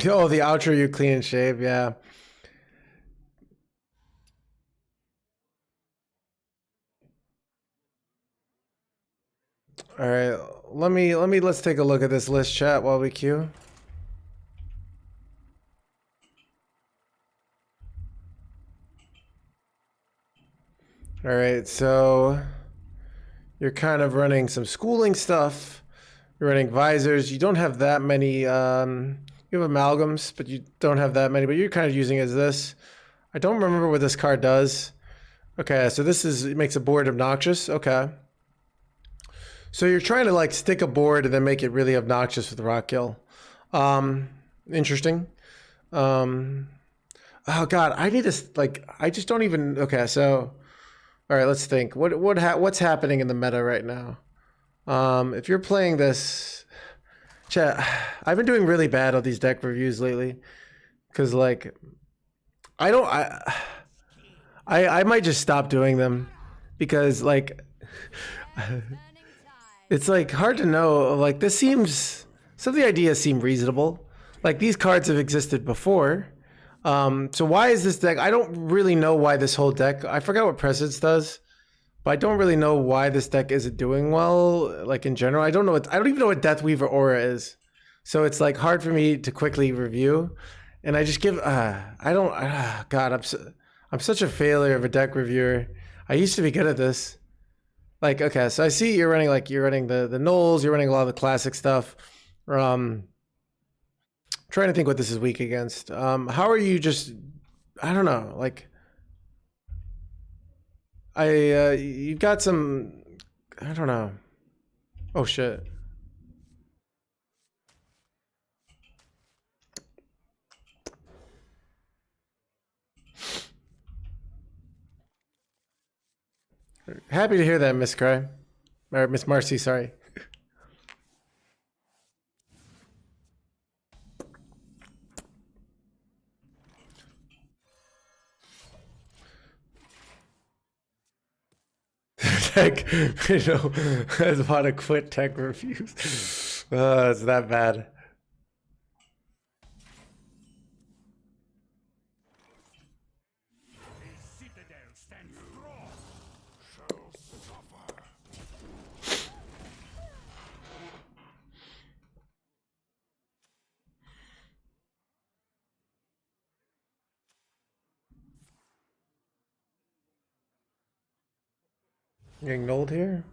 Oh, the outro, you clean and shave, yeah. All right, let's take a look at this list, chat, while we queue. All right, so you're kind of running some schooling stuff. You're running visors. You don't have that many. You have amalgams, but you don't have that many. But you're kind of using it as this. I don't remember what this card does. Okay, so it makes a board obnoxious. Okay. So you're trying to like stick a board and then make it really obnoxious with rock kill. Interesting. Oh God, I need to like. I just don't even. Okay, so all right, let's think. What's happening in the meta right now? If you're playing this, chat, I've been doing really bad on these deck reviews lately, because like, I might just stop doing them, because like, it's like hard to know. Like some of the ideas seem reasonable. Like these cards have existed before. So why is this deck? I don't really know why this whole deck. I forgot what Presence does. But I don't really know why this deck isn't doing well, like in general. I don't even know what Deathweaver Aura is. So it's like hard for me to quickly review. And I just give, God, I'm such a failure of a deck reviewer. I used to be good at this. Like, okay, so I see you're running the Knolls, you're running a lot of the classic stuff. Trying to think what this is weak against. How are you just, I don't know, like, you've got some, I don't know. Oh shit. Happy to hear that, Miss Cry. Or Miss Marcy, sorry. Tech, I want to quit tech reviews. It's that bad. His citadel stands strong. Shall suffer. You getting old here?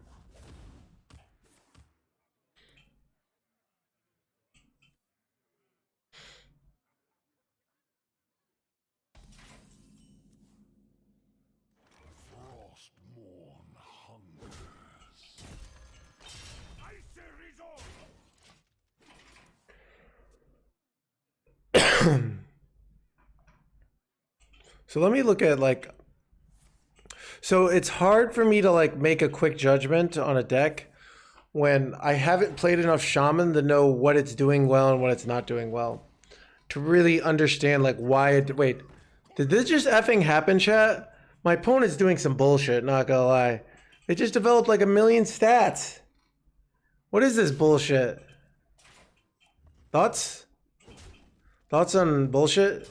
So let me look at like, so it's hard for me to like make a quick judgment on a deck when I haven't played enough Shaman to know what it's doing well and what it's not doing well. To really understand like why it, wait, did this just effing happen, chat? My opponent's doing some bullshit, not gonna lie. They just developed like 1,000,000 stats. What is this bullshit? Thoughts? Thoughts on bullshit?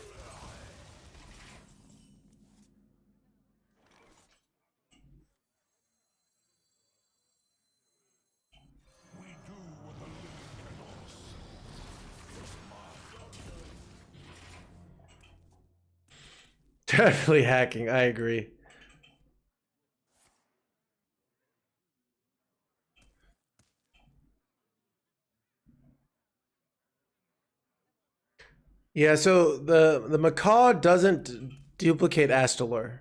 We do what the living cannot see. Definitely hacking, I agree. Yeah, so the macaw doesn't duplicate Astalor.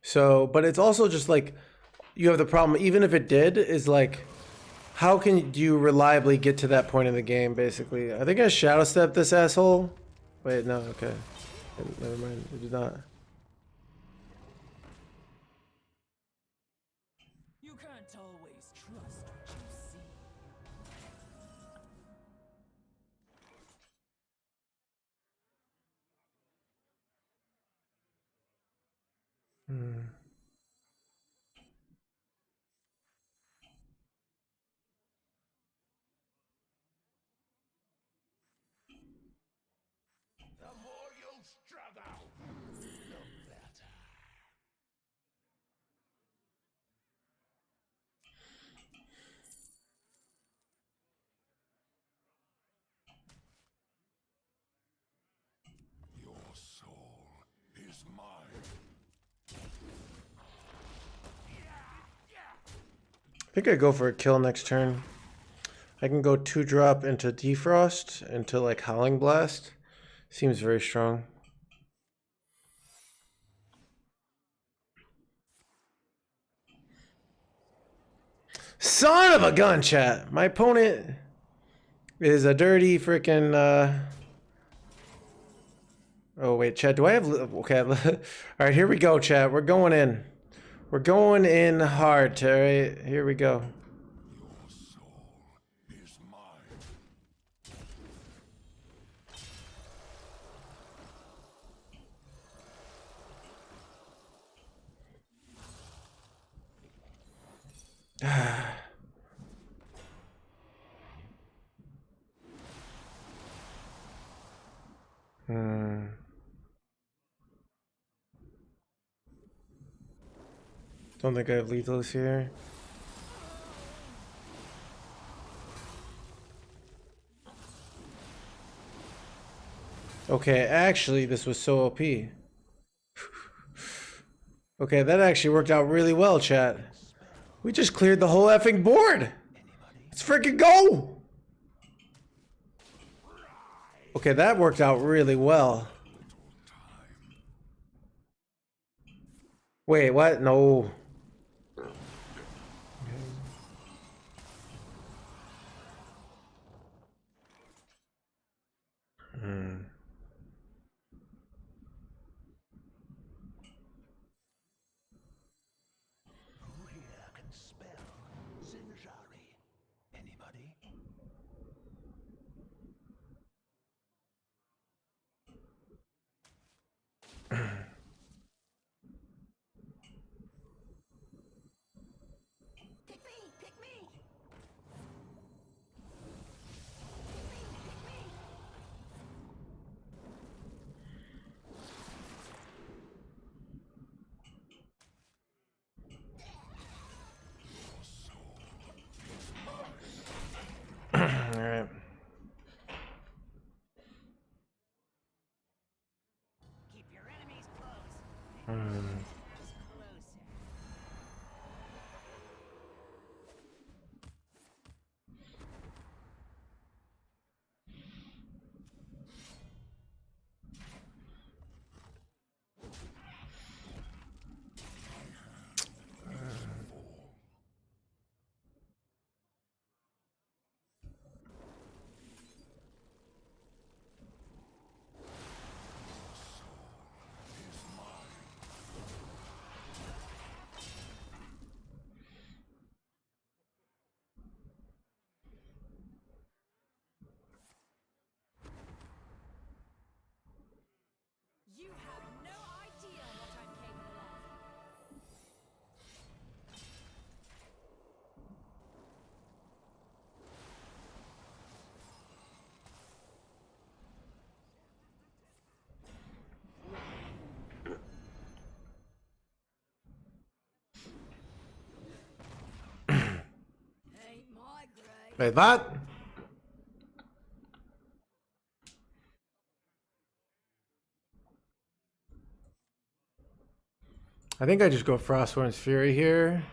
So, but it's also just like you have the problem, even if it did, is like how can you reliably get to that point in the game, basically? I think I shadow stepped this asshole. Wait, no, okay. Never mind, I did not. You can't always trust what you see. The more you struggle, the better. Your soul is mine. I think I go for a kill next turn. I can go 2-drop into Defrost, into like Howling Blast. Seems very strong. Son of a gun, chat. My opponent is a dirty freaking. Oh wait, chat. Do I have? Okay. All right, here we go, chat. We're going in. We're going in hard. All right, here we go. Your soul is mine. Don't think I have lethals here. Okay, actually, this was so OP. Okay, that actually worked out really well, chat. We just cleared the whole effing board. Let's freaking go. Okay, that worked out really well. Wait, what? No. Who here can spell Zinjari? Anybody? Wait, that? I think I just go Frostworn's Fury here.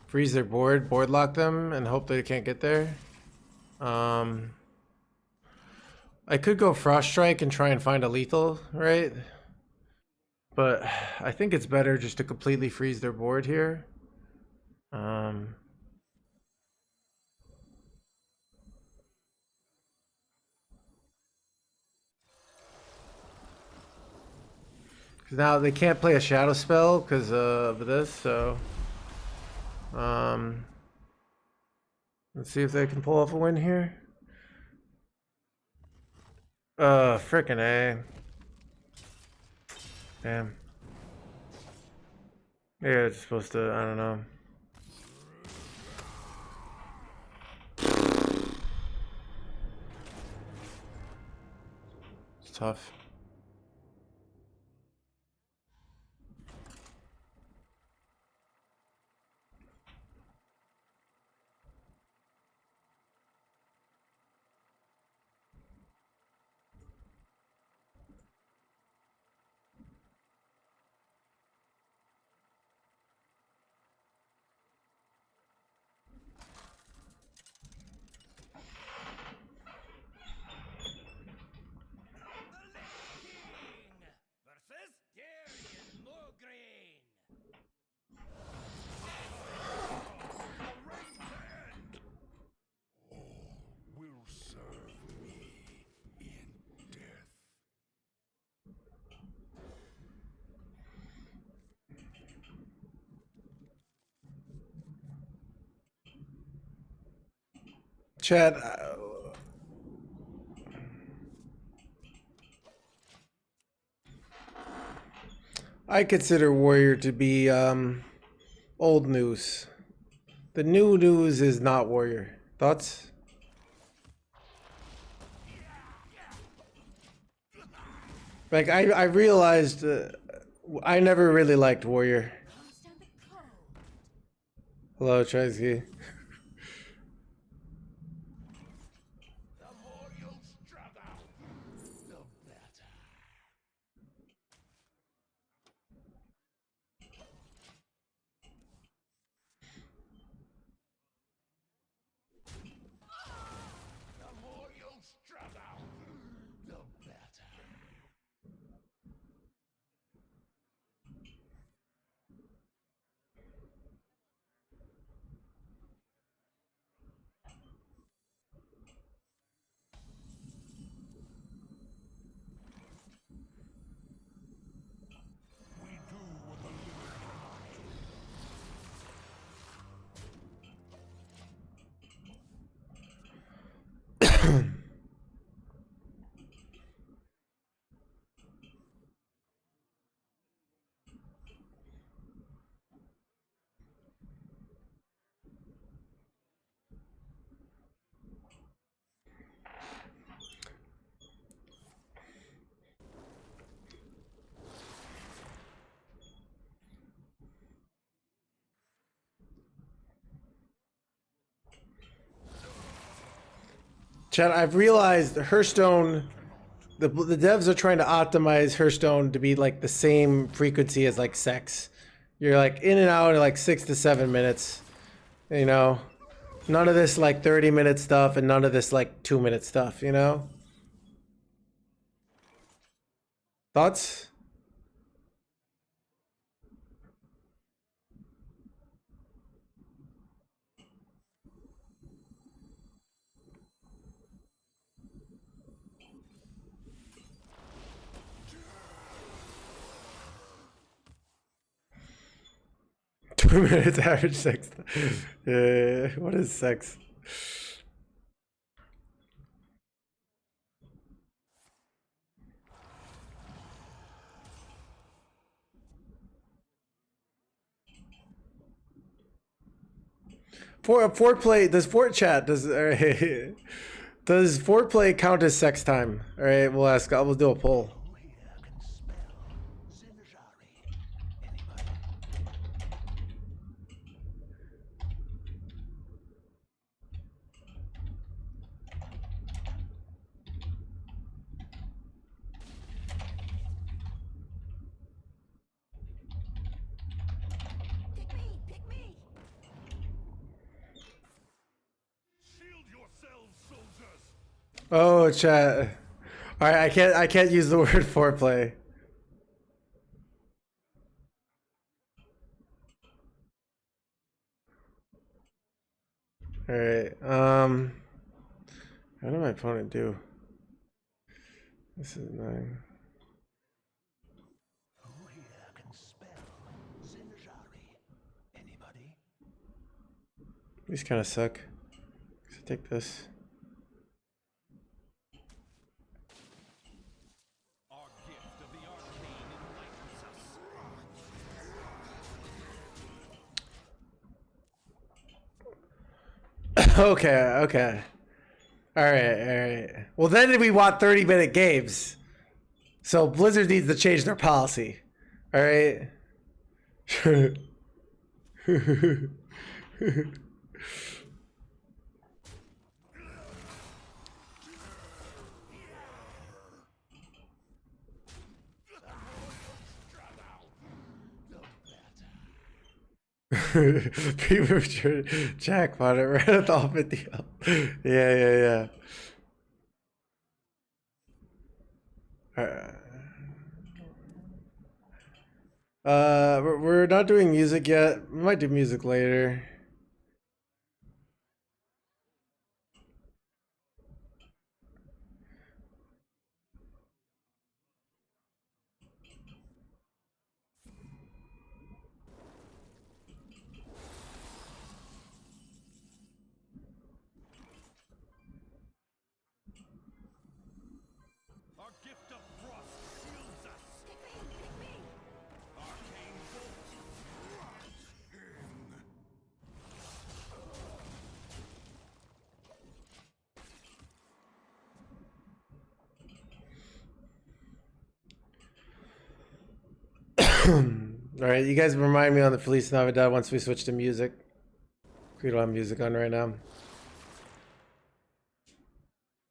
Freeze their board lock them, and hope they can't get there. I could go Frost Strike and try and find a lethal, right? But I think it's better just to completely freeze their board here. Because now they can't play a shadow spell because of this, so let's see if they can pull off a win here. Frickin' A. Damn. Yeah, it's supposed to, I don't know. It's tough. Versus Darian Mograine. Will serve me in death. Chad, I consider Warrior to be old news. The new news is not Warrior. Thoughts? Like I realized I never really liked Warrior. Hello, Trisky. The more you struggle, the better. The more you struggle, the better. We do what the living cannot do. Chad, I've realized Hearthstone, the devs are trying to optimize Hearthstone to be like the same frequency as like sex. You're like in and out in like 6 to 7 minutes. You know, none of this like 30-minute stuff and none of this like 2-minute stuff. You know. Thoughts? Two minutes average sex. What is sex? For foreplay, does fort chat does does foreplay count as sex time? All right, we'll ask. We'll do a poll. Who here can spell Zinjari? Anybody? Oh, chat. All right, I can't use the word foreplay. All right. What did my opponent do? This is 9. Who here can spell Zinjari? Anybody? These kind of suck. So take this. Our gift of the arcane enlightens us. Okay, okay. All right. Well, then we want 30-minute games. So Blizzard needs to change their policy. All right. Premature jackpot it right at the off at the yeah. We're not doing music yet. We might do music later. Our gift of frost shields us. Arcane bolt. All right, you guys remind me on the Feliz Navidad once we switch to music. We don't have music on right now.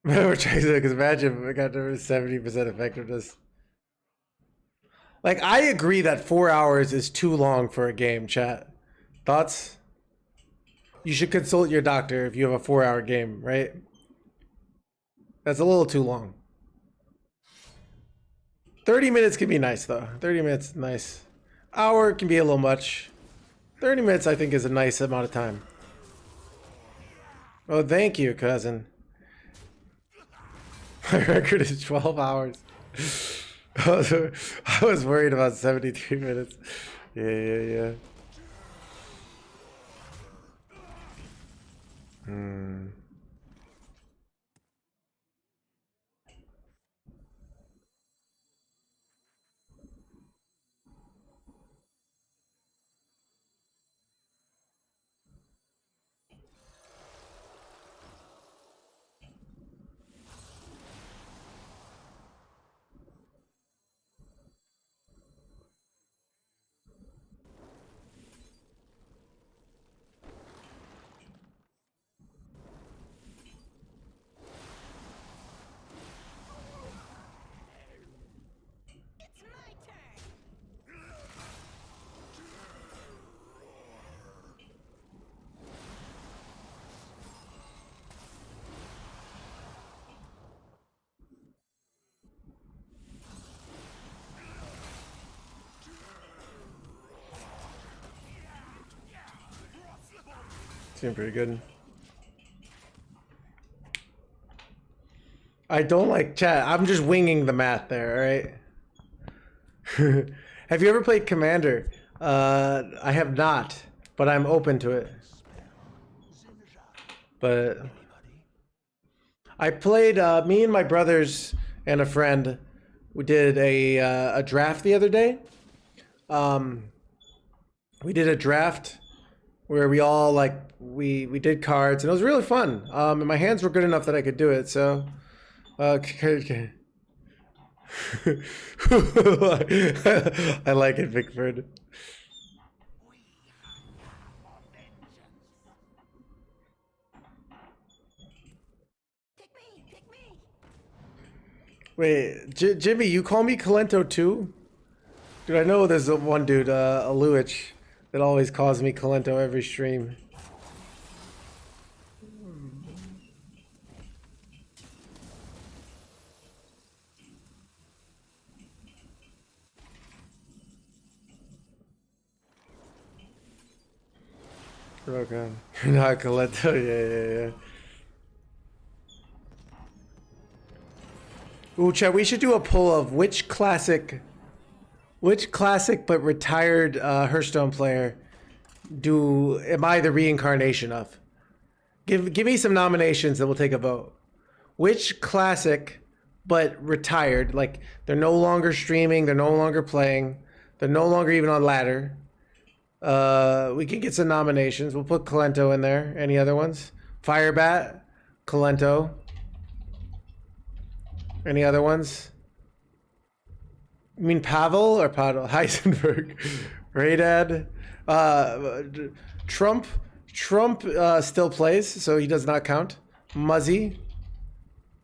We're trying to, because imagine we got to 70% effectiveness. Like, I agree that 4 hours is too long for a game, chat. Thoughts? You should consult your doctor if you have a 4-hour game, right? That's a little too long. 30 minutes can be nice, though. 30 minutes, nice. Hour can be a little much. 30 minutes, I think, is a nice amount of time. Oh, thank you, cousin. My record is 12 hours. I was worried about 73 minutes. Yeah. It's my turn. Seemed pretty good. I don't like chat. I'm just winging the math there, alright? Have you ever played Commander? I have not, but I'm open to it. But I played, me and my brothers and a friend, we did a draft the other day. We did a draft where we all we did cards, and it was really fun. And my hands were good enough that I could do it, so okay. I like it, Vickford. Pick me. Wait, Jimmy, you call me Kalento too? Dude, I know there's one dude, Aluich, that always calls me Kalento every stream. Okay. You're not Coletto. Yeah. Ooh, Chad, we should do a poll of which classic but retired Hearthstone player am I the reincarnation of? Give me some nominations and we'll take a vote. Which classic but retired, like they're no longer streaming, they're no longer playing, they're no longer even on ladder. We can get some nominations. We'll put Colento in there. Any other ones? Firebat, Colento. Any other ones? You mean Pavel or Pavel? Heisenberg, Raydad, Trump. Trump still plays, so he does not count. Muzzy.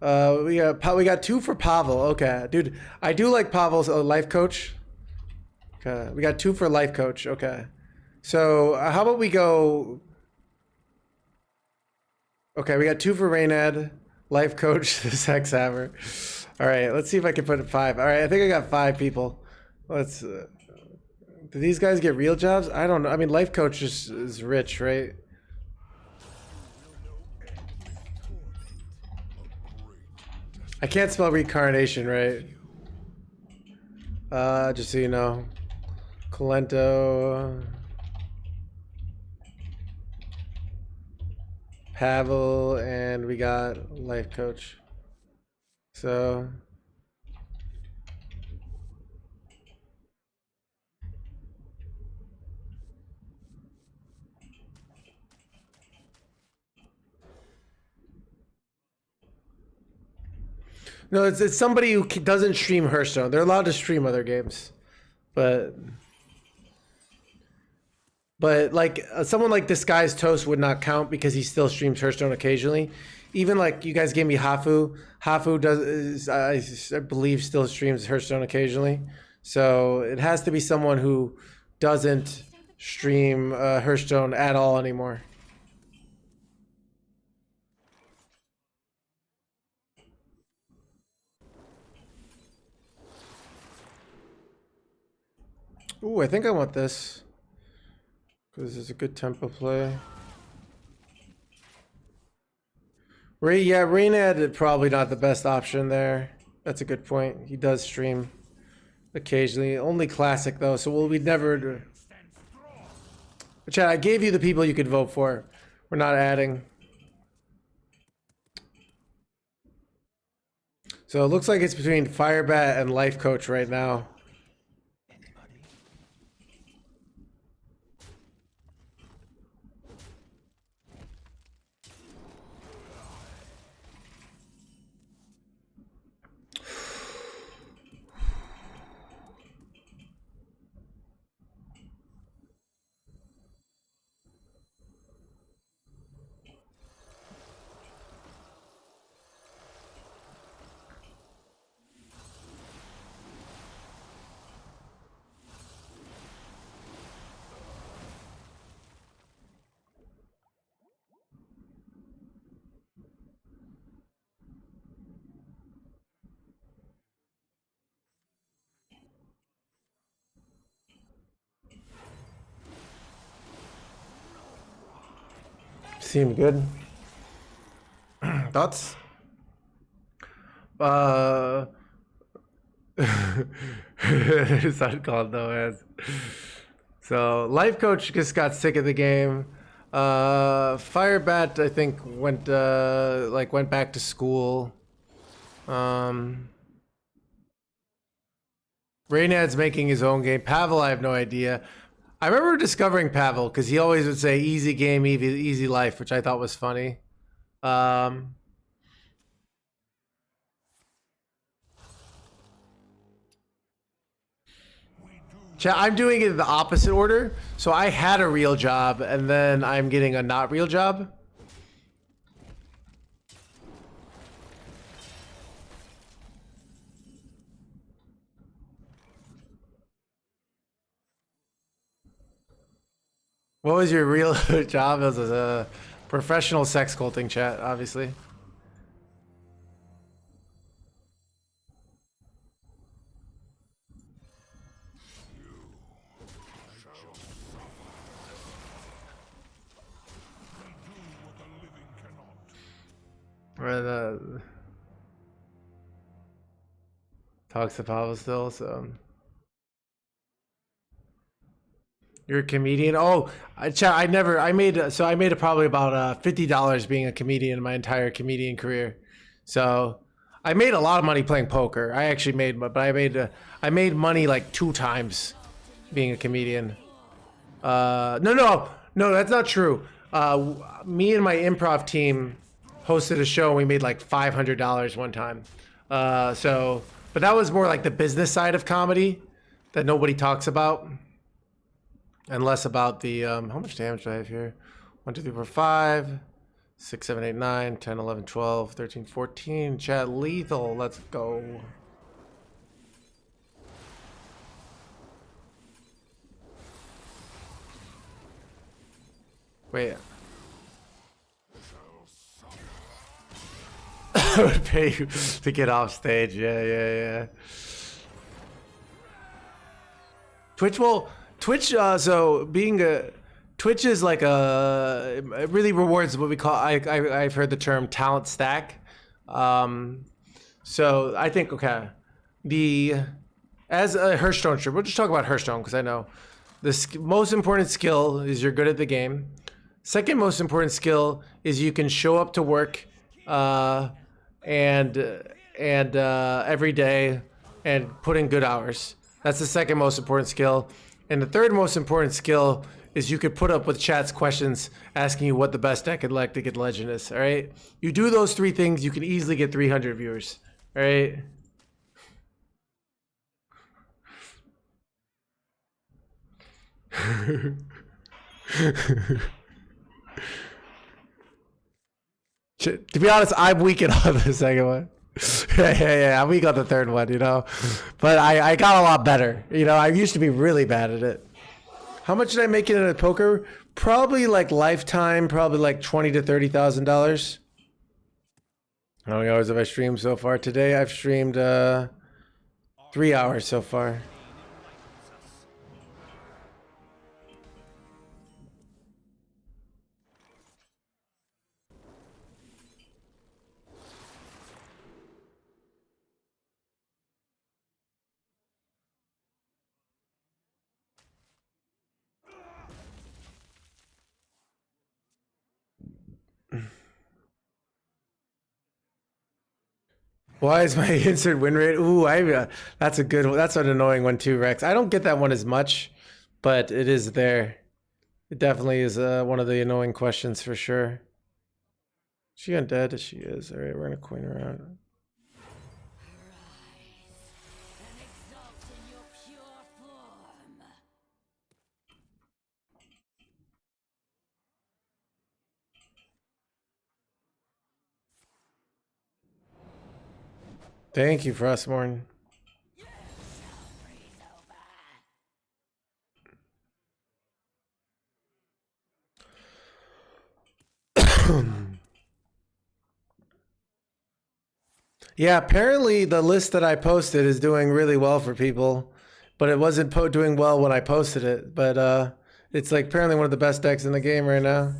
We got 2 for Pavel. Okay, dude, I do like Pavel's life coach. Okay, we got 2 for life coach. Okay, so how about we go? Okay, we got 2 for Raynad, life coach, the sex hammer. All right, let's see if I can put it 5. All right, I think I got 5 people. Let's. Do these guys get real jobs? I don't know. I mean, life coach is rich, right? I can't spell reincarnation, right? Just so you know. Colento. Pavel, and we got life coach. So. No, it's somebody who doesn't stream Hearthstone. They're allowed to stream other games, but like someone like Disguised Toast would not count because he still streams Hearthstone occasionally. Even like you guys gave me Hafu. Hafu I believe still streams Hearthstone occasionally. So it has to be someone who doesn't stream Hearthstone at all anymore. Ooh, I think I want this. Because it's a good tempo play. Raynad probably not the best option there. That's a good point. He does stream occasionally. Only classic though, so we'd never. But Chad, I gave you the people you could vote for. We're not adding. So it looks like it's between Firebat and Life Coach right now. Seemed good. Thoughts? It's not called NoHands. So Life Coach just got sick of the game. Firebat I think went back to school. Raynad's making his own game. Pavel, I have no idea. I remember discovering Pavel because he always would say easy game, easy life, which I thought was funny. I'm doing it in the opposite order. So I had a real job and then I'm getting a not real job. What was your real job? It was a professional sex culting chat, obviously. Talks to Pablo still, so. You're a comedian? Oh, I made probably about $50 being a comedian in my entire comedian career. So I made a lot of money playing poker. I actually made, but I made money like 2 times being a comedian. No, that's not true. Me and my improv team hosted a show and we made like $500 one time. But that was more like the business side of comedy that nobody talks about. And less about the, how much damage do I have here? 1, 2, 3, 4, 5, 6, 7, 8, 9, 10, 11, 12, 13, 14. Chat lethal. Let's go. Wait. I would pay you to get off stage. Yeah. Twitch so being a Twitch is like it really rewards what we call I've heard the term talent stack. So I think as a Hearthstone streamer, we'll just talk about Hearthstone because I know the most important skill is you're good at the game. Second most important skill is you can show up to work and every day and put in good hours. That's the second most important skill. And the third most important skill is you could put up with chat's questions asking you what the best deck like to get legend is. All right. You do those 3 things, you can easily get 300 viewers. All right. To be honest, I'm weak on the second one. Yeah. I'm weak on the third one, you know. But I got a lot better. You know, I used to be really bad at it. How much did I make it in a poker? Probably like lifetime, probably like $20,000 to $30,000. How many hours have I streamed so far? Today I've streamed 3 hours so far. Why is my instant win rate? Ooh, that's a good one. That's an annoying one too, Rex. I don't get that one as much, but it is there. It definitely is one of the annoying questions for sure. Is she undead? She is. All right, we're gonna coin her out. Thank you, Frostmorn. Yeah, apparently the list that I posted is doing really well for people, but it wasn't doing well when I posted it. But it's like apparently one of the best decks in the game right now.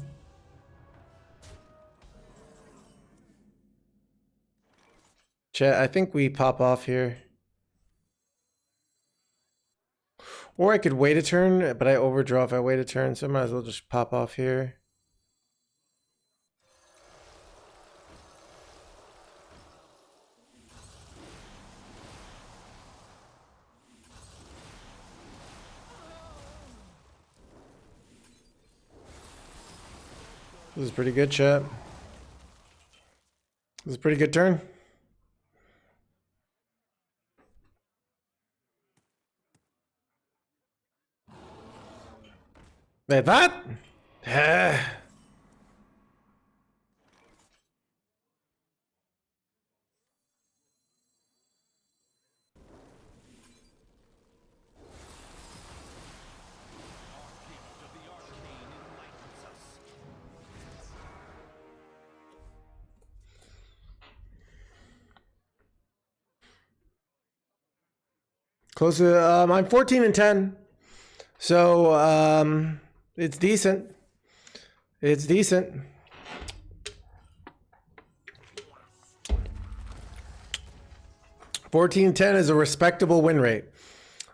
Chat, I think we pop off here. Or I could wait a turn, but I overdraw if I wait a turn, so I might as well just pop off here. This is pretty good, chat. This is a pretty good turn. Wait, that? Close to, I'm 14-10. So, it's decent. It's decent. 14-10 is a respectable win rate.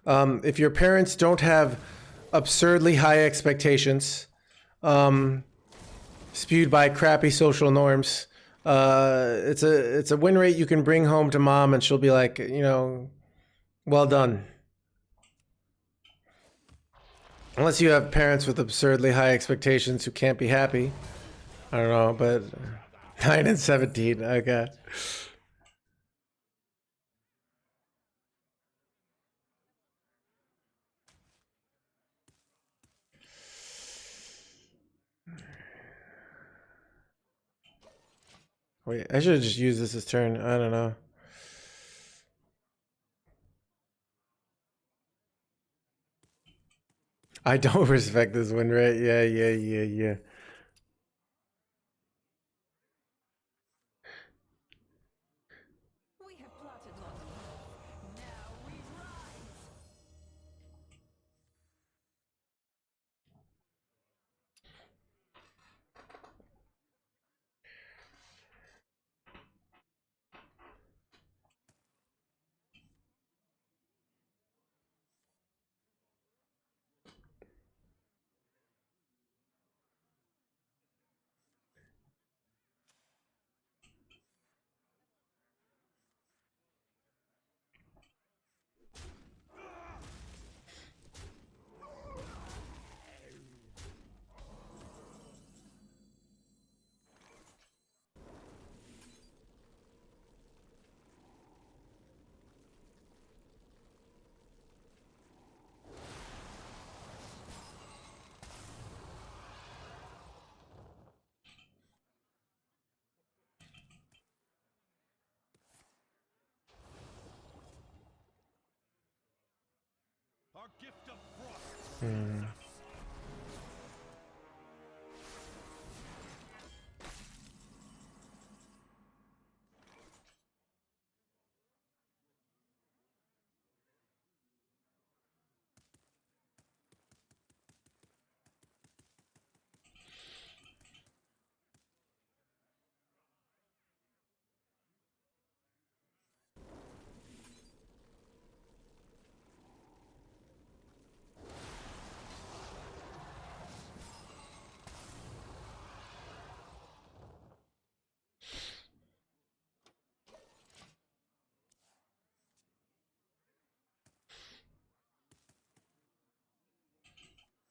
If your parents don't have absurdly high expectations, spewed by crappy social norms, it's a win rate you can bring home to mom, and she'll be like, you know, well done. Unless you have parents with absurdly high expectations who can't be happy. I don't know, but 9 and 17, okay. Wait, I should have just used this as turn. I don't know. I don't respect this win rate. Yeah. We have plotted long enough. Now we rise. Our gift of frost awaits us.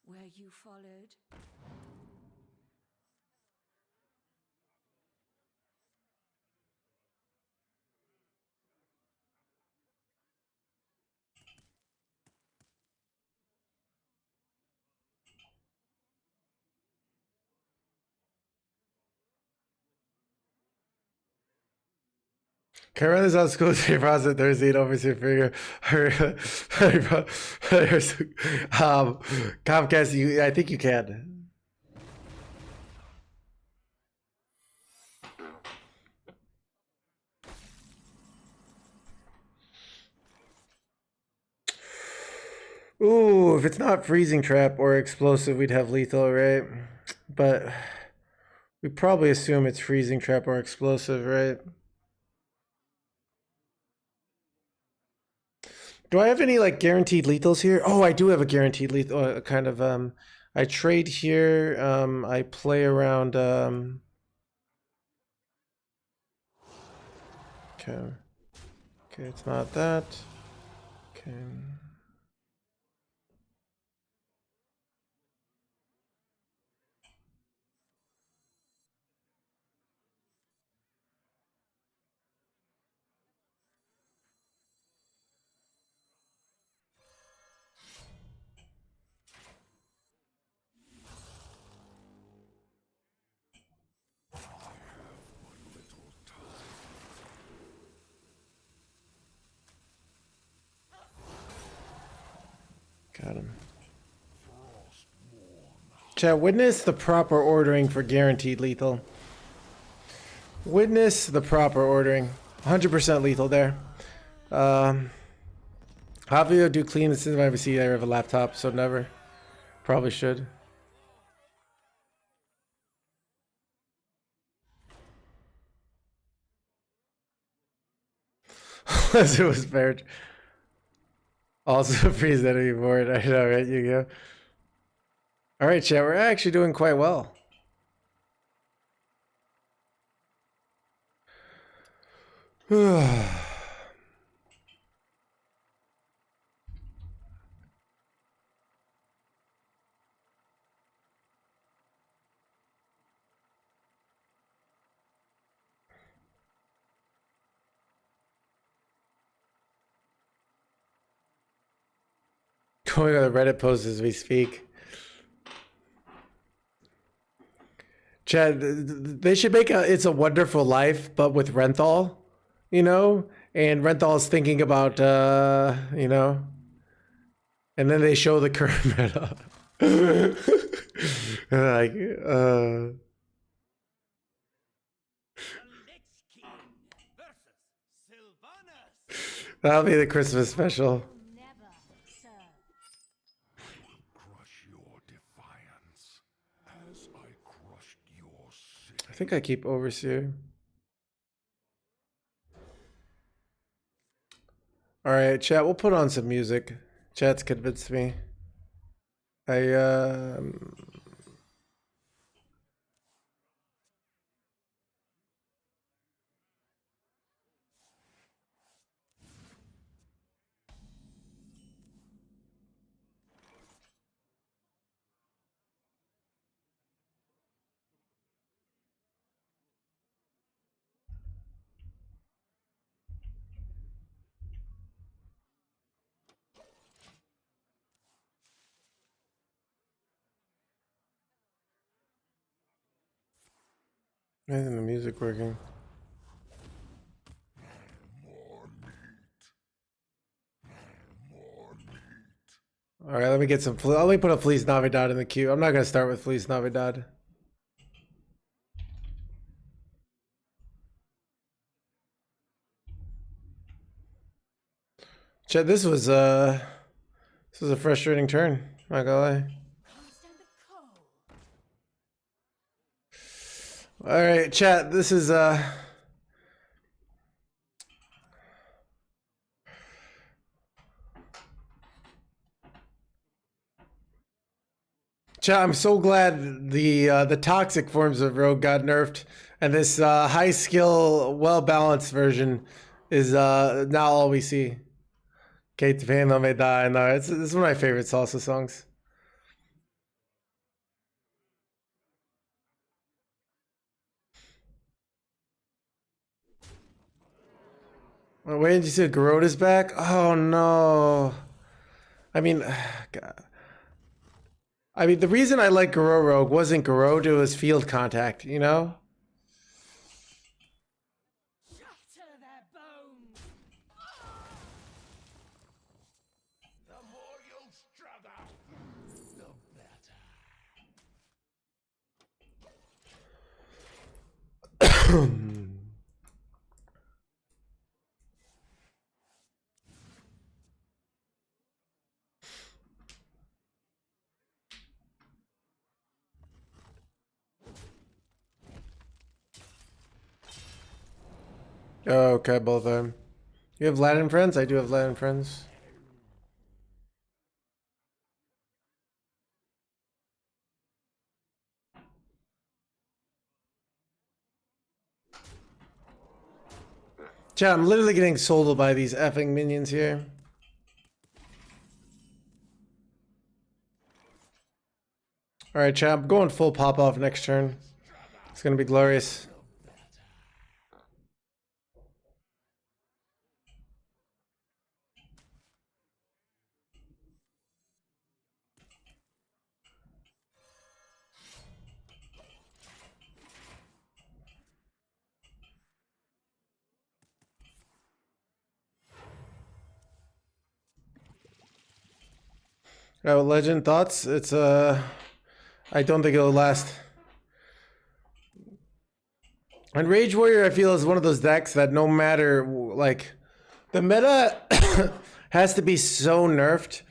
Were you followed? Can I run this out of school to process Thursday over to figure Comcast, I think you can. Ooh, if it's not freezing trap or explosive, we'd have lethal, right? But we probably assume it's freezing trap or explosive, right? Do I have any like guaranteed lethals here? Oh, I do have a guaranteed lethal kind of I trade here, I play around okay. Okay, it's not that. Okay. Got him. Chat, witness the proper ordering for guaranteed lethal. Witness the proper ordering. 100% lethal there. Javier do clean as soon as I ever see I have a laptop, so never. Probably should. Plus it was paired. Also freeze enemy board. I know, right? You go. All right, chat. We're actually doing quite well. Going on the Reddit post as we speak. Chad, they should make a "It's a Wonderful Life" but with Renthal, you know, and Renthal's thinking about, you know, and then they show the current meta. Like, The Lichking versus Sylvanas. that'll be the Christmas special. Never, sir. Crush your defiance as I crushed your city. I think I keep Overseer. All right, chat. We'll put on some music. Chat's convinced me. Isn't the music working? More meat. More meat. All right, let me get some. Let me put a Fleece Navidad in the queue. I'm not gonna start with Fleece Navidad. Chat, this was a frustrating turn. Not gonna lie. Can't stand the cold. All right, chat. This is chat. I'm so glad the toxic forms of Rogue got nerfed, and this high skill, well balanced version is now all we see. Kate Pan no me die. No, it's one of my favorite salsa songs. Oh, wait, did you see Garota's back? Oh no. I mean, God. I mean, the reason I like Garo Rogue wasn't Garota, it was field contact, you know? Shatter their bones. The more you struggle, the better. Oh, okay, both of them. You have Latin friends? I do have Latin friends. Chat, I'm literally getting sold by these effing minions here. Alright, chat, I'm going full pop-off next turn. It's gonna be glorious. Legend thoughts? It's I don't think it'll last. And Rage Warrior, I feel, is one of those decks that no matter, like, the meta has to be so nerfed.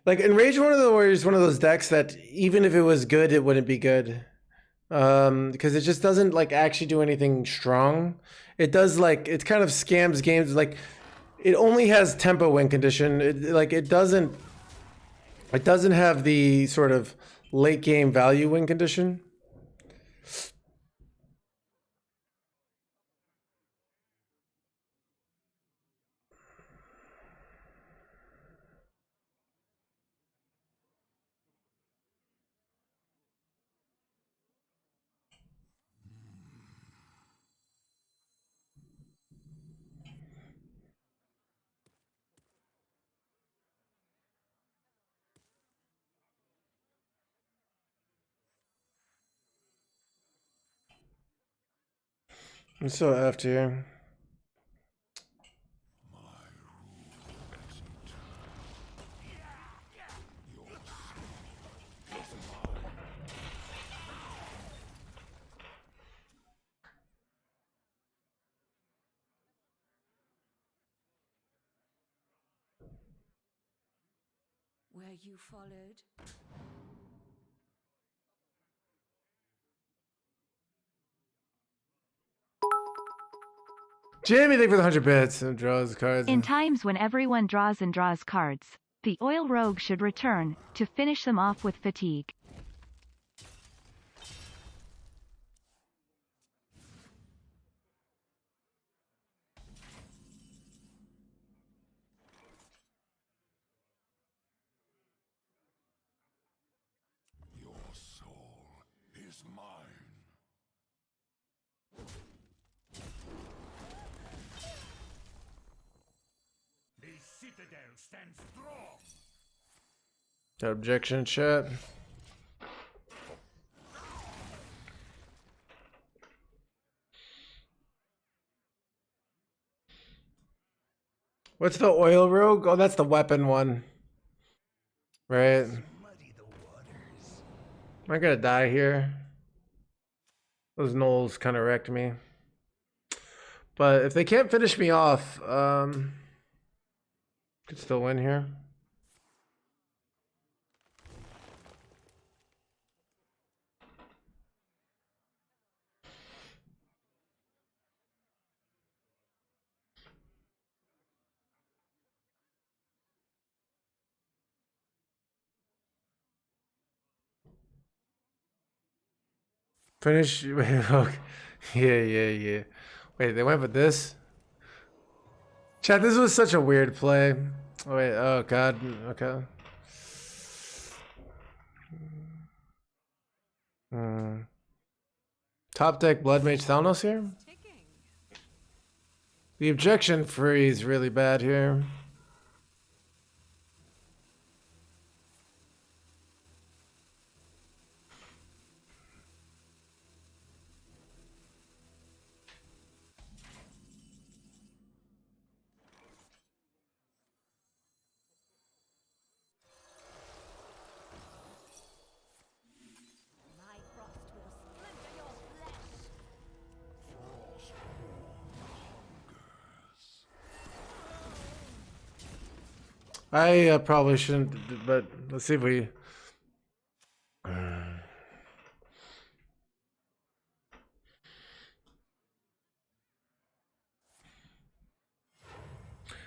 Like, in Rage Warrior is one of those decks that even if it was good, it wouldn't be good. Because it just doesn't, like, actually do anything strong. It does, like, it kind of scams games. Like, it only has tempo win condition. It doesn't have the sort of late game value win condition. I'm so effed here. Were you followed? Jamie, thank you for the 100 bits and draws cards. In times when everyone draws and draws cards, the oil rogue should return to finish them off with fatigue. Your soul is mine. The citadel stands strong. Got objection, chat. What's the oil rogue? Oh, that's the weapon one. Right. Muddy the waters. Am I gonna die here? Those gnolls kind of wrecked me. But if they can't finish me off, could still win here. Finish. Okay. Yeah. Wait, they went with this? Chat, this was such a weird play. Oh, wait. Oh, God. Okay. Top deck Blood Mage Thalnos here? Ticking. The objection free is really bad here. My frost will splinter your flesh. I probably shouldn't, but let's see if we...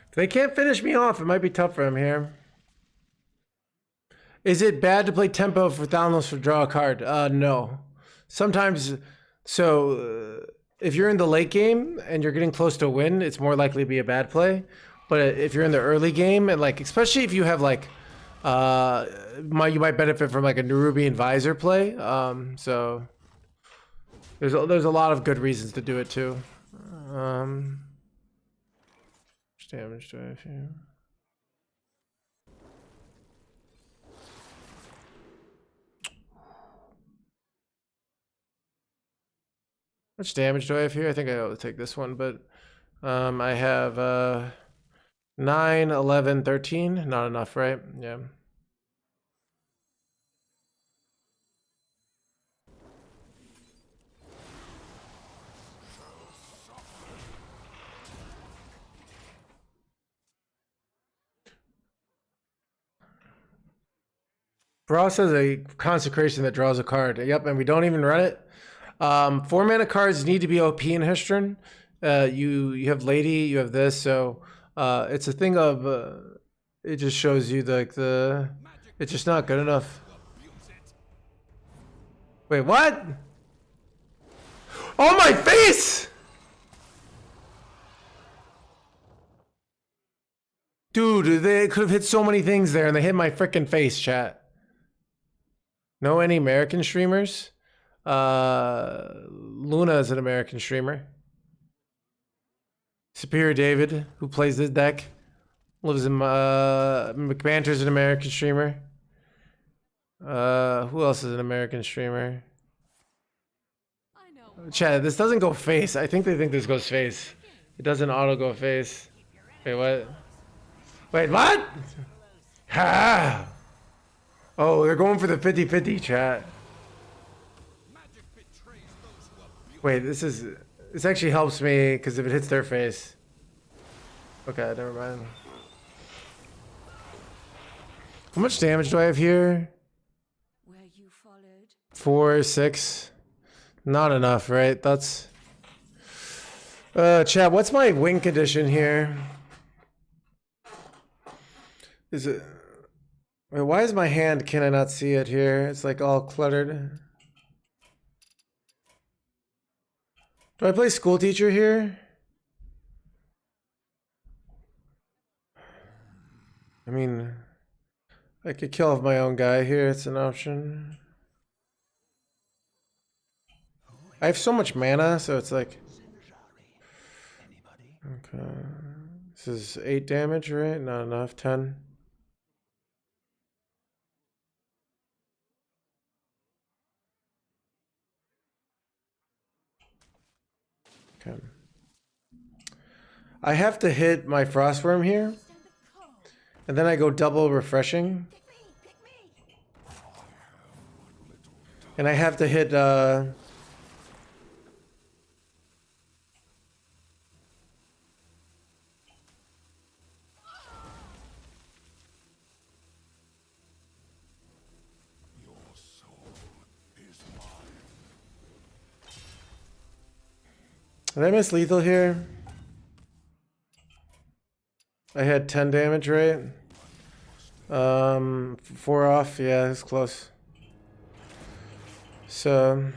If they can't finish me off, it might be tough for him here. Is it bad to play tempo for Thalnos for draw a card? No. Sometimes, if you're in the late game and you're getting close to a win, it's more likely to be a bad play. But if you're in the early game and especially if you have you might benefit from a Nerubian Visor play. So there's a lot of good reasons to do it too. How much damage do I have here? How much damage do I have here? I think I ought to take this one, but I have 9, 11, 13. Not enough, right? Yeah. Bros has a consecration that draws a card. Yep, and we don't even run it. 4 mana cards need to be OP in Hearthstone. You have Lady, you have this, so It's a thing of it just shows you like it's just not good enough. Wait, what? Oh, my face! Dude, they could have hit so many things there, and they hit my freaking face, chat. Know any American streamers? Luna is an American streamer. Superior David, who plays this deck, lives in McBanter's an American streamer. Who else is an American streamer? I know. Chat, this doesn't go face. I think they think this goes face. It doesn't auto go face. Wait, what? Wait, what? Ha! Oh, they're going for the 50-50, chat. Wait, this actually helps me because if it hits their face. Okay, never mind. How much damage do I have here? Where you followed. 4, 6. Not enough, right? That's chat, what's my win condition here? Is it wait, why is my hand, can I not see it here? It's like all cluttered. Do I play school teacher here? I mean, I could kill off my own guy here, it's an option. I have so much mana, so it's like... Okay. This is 8 damage, right? Not enough. 10. Okay. I have to hit my Frostworm here. And then I go double refreshing. And I have to hit Did I miss lethal here? I had 10 damage, right? 4 off, yeah, it's close. So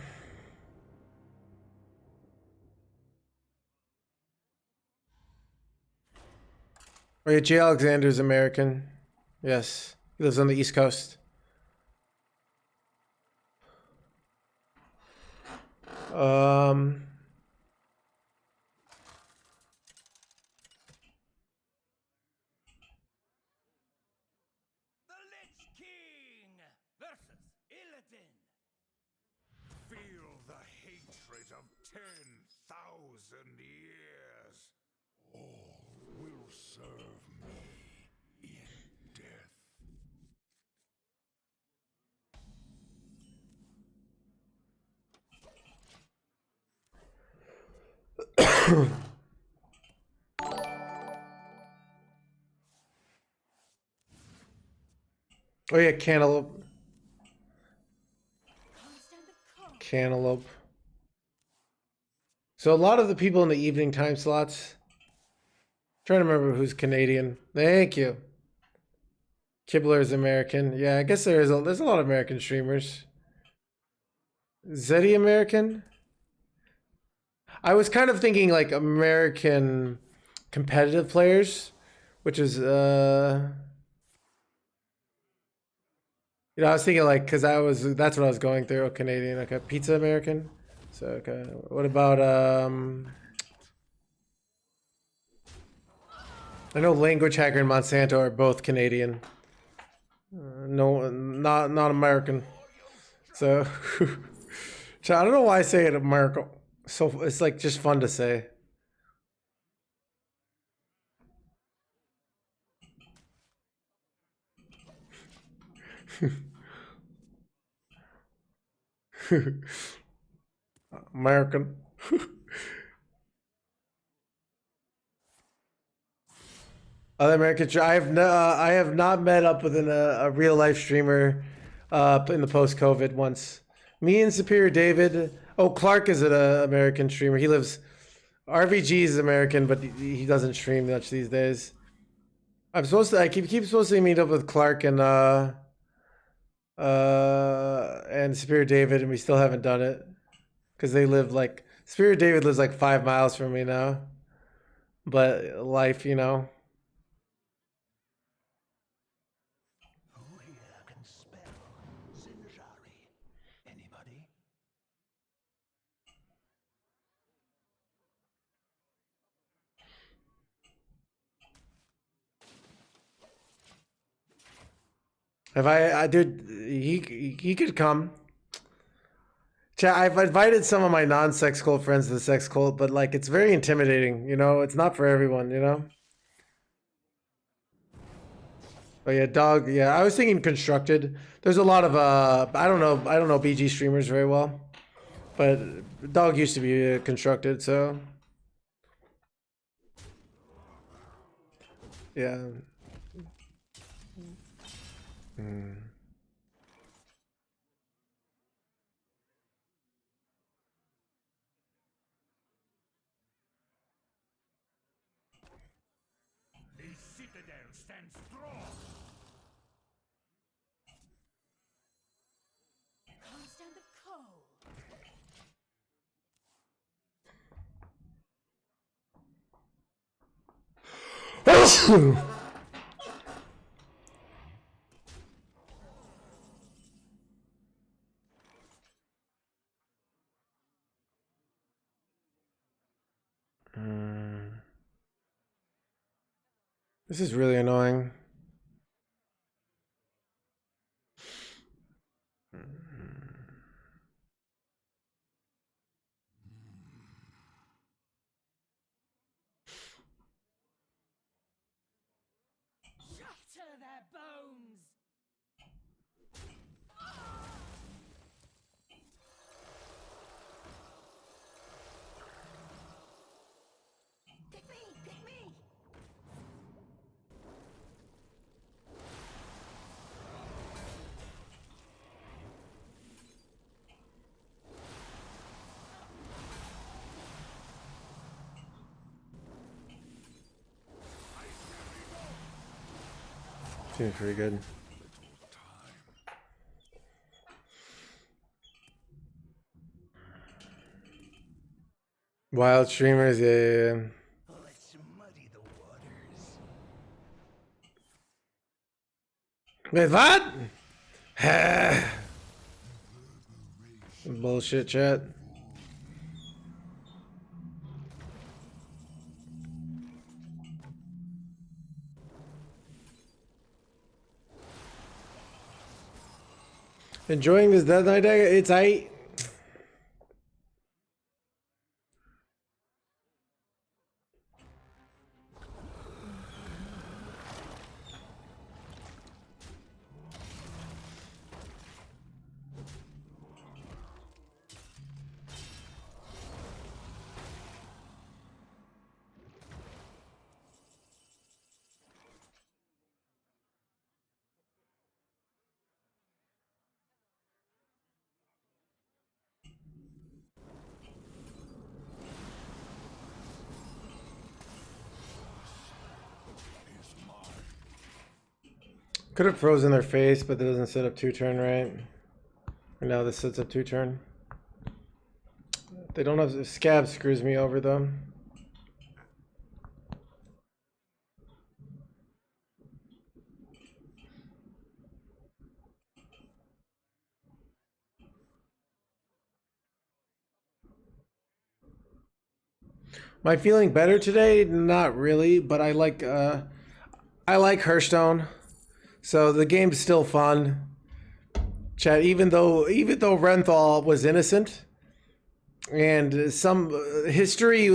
oh yeah, Jay Alexander's American. Yes. He lives on the East Coast. The Lichking versus Illidan. Feel the hatred of 10,000 years. All will serve me in death. Oh yeah, cantaloupe. Cantaloupe. So a lot of the people in the evening time slots. Trying to remember who's Canadian. Thank you. Kibler is American. Yeah, I guess there's a lot of American streamers. Zeddy American? I was kind of thinking like American competitive players, which is you know, I was thinking like, cause that's what I was going through. Oh, Canadian, okay, pizza American. So okay, what about I know Language Hacker and Monsanto are both Canadian. No, not American. So I don't know why I say it America. So it's like just fun to say. American. Other American. I have not met up with a real life streamer in the post COVID once. Me and Superior David. Oh, Clark is an American streamer. He lives RVG is American, but he doesn't stream much these days. I'm supposed to. I keep supposed to meet up with Clark and Spirit David, and we still haven't done it because they live like Spirit David lives like 5 miles from me now. But life, you know. Who here can spell Zinjari? Anybody? If I dude, he could come. Chat, I've invited some of my non-sex cult friends to the sex cult, but like it's very intimidating, you know. It's not for everyone, you know. But yeah, dog. Yeah, I was thinking constructed. There's a lot of I don't know BG streamers very well, but dog used to be constructed, so yeah. The citadel stands strong. Can't stand the cold. This is really annoying. Shatter their bones. Pick me! Pick me! Seems pretty good. Wild streamers, yeah. Let's muddy the waters. Wait, what? Bullshit, chat. Enjoying this Deathknight deck? It's aight. Could have frozen their face, but that doesn't set up 2-turn right. And now this sets up 2-turn. They don't have scab screws me over though. Am I feeling better today? Not really, but I like Hearthstone. So the game's still fun. Chat, even though Renthal was innocent, and some history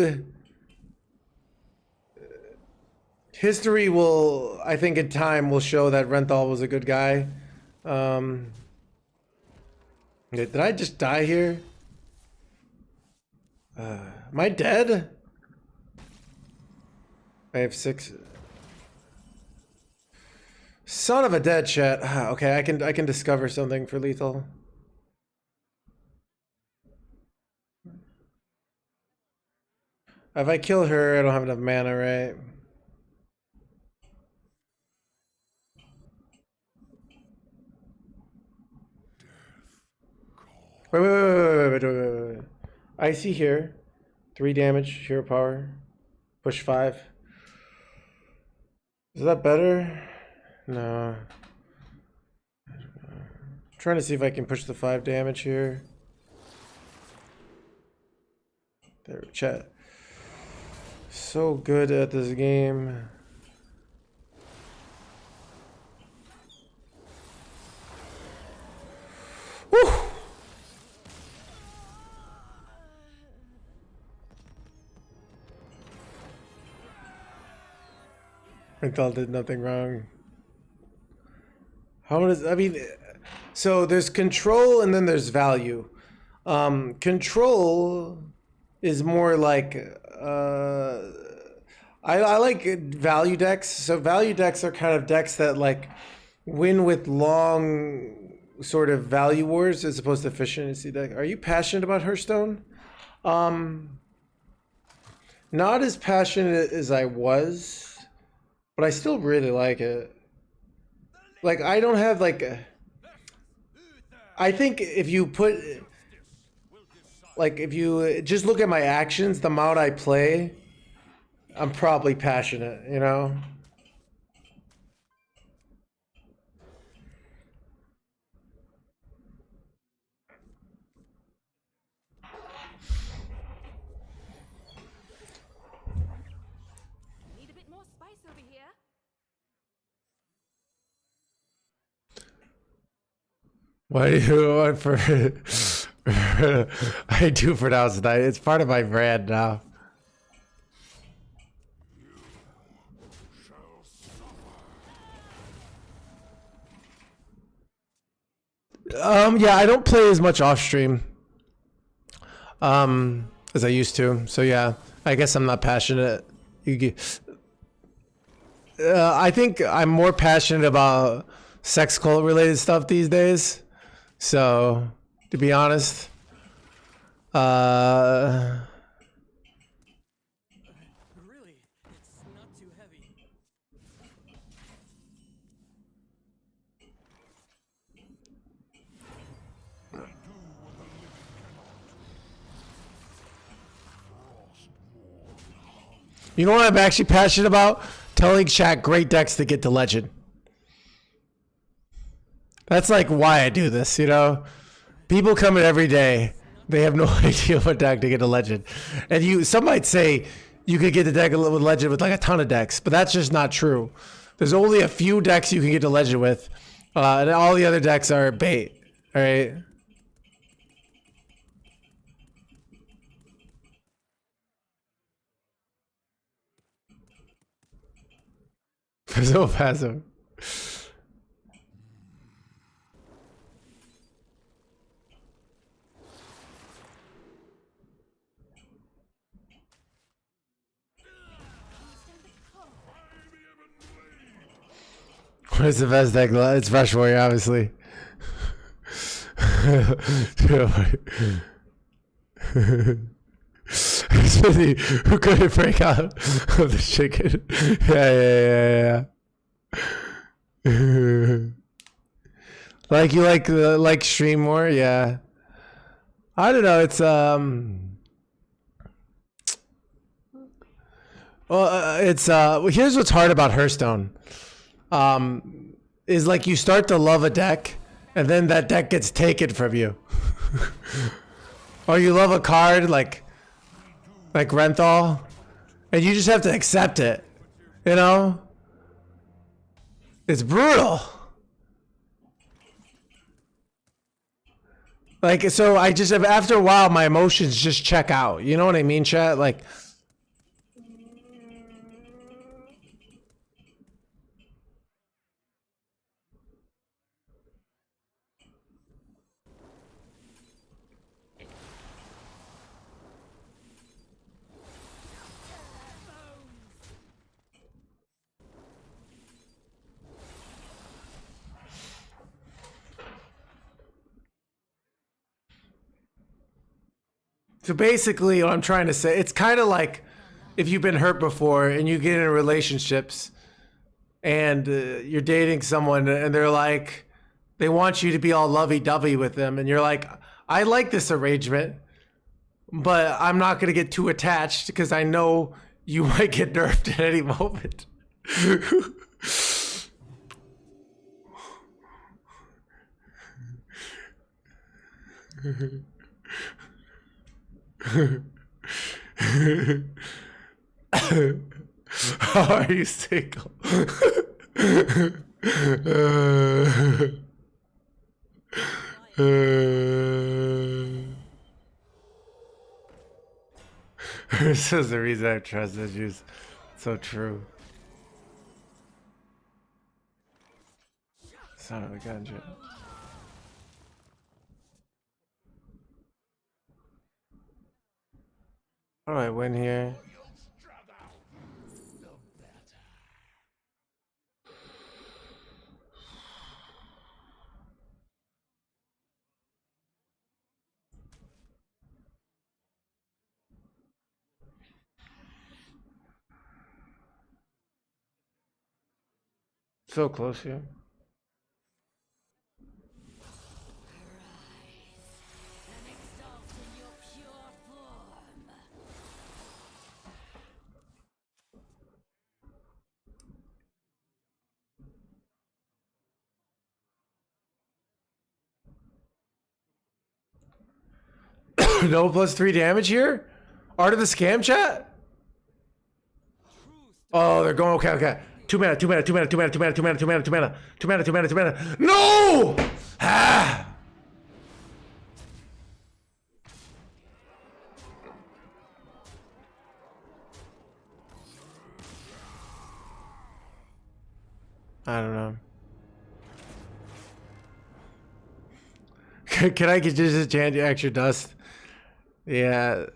will, I think, in time will show that Renthal was a good guy. Did I just die here? Am I dead? I have 6. Son of a dead chat. Okay, I can discover something for lethal. If I kill her, I don't have enough mana, right? Wait. Icy here. 3 damage, hero power. Push 5. Is that better? No. Trying to see if I can push the 5 damage here. There, chat. So good at this game. Woo! Mental did nothing wrong. How does, I mean, so there's control and then there's value. Control is more like, I like value decks. So value decks are kind of decks that like win with long sort of value wars as opposed to efficiency deck. Are you passionate about Hearthstone? Not as passionate as I was, but I still really like it. Like, I don't have like I think if you put, like, if you just look at my actions, the amount I play, I'm probably passionate, you know? Need a bit more spice over here. Why do you want for I do pronounce that. It's part of my brand now. Yeah, I don't play as much off stream as I used to. So yeah, I guess I'm not passionate. I think I'm more passionate about sex cult related stuff these days. So, to be honest, Really, it's not too heavy. you know what I'm actually passionate about? Telling chat great decks to get to legend. That's like why I do this, you know? People come in every day. They have no idea what deck to get to legend. And some might say you could get the deck with legend with like a ton of decks, but that's just not true. There's only a few decks you can get to legend with, and all the other decks are bait, all right? So passive. What is the best deck? It's Rush Warrior, obviously. Who couldn't break out of the chicken? Yeah. Like you like stream more? Yeah. I don't know. It's well, here's what's hard about Hearthstone. Is like you start to love a deck and then that deck gets taken from you. Or you love a card like Renthal and you just have to accept it, you know? It's brutal. Like, so I just, after a while, my emotions just check out. You know what I mean, chat? Like, so basically what I'm trying to say, it's kind of like if you've been hurt before and you get in relationships and you're dating someone and they're like, they want you to be all lovey-dovey with them, and you're like, I like this arrangement, but I'm not going to get too attached because I know you might get nerfed at any moment. How are you single? This is the reason I trust issues. So true. Son of a gun, shit. How do I win here? So close here. and exalt in your pure form. No +3 damage here? Art of the Scam chat? Oh, they're going, okay. 2 mana, 2 mana, 2 mana, 2 mana, 2 mana, 2 mana, 2 mana, 2 mana, 2 mana, 2 mana, 2 mana. No! Ah! I don't know. Can I get just a chance extra dust? Yeah.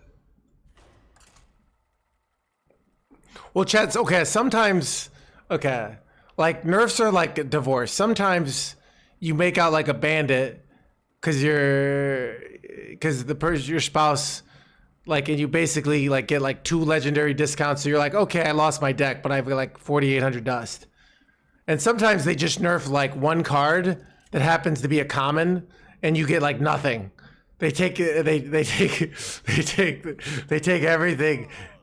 Well, chat's okay. Sometimes, okay, like nerfs are like a divorce. Sometimes you make out like a bandit because your spouse, like, and you basically like get like 2 legendary discounts. So you're like, okay, I lost my deck, but I've got like 4,800 dust. And sometimes they just nerf like 1 card that happens to be a common, and you get like nothing. They take everything,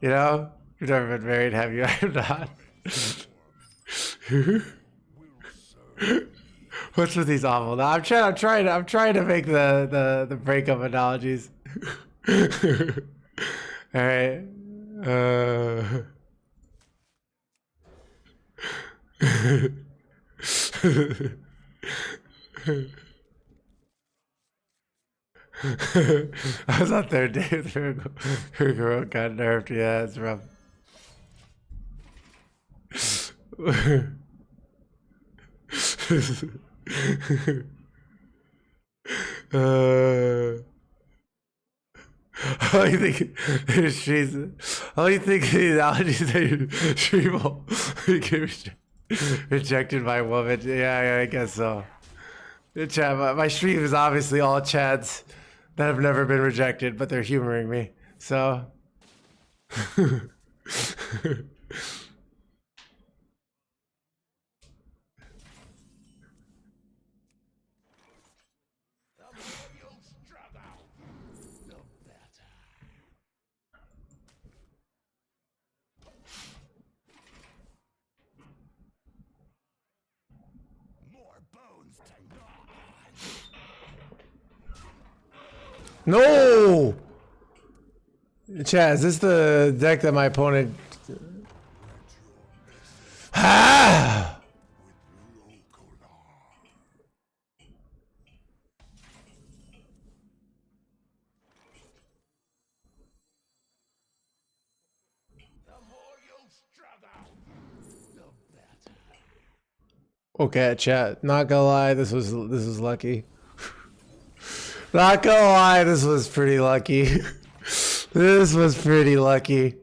you know. You've never been married, have you? I have not. What's with these awful? No, I'm trying to make the breakup analogies. All right. I was out there, dude. Her girl got nerfed. Yeah, it's rough. I think she's. I think the analogies that she will get rejected by a woman. Yeah, I guess so. Chad, my stream is obviously all chads that have never been rejected, but they're humoring me. So. No! Chad, is this the deck that my opponent... Ah! Okay, chat. Not gonna lie, this was lucky. Not gonna lie, this was pretty lucky. This was pretty lucky.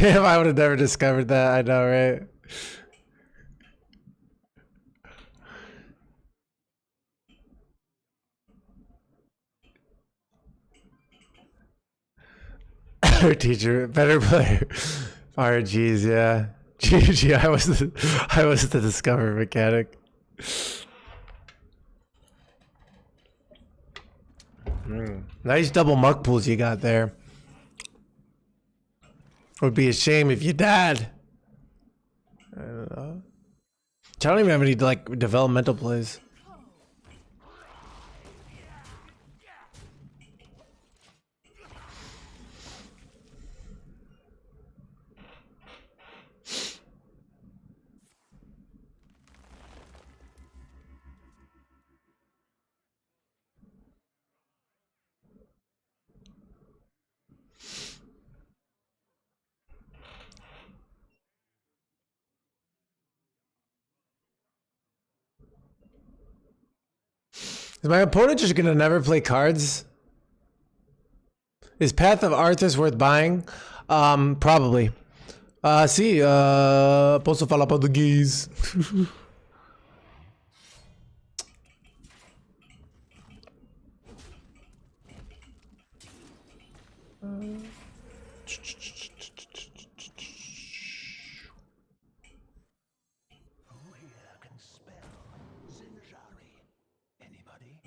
Damn, I would have never discovered that. I know, right? Our teacher, better player. RGs, yeah. GG, I was the discover mechanic. Nice double muck pools you got there. Would be a shame if you died. I don't know. I don't even have any like developmental plays. Is my opponent just gonna never play cards? Is Path of Arthas worth buying? Probably. Sí, posso falar português. Who here can spell Zinjari? Anybody?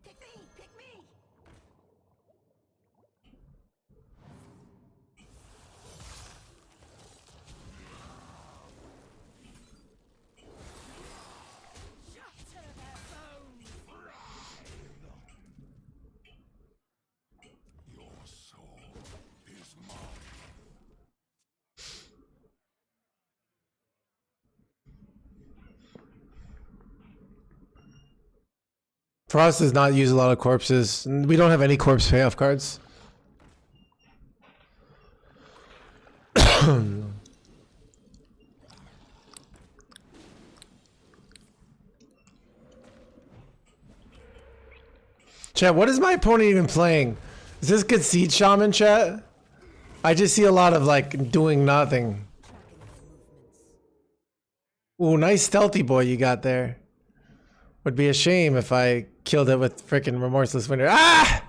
Pick me! Pick me! Shatter their bones! Your soul is mine. Frost does not use a lot of corpses. We don't have any corpse payoff cards. Chat, what is my opponent even playing? Is this Conceit Shaman, chat? I just see a lot of like doing nothing. Ooh, nice stealthy boy you got there. Would be a shame if I killed it with freaking Remorseless Winter. Ah!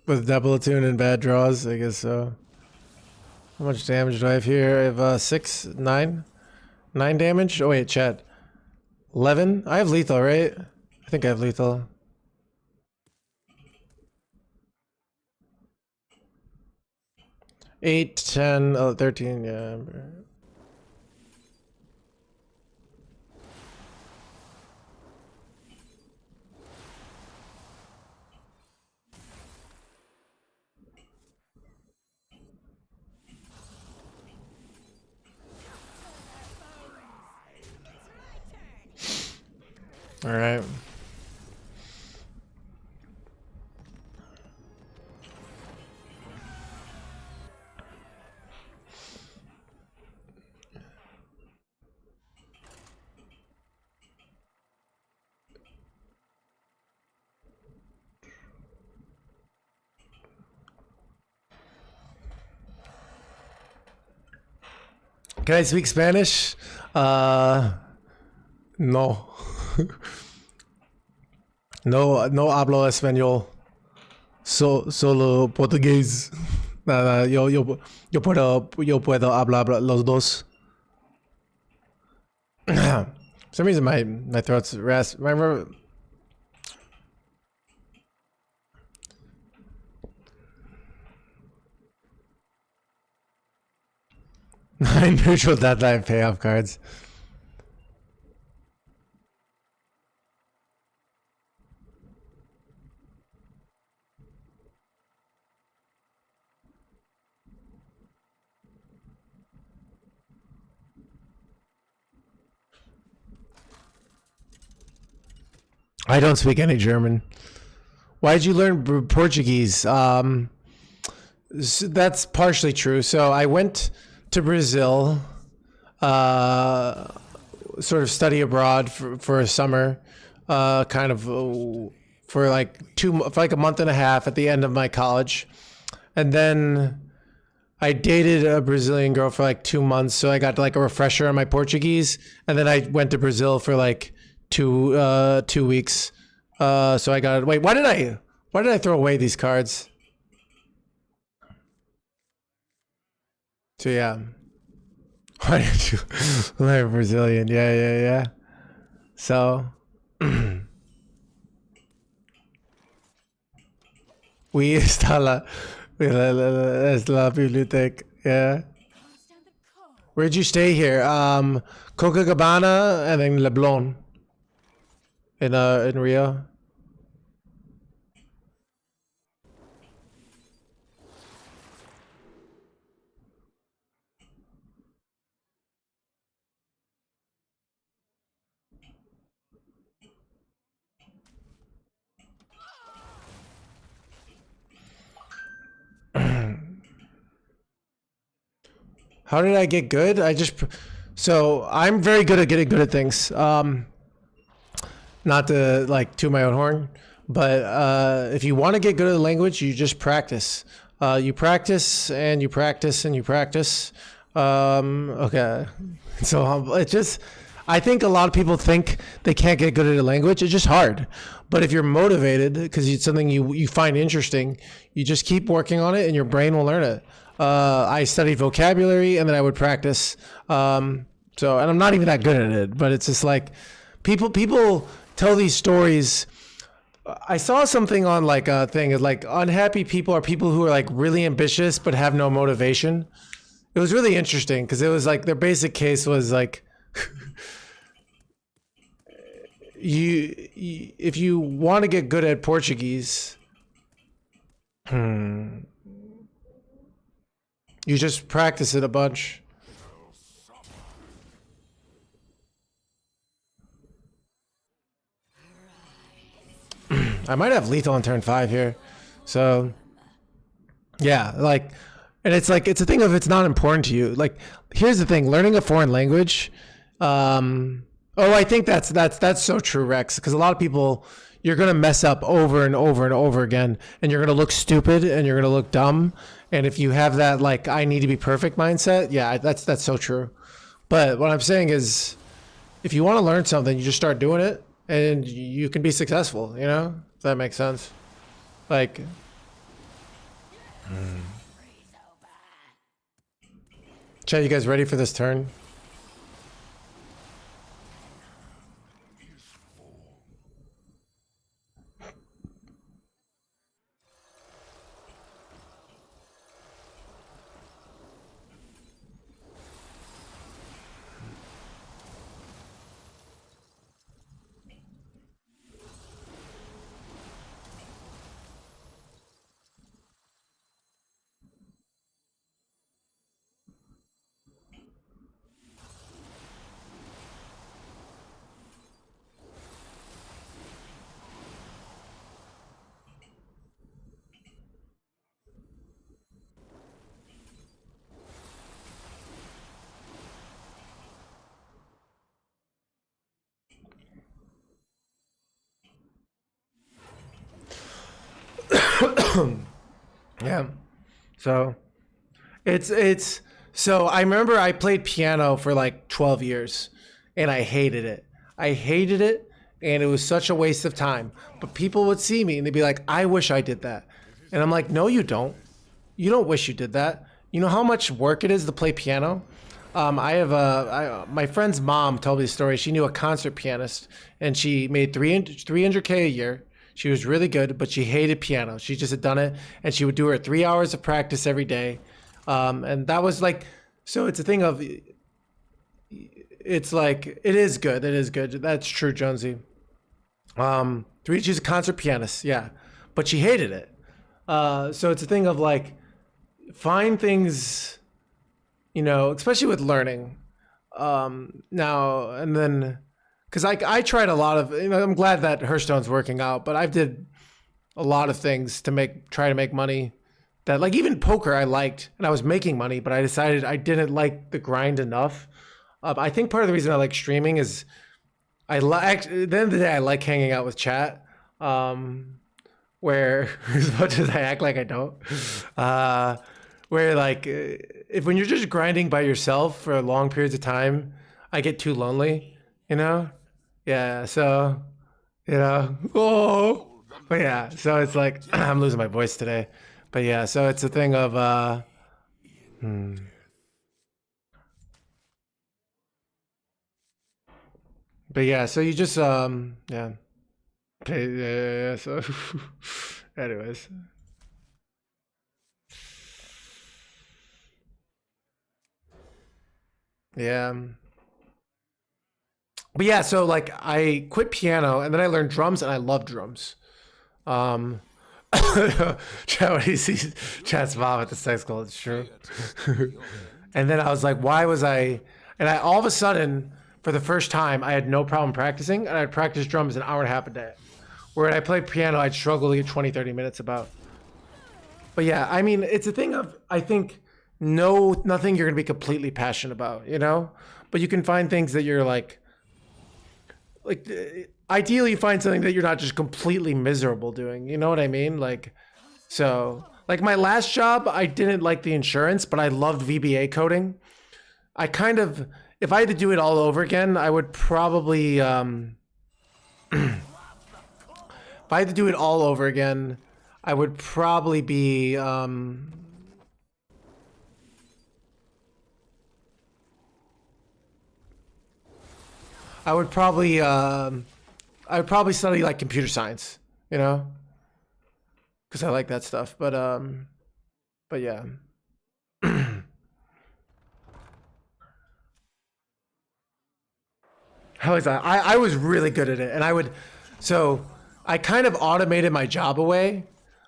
With double attune and bad draws, I guess so. How much damage do I have here? I have 6, 9? 9 damage? Oh wait, chat. 11? I have lethal, right? I think I have lethal. Eight, 10, 13, yeah. All right. Can I speak Spanish? No. No, no hablo español. Solo portugués. Nada, yo puedo hablar los dos. For some reason my throat's rasp. I remember. Nine neutral deadline payoff cards. I don't speak any German. Why did you learn Portuguese? That's partially true. So I went to Brazil, sort of study abroad for a summer, kind of for like a month and a half at the end of my college. And then I dated a Brazilian girl for like 2 months. So I got like a refresher on my Portuguese. And then I went to Brazil for like 2 weeks. So I got, wait, why did I throw away these cards? So yeah. Why did you learn Brazilian? Yeah. So we está la biblioteca. Yeah. Where'd you stay here? Copacabana and then Leblon in Rio. How did I get good? So I'm very good at getting good at things. Not to like toot my own horn, but if you want to get good at a language, you just practice. You practice and you practice and you practice. Okay. So I think a lot of people think they can't get good at a language. It's just hard. But if you're motivated because it's something you find interesting, you just keep working on it and your brain will learn it. I studied vocabulary and then I would practice. And I'm not even that good at it, but it's just like people tell these stories. I saw something on like a thing is like unhappy people are people who are like really ambitious but have no motivation. It was really interesting because it was like their basic case was like if you want to get good at Portuguese, you just practice it a bunch. I might have lethal on turn 5 here. So yeah, like, and it's like, it's a thing of, it's not important to you. Like, here's the thing, learning a foreign language. I think that's so true, Rex. Cause a lot of people, you're going to mess up over and over and over again, and you're going to look stupid and you're going to look dumb. And if you have that, like, I need to be perfect mindset. Yeah, that's so true. But what I'm saying is if you want to learn something, you just start doing it and you can be successful, you know? If that makes sense. Like, Chat, you guys ready for this turn? Yeah. So so I remember I played piano for like 12 years and I hated it. And it was such a waste of time. But people would see me and they'd be like, I wish I did that. And I'm like, no, you don't. You don't wish you did that. You know how much work it is to play piano? My friend's mom told me the story. She knew a concert pianist and she made $300K a year. She was really good, but she hated piano. She just had done it, and she would do her 3 hours of practice every day. And that was like, so it's a thing of, it's like, it is good. It is good. That's true, Jonesy. She's a concert pianist, yeah, but she hated it. So it's a thing of like, find things, you know, especially with learning. Now, and then, because I tried a lot of, I'm glad that Hearthstone's working out, but I did a lot of things to try to make money that, like, even poker I liked and I was making money, but I decided I didn't like the grind enough. I think part of the reason I like streaming is at the end of the day, I like hanging out with chat. Where as much as I act like I don't, where like when you're just grinding by yourself for long periods of time, I get too lonely, Yeah, so but yeah, so it's like I'm losing my voice today, but yeah, so it's a thing of but yeah, so you just yeah. Yeah, so anyways. Yeah. But yeah, so like I quit piano and then I learned drums and I love drums. Chat, when he sees Chat's mom at the sex club, it's true. And then I was like, why was I? And I all of a sudden, for the first time, I had no problem practicing, and I'd practice drums an hour and a half a day. Where when I played piano, I'd struggle to get 20, 30 minutes about. But yeah, I mean, it's a thing of, I think, nothing you're going to be completely passionate about, But you can find things that you're like ideally you find something that you're not just completely miserable doing. You know what I mean? Like, so, like my last job, I didn't like the insurance, but I loved VBA coding. I kind of, if I had to do it all over again, I would probably, if I had to do it all over again, I would probably be, I would probably study like computer science, because I like that stuff. But yeah. How is that? I was really good at it, and so I kind of automated my job away,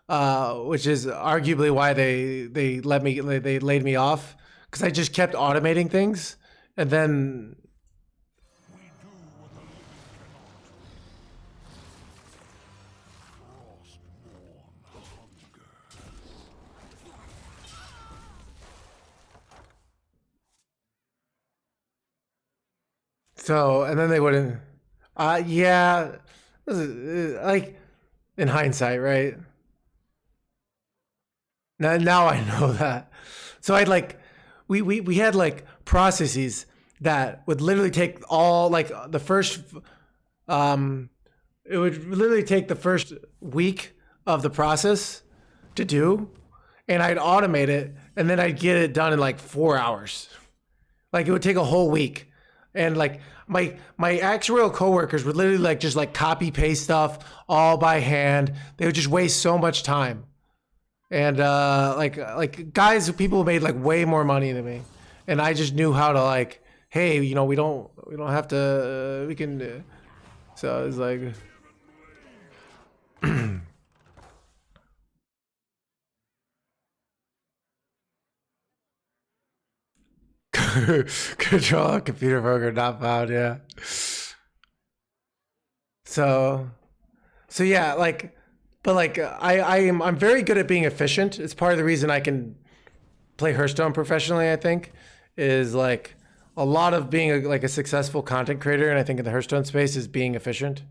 which is arguably why they laid me off, because I just kept automating things, and then. So, and then they wouldn't, yeah, like in hindsight, right? Now I know that. So I'd like, we had like processes that would literally take all like the first, it would literally take the first week of the process to do, and I'd automate it, and then I'd get it done in like 4 hours. Like it would take a whole week. And like my actuarial coworkers would literally like just like copy paste stuff all by hand. They would just waste so much time. And like guys, people who made like way more money than me, and I just knew how to like, hey, we don't have to, we can. So it's like. Control a computer program not found, yeah. So yeah, like, but like I'm very good at being efficient. It's part of the reason I can play Hearthstone professionally, I think, is like a lot of being a successful content creator, and I think in the Hearthstone space is being efficient.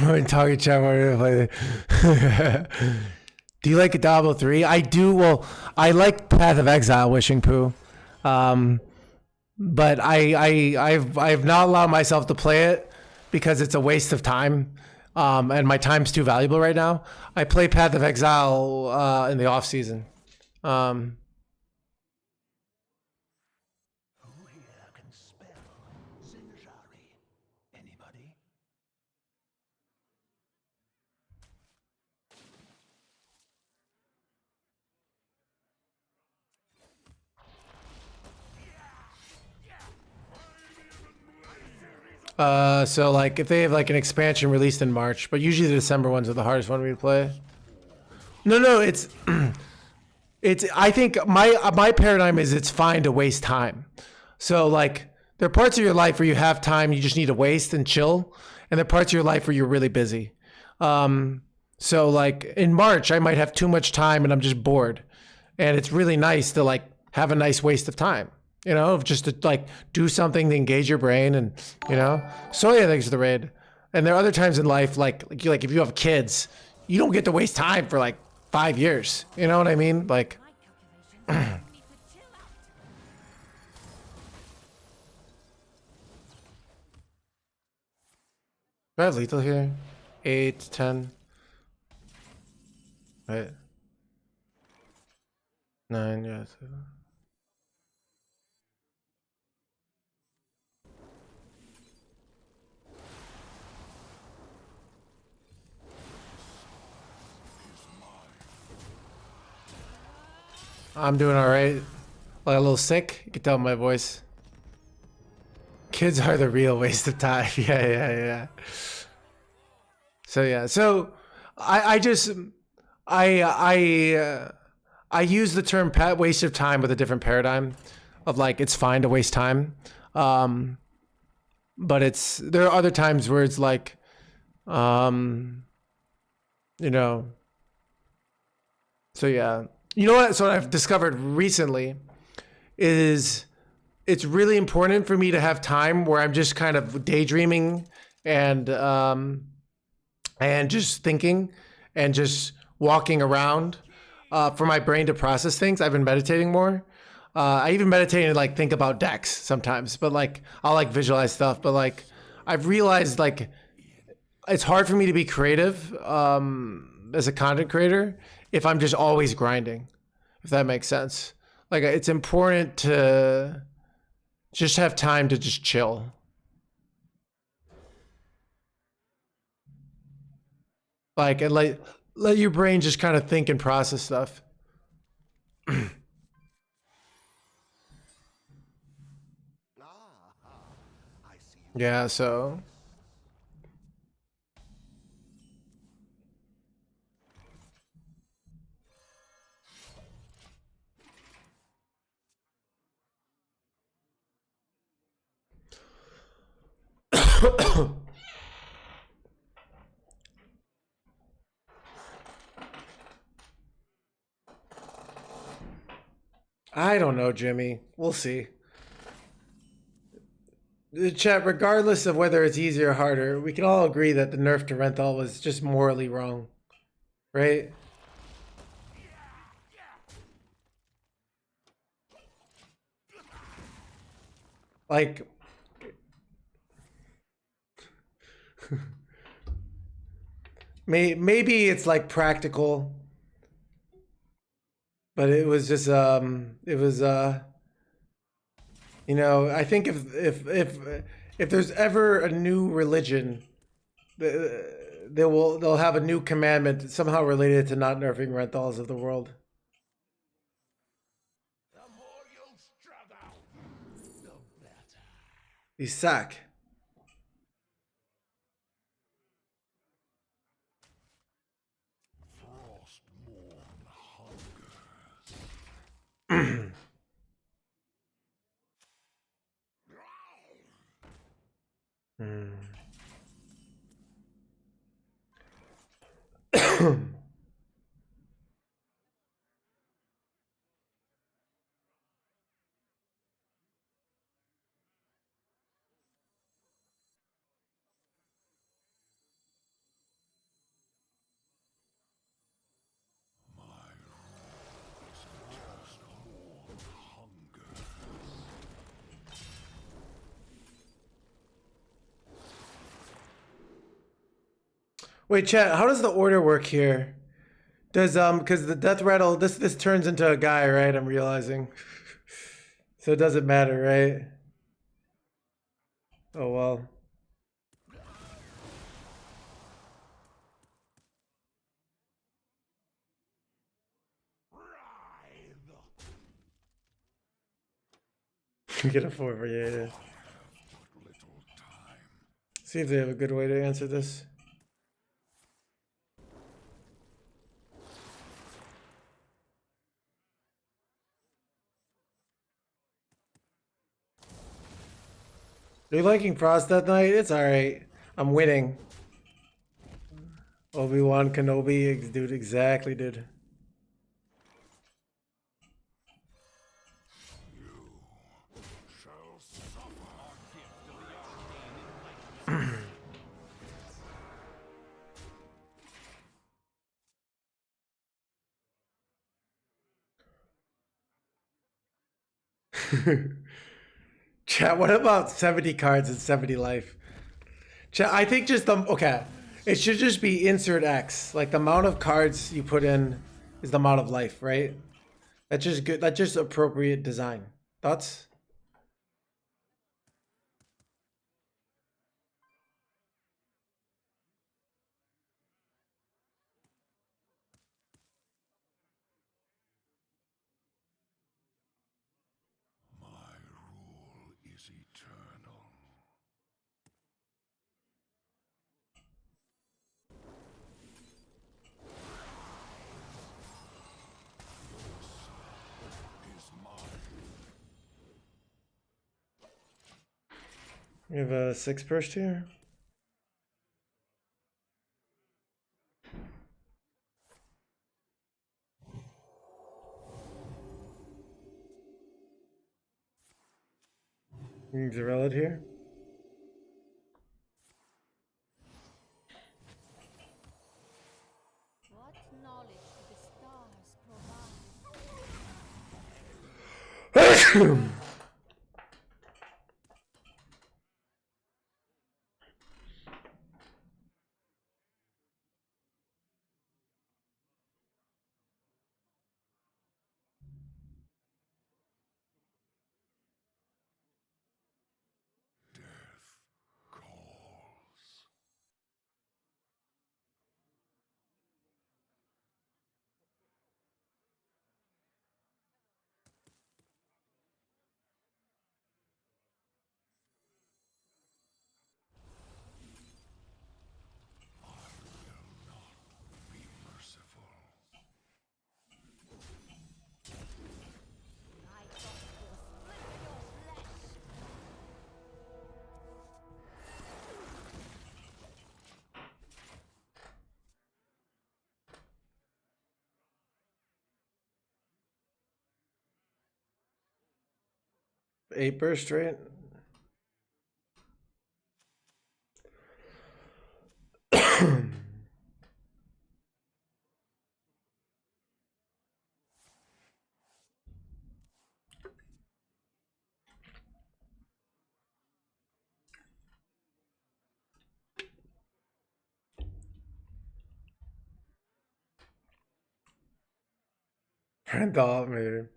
When talking chat, we're gonna play. Do you like Diablo 3? I do. Well, I like Path of Exile, Wishing Poo. But I've not allowed myself to play it because it's a waste of time. And my time's too valuable right now. I play Path of Exile in the off season. Who here can spell Zinjari? Anybody? So like if they have like an expansion released in March, but usually the December ones are the hardest one for me to play. No, it's it's. I think my paradigm is it's fine to waste time. So like there are parts of your life where you have time, you just need to waste and chill, and there are parts of your life where you're really busy. So like in March, I might have too much time and I'm just bored, and it's really nice to like have a nice waste of time. You know, just to like do something to engage your brain, and you know. So yeah, thanks for the raid. And there are other times in life, like if you have kids, you don't get to waste time for like 5 years. You know what I mean? Like, My calculations tell me to chill out. do I have lethal here? 8, 10. Right. 9, yeah. 7. I'm doing all right. Like a little sick. You can tell my voice. Kids are the real waste of time. Yeah. So yeah. So I just I use the term waste of time with a different paradigm of like it's fine to waste time. But there are other times where it's like you know. So yeah. You know what? So what I've discovered recently is it's really important for me to have time where I'm just kind of daydreaming and just thinking and just walking around for my brain to process things. I've been meditating more. I even meditate and like think about decks sometimes, but like I'll like visualize stuff. But like I've realized like it's hard for me to be creative as a content creator if I'm just always grinding, if that makes sense. Like it's important to just have time to just chill. Like and let your brain just kind of think and process stuff. I see you. Yeah, so I don't know, Jimmy. We'll see. The chat, regardless of whether it's easier or harder, we can all agree that the nerf to Renthal was just morally wrong, right? Like, maybe it's like practical, but it was just it was you know, I think if there's ever a new religion, they'll have a new commandment somehow related to not nerfing Renthals of the world. The more you struggle, the better. You suck. Frostmourne hungers. My Wait, chat. How does the order work here? Does because the death rattle this turns into a guy, right? I'm realizing. So it doesn't matter, right? Oh well. Get a 4 for yeah. Little time. See if they have a good way to answer this. Are you liking Frost Deathknight? It's alright. I'm winning. Obi-Wan Kenobi, dude, exactly, dude. Shall suffer. Our gift of the arcane enlightens us. Chat, what about 70 cards and 70 life? Chat, I think just the okay. It should just be insert X. Like the amount of cards you put in is the amount of life, right? That's just good. That's just appropriate design. Thoughts? My rule is eternal. Is mine. We have a 6 burst here. There's a relic here. What knowledge do the stars provide? 8 burst, right? Randolph, maybe.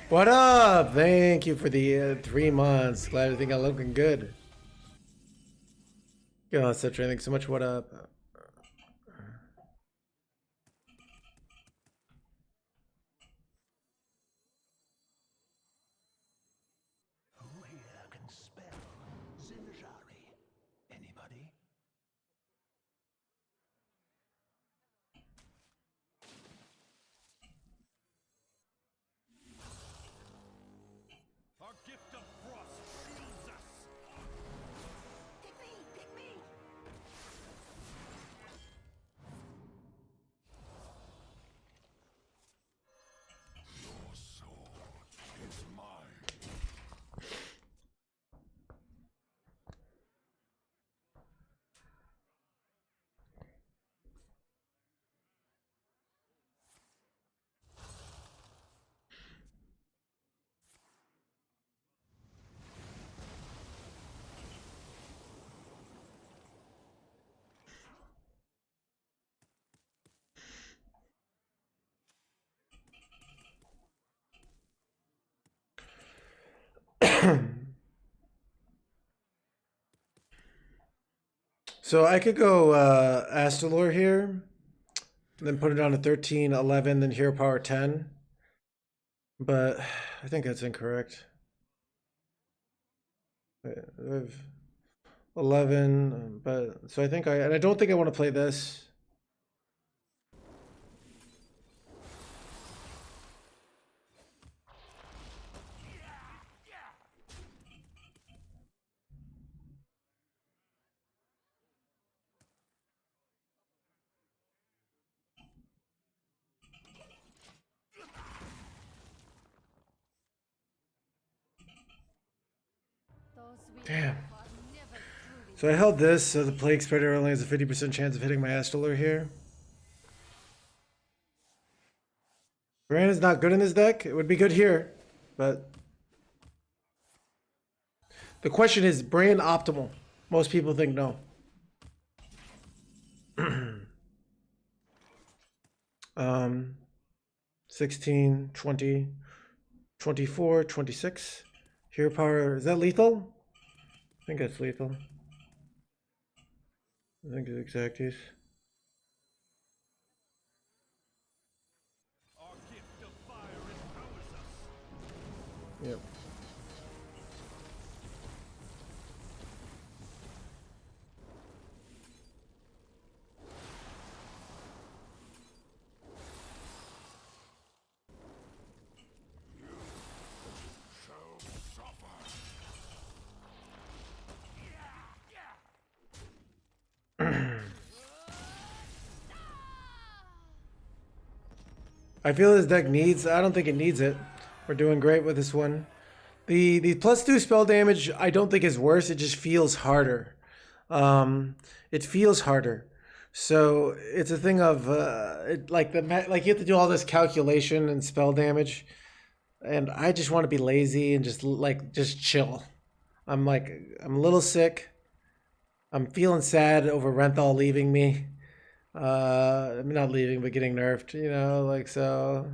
What up? Thank you for the 3 months. Glad everything got looking good. Yo, Citra, thanks so much. What up? Who here can spell Zinjari? Anybody? Our gift of frost shields us. Pick me! Pick me! So I could go Astalor here, then put it on to 13, 11, then Hero Power 10. But I think that's incorrect. I have 11, but so I think and I don't think I want to play this. Damn. So I held this, so the Plague Spreader only has a 50% chance of hitting my Astalor here. Bran is not good in this deck. It would be good here, but the question is, Bran optimal? Most people think no. 16, 20, 24, 26. Hero Power, is that lethal? I think that's lethal. I think it's exacties. Our gift of fire empowers us. Yep. I feel this deck needs, I don't think it needs it. We're doing great with this one. The +2 spell damage I don't think is worse, it just feels harder. It feels harder. So it's a thing of like you have to do all this calculation and spell damage, and I just want to be lazy and just chill. I'm a little sick. I'm feeling sad over Renthal leaving me. I'm not leaving, but getting nerfed, you know, like so.